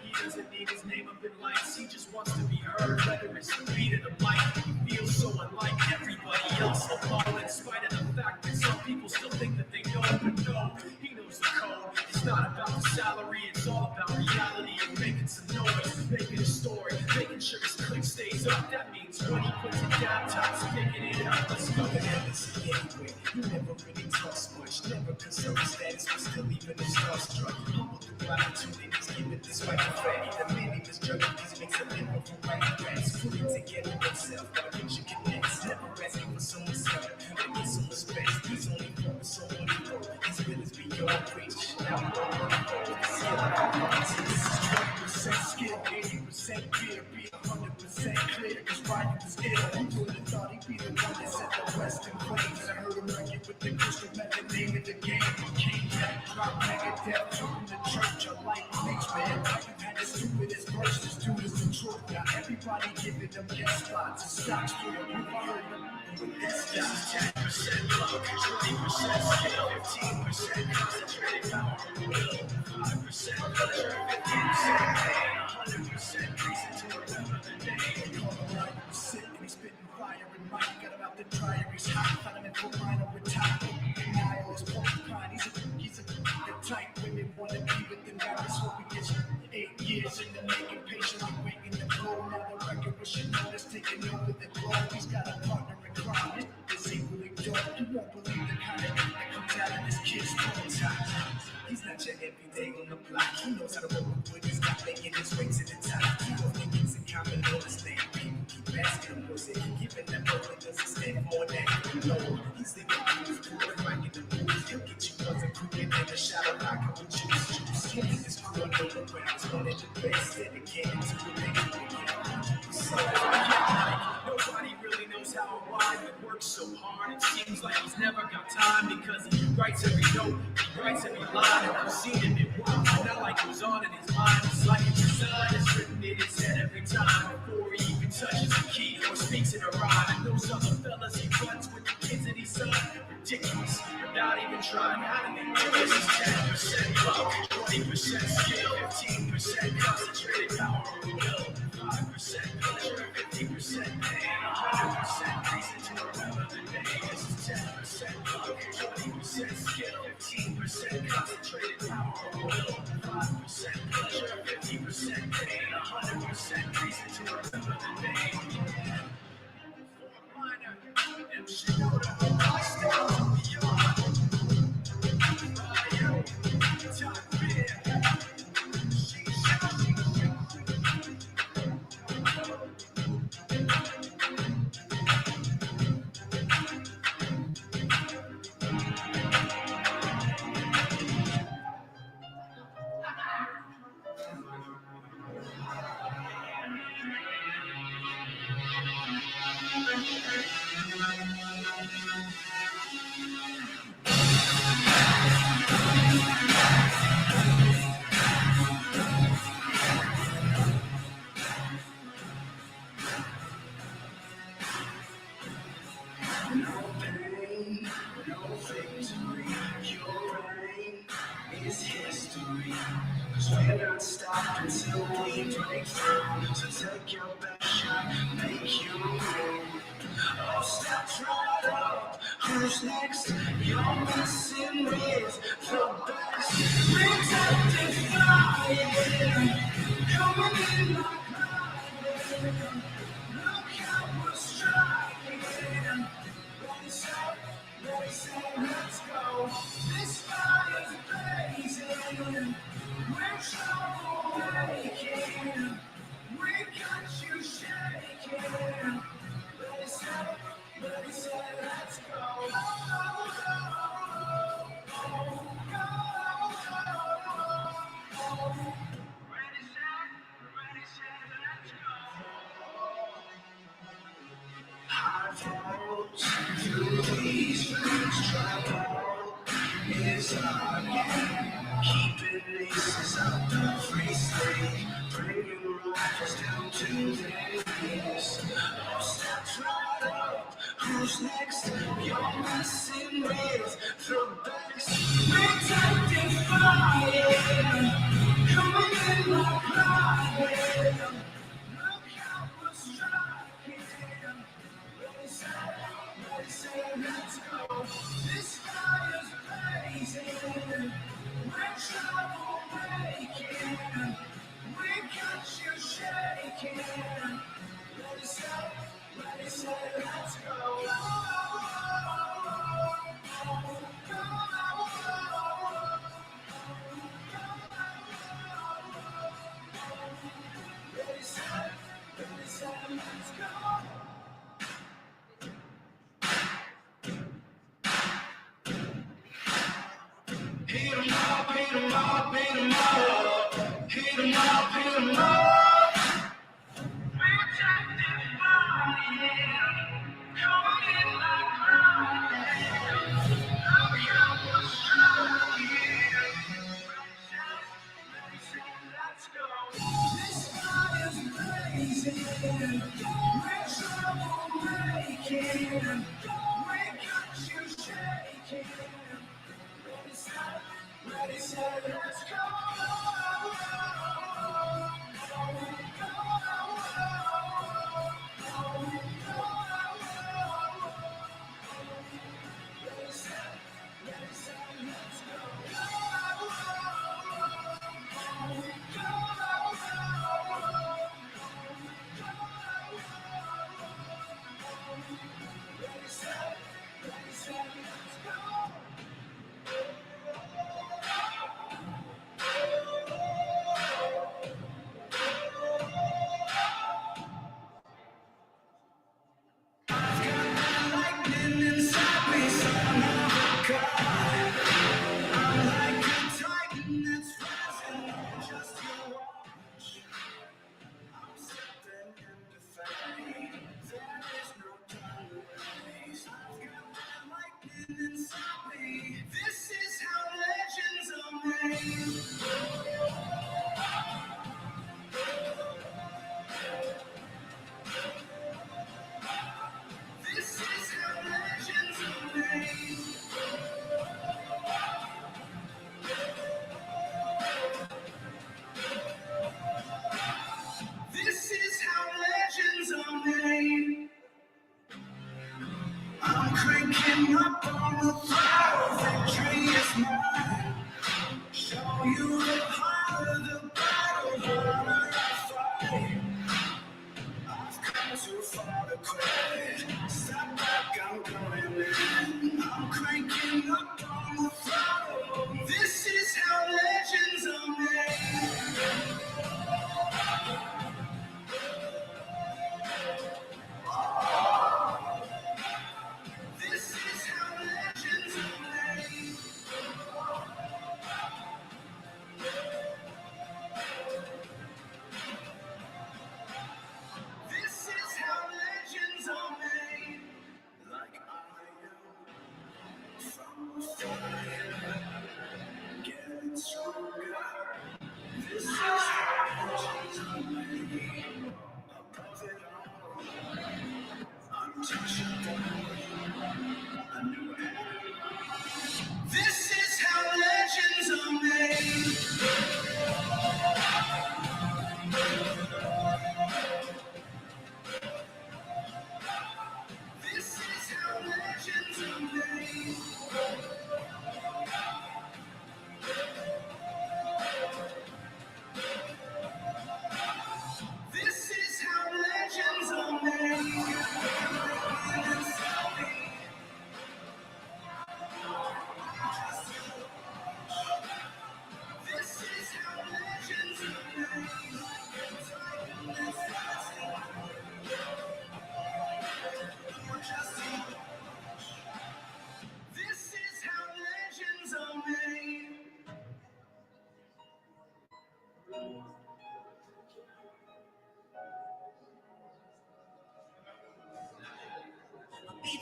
he doesn't need his name up in lights, he just wants to be heard, whether it's the beat of the mic. He feels so unlike everybody else, alone, in spite of the fact that some people still think that they know, but no, he knows the code. It's not about the salary, it's all about reality and making some noise, making a story, making sure his click stays up. That means when he puts it down, time's picking it up. Let's go ahead and see anyway. You never really trust much, never concerned with status, but still even if starstruck. Humble through opportunities, given this right to Fanny. The meaning is journey, these makes a living for right rats. Putting together himself, got a picture connects. Never asking for someone's help, and get some respect. He's only focused on what he wrote. His will is beyond reach. Now I'm on the road with the skill of our this is 20% skill, 80% fear, be 100% clear. Cause Ryan was ill. Who would have thought he'd be the one that set the West in flames? I heard him argue with the crystal method, name of the game. Came back, dropped Megadeth, took him to church. I like snakes, man. You've had the stupidest verse, this dude is the truth. Now everybody giving them guest spots. It's stocks for the group. I heard them with this guy. 10% luck, 20% skill, 15% concentrated power, 5% pleasure, 50% pain, 100% reason to remember the name. Colorado was sick and he's spitting fire and Mike got him out the dryer. He's hot, found him in full minor with top. Denial is porcupine, he's a type women want to be with him. Now that's what we get you. 8 years in the making, patiently waiting to blow. Now the record was your notice, taking over the globe. He's got a partner in crime, it's equally dope. You won't believe the kind of that comes out of this kid's prototype. He's not your everyday on the block. He knows how to roll with wood. He's not making his way to the top. He don't think it's in common on his name. People keep asking him, was it giving that work that doesn't stand for that? No, he's thinking he was cool and rocking the boots. He'll get you buzzing, cooking in the shadow, rocking with juice. He thinks it's cool, no around. He's one of the best, dedicated to the nation. Nobody really knows how or why he works so hard. It seems like he's never got time because he writes every note, he writes every line, and I've seen him in work. Not like it was on in his mind. It's like it's designed, it's written in his head every time before he even This is 10% luck, 20% skill, 15% concentrated power of will, 5% pleasure, 50% pain, 100% reason to remember the day. This is 10% luck, 20% skill, 15% concentrated power of will, 5% pleasure, 50% pain, 100% reason to remember the day. For a minor, MC Yoda, I stand beyond. Is history. 'Cause we're not stopping until we break through. So take your best shot, make you move. Oh, step right up. Who's next? You're messing with the best. Redemptive fire, coming in like lightning. Look how we're striking. Ready, set, let's go. This fire's blazing. We're trouble making. We got you shaking. Ready, set, let's go. High volts through these roots, trouble is our game. Keeping aces out the free state, bringing rivals down to their knees. Oh, step right up, who's next? You're messing with the best. Redemptive fire, coming in like lightning. Look how we're striking. Let's go. This fire's blazing. We're trouble making. We got you shaking. Ready, set, let's go. Ready, set, let's go. Hit 'em up, hit 'em up, hit 'em up. Hit 'em up, hit 'em up. Redemptive fire, coming in like lightning. Look how we're striking. Ready, set, let's go. This fire's blazing. We're trouble making. We got you shaking. Ready, set, let's go. Let's go.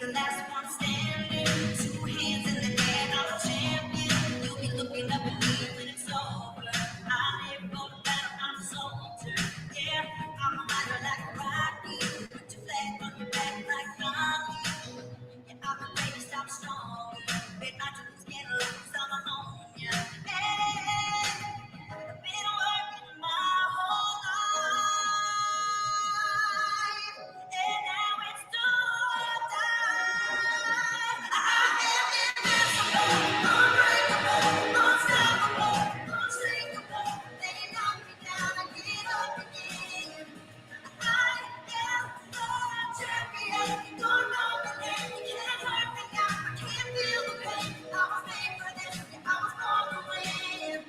the last one standing. 2 hands in the air, I'm a champion. You'll be looking up at me when it's over. I live for the battle, I'm a soldier. Yeah, I'm a fighter like Rocky. Put your flag on your back like Gandhi. Yeah, I'm a baby, stop strong. Bet not to lose, get loose, I'm alone. Yeah, hey, I've been working my whole life, and now it's do or die. I am invincible, unbreakable, unstoppable, unshakable. They knock me down, I get up again. I am the champion. Don't know the name, you can't hurt me now. I can't feel the pain. I was made for this, yeah, I was born to win.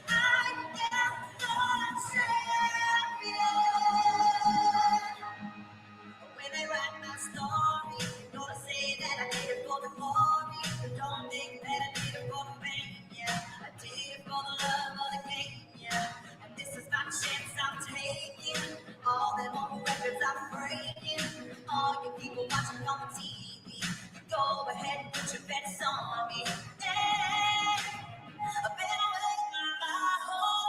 I am the champion. When they write my story, gonna say that I did it for the glory. Don't think that I did it for the fame, yeah. I did it for the love of the game, yeah. And this is my chance I'm taking. All them old records I'm breaking. All you people watching on the TV, go ahead and put your bets on me. Yeah. I've been waiting my whole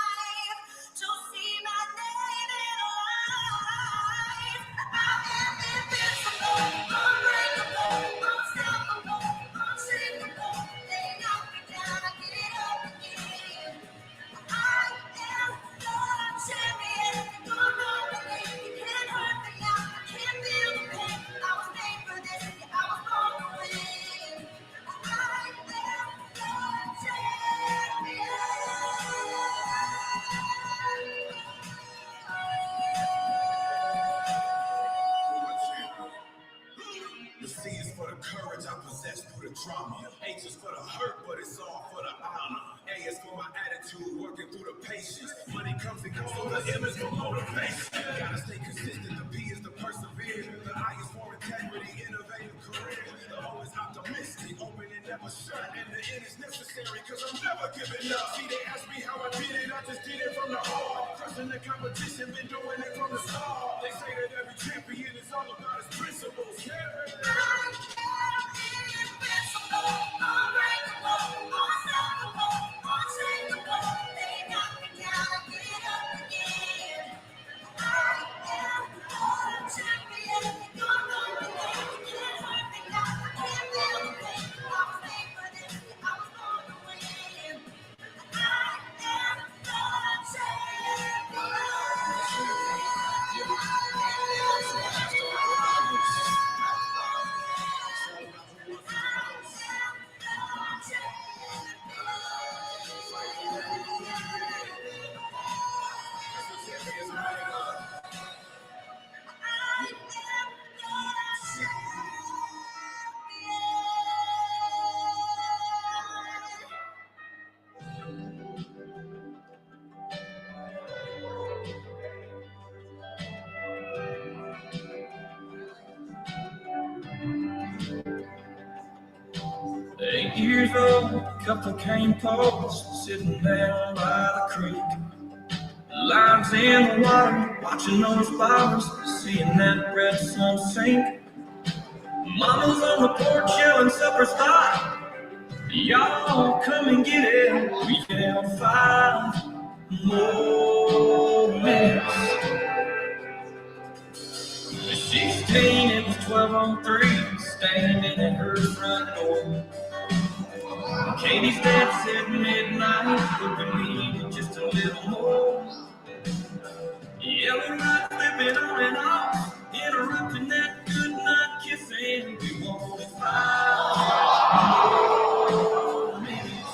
life to see my name in life. I am invincible, unbreakable, unstoppable, unshakable. They knock me down, I get up again. I am the champion. Don't know the name, you can't hurt me now. I can't feel the pain. I was made for this, yeah, I was born to win. I am the champion. The C is for the courage I possess through the trauma. H is for the hurt, but it's all for the honor. A is for my attitude, working through the patience. Money comes and goes, so the M is for motivation. Gotta stay consistent, the P is to persevere. The I is for integrity, innovative career. The O is optimistic, open and never shut. And the N is necessary, cause I'm never giving up. See, they ask me how I did it, I just did it from the heart. Crushing the competition, been doing it from the start. They say that every champion is all about his principles. Yeah. I am invincible, unbreakable, unstoppable, unshakable. They knock me down, I get up again. I am the champion. Don't know the name, you can't hurt me now. I can't feel the pain. I was made for this, yeah, I was born to win. I am Eight years old, couple cane poles, sitting down by the creek. Lines in the water, watching those flowers, seeing that red sun sink. Mama's on the porch yelling supper's hot. Y'all come and get it. We have 5 more minutes. At 16, it was 12 on 3, standing at her front door. Katie's dad said midnight, but we needed just a little more. Yellow light flipping on and off, interrupting that good night kissing. We wanted 5 more minutes.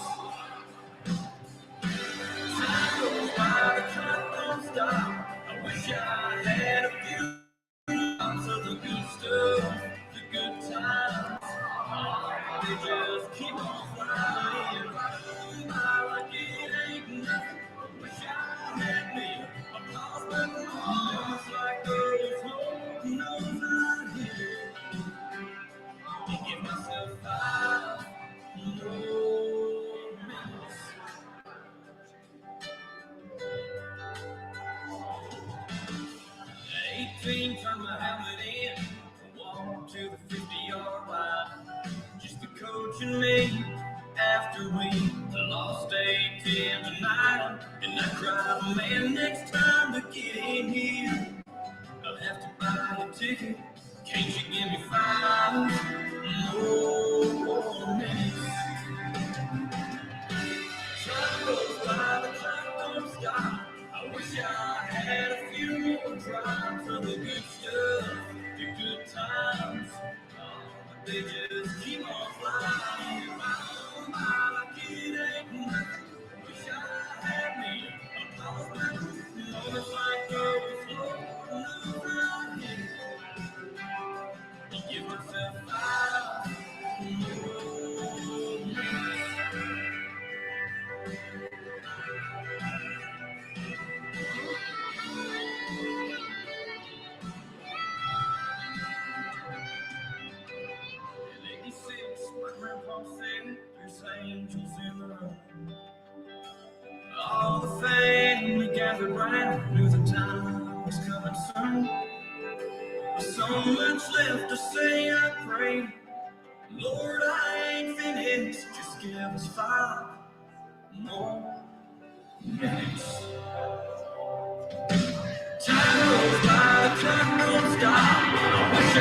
Time goes by, the clock don't stop. I wish I had a few months of the good stuff, the good times. They just keep on flying by like it ain't nothing. I wish I had me a pause button on, just like those hope knows I hit. And give myself 5 more minutes. 18, turn my helmet in, pushing me after we lost 8-10 tonight. And I cried, man, next time to get in here, I'll have to buy a ticket. Can't you give me 5 more minutes? Time goes by, the clock don't stop. I wish I had a few more drops of the good stuff, the good times. But they just keep on flying by like it ain't nothing. Wish I had me a power back. Moments like those, Lord knows I need. Give myself 5 more minutes. In 86, my grandpa said, there's angels in the room. All the family gathered round, knew the time was coming soon. With so much left to say, I prayed, Lord, I ain't finished, just give us 5 more minutes. Time goes by, the clock don't stop. I wish I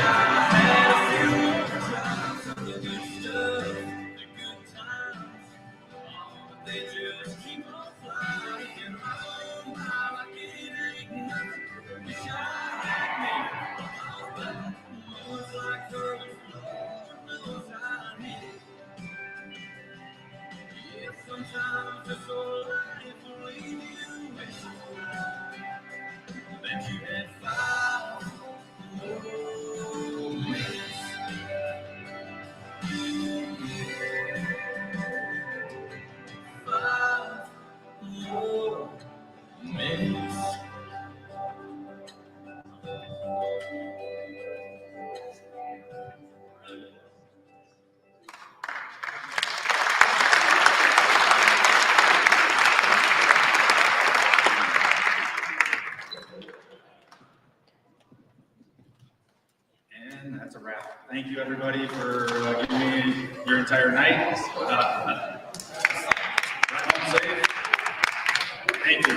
had a few more drops of the good stuff, the good times. But they just keep on flying on by like it ain't nothing. Wish I had me a power button, moments like those, Lord knows I need it. Yeah, sometimes this whole life will leave you wishing that you had 5 more minutes. 5 more minutes. And that's a wrap. Thank you, everybody, for giving me your entire night. Drive home safe. Thank you.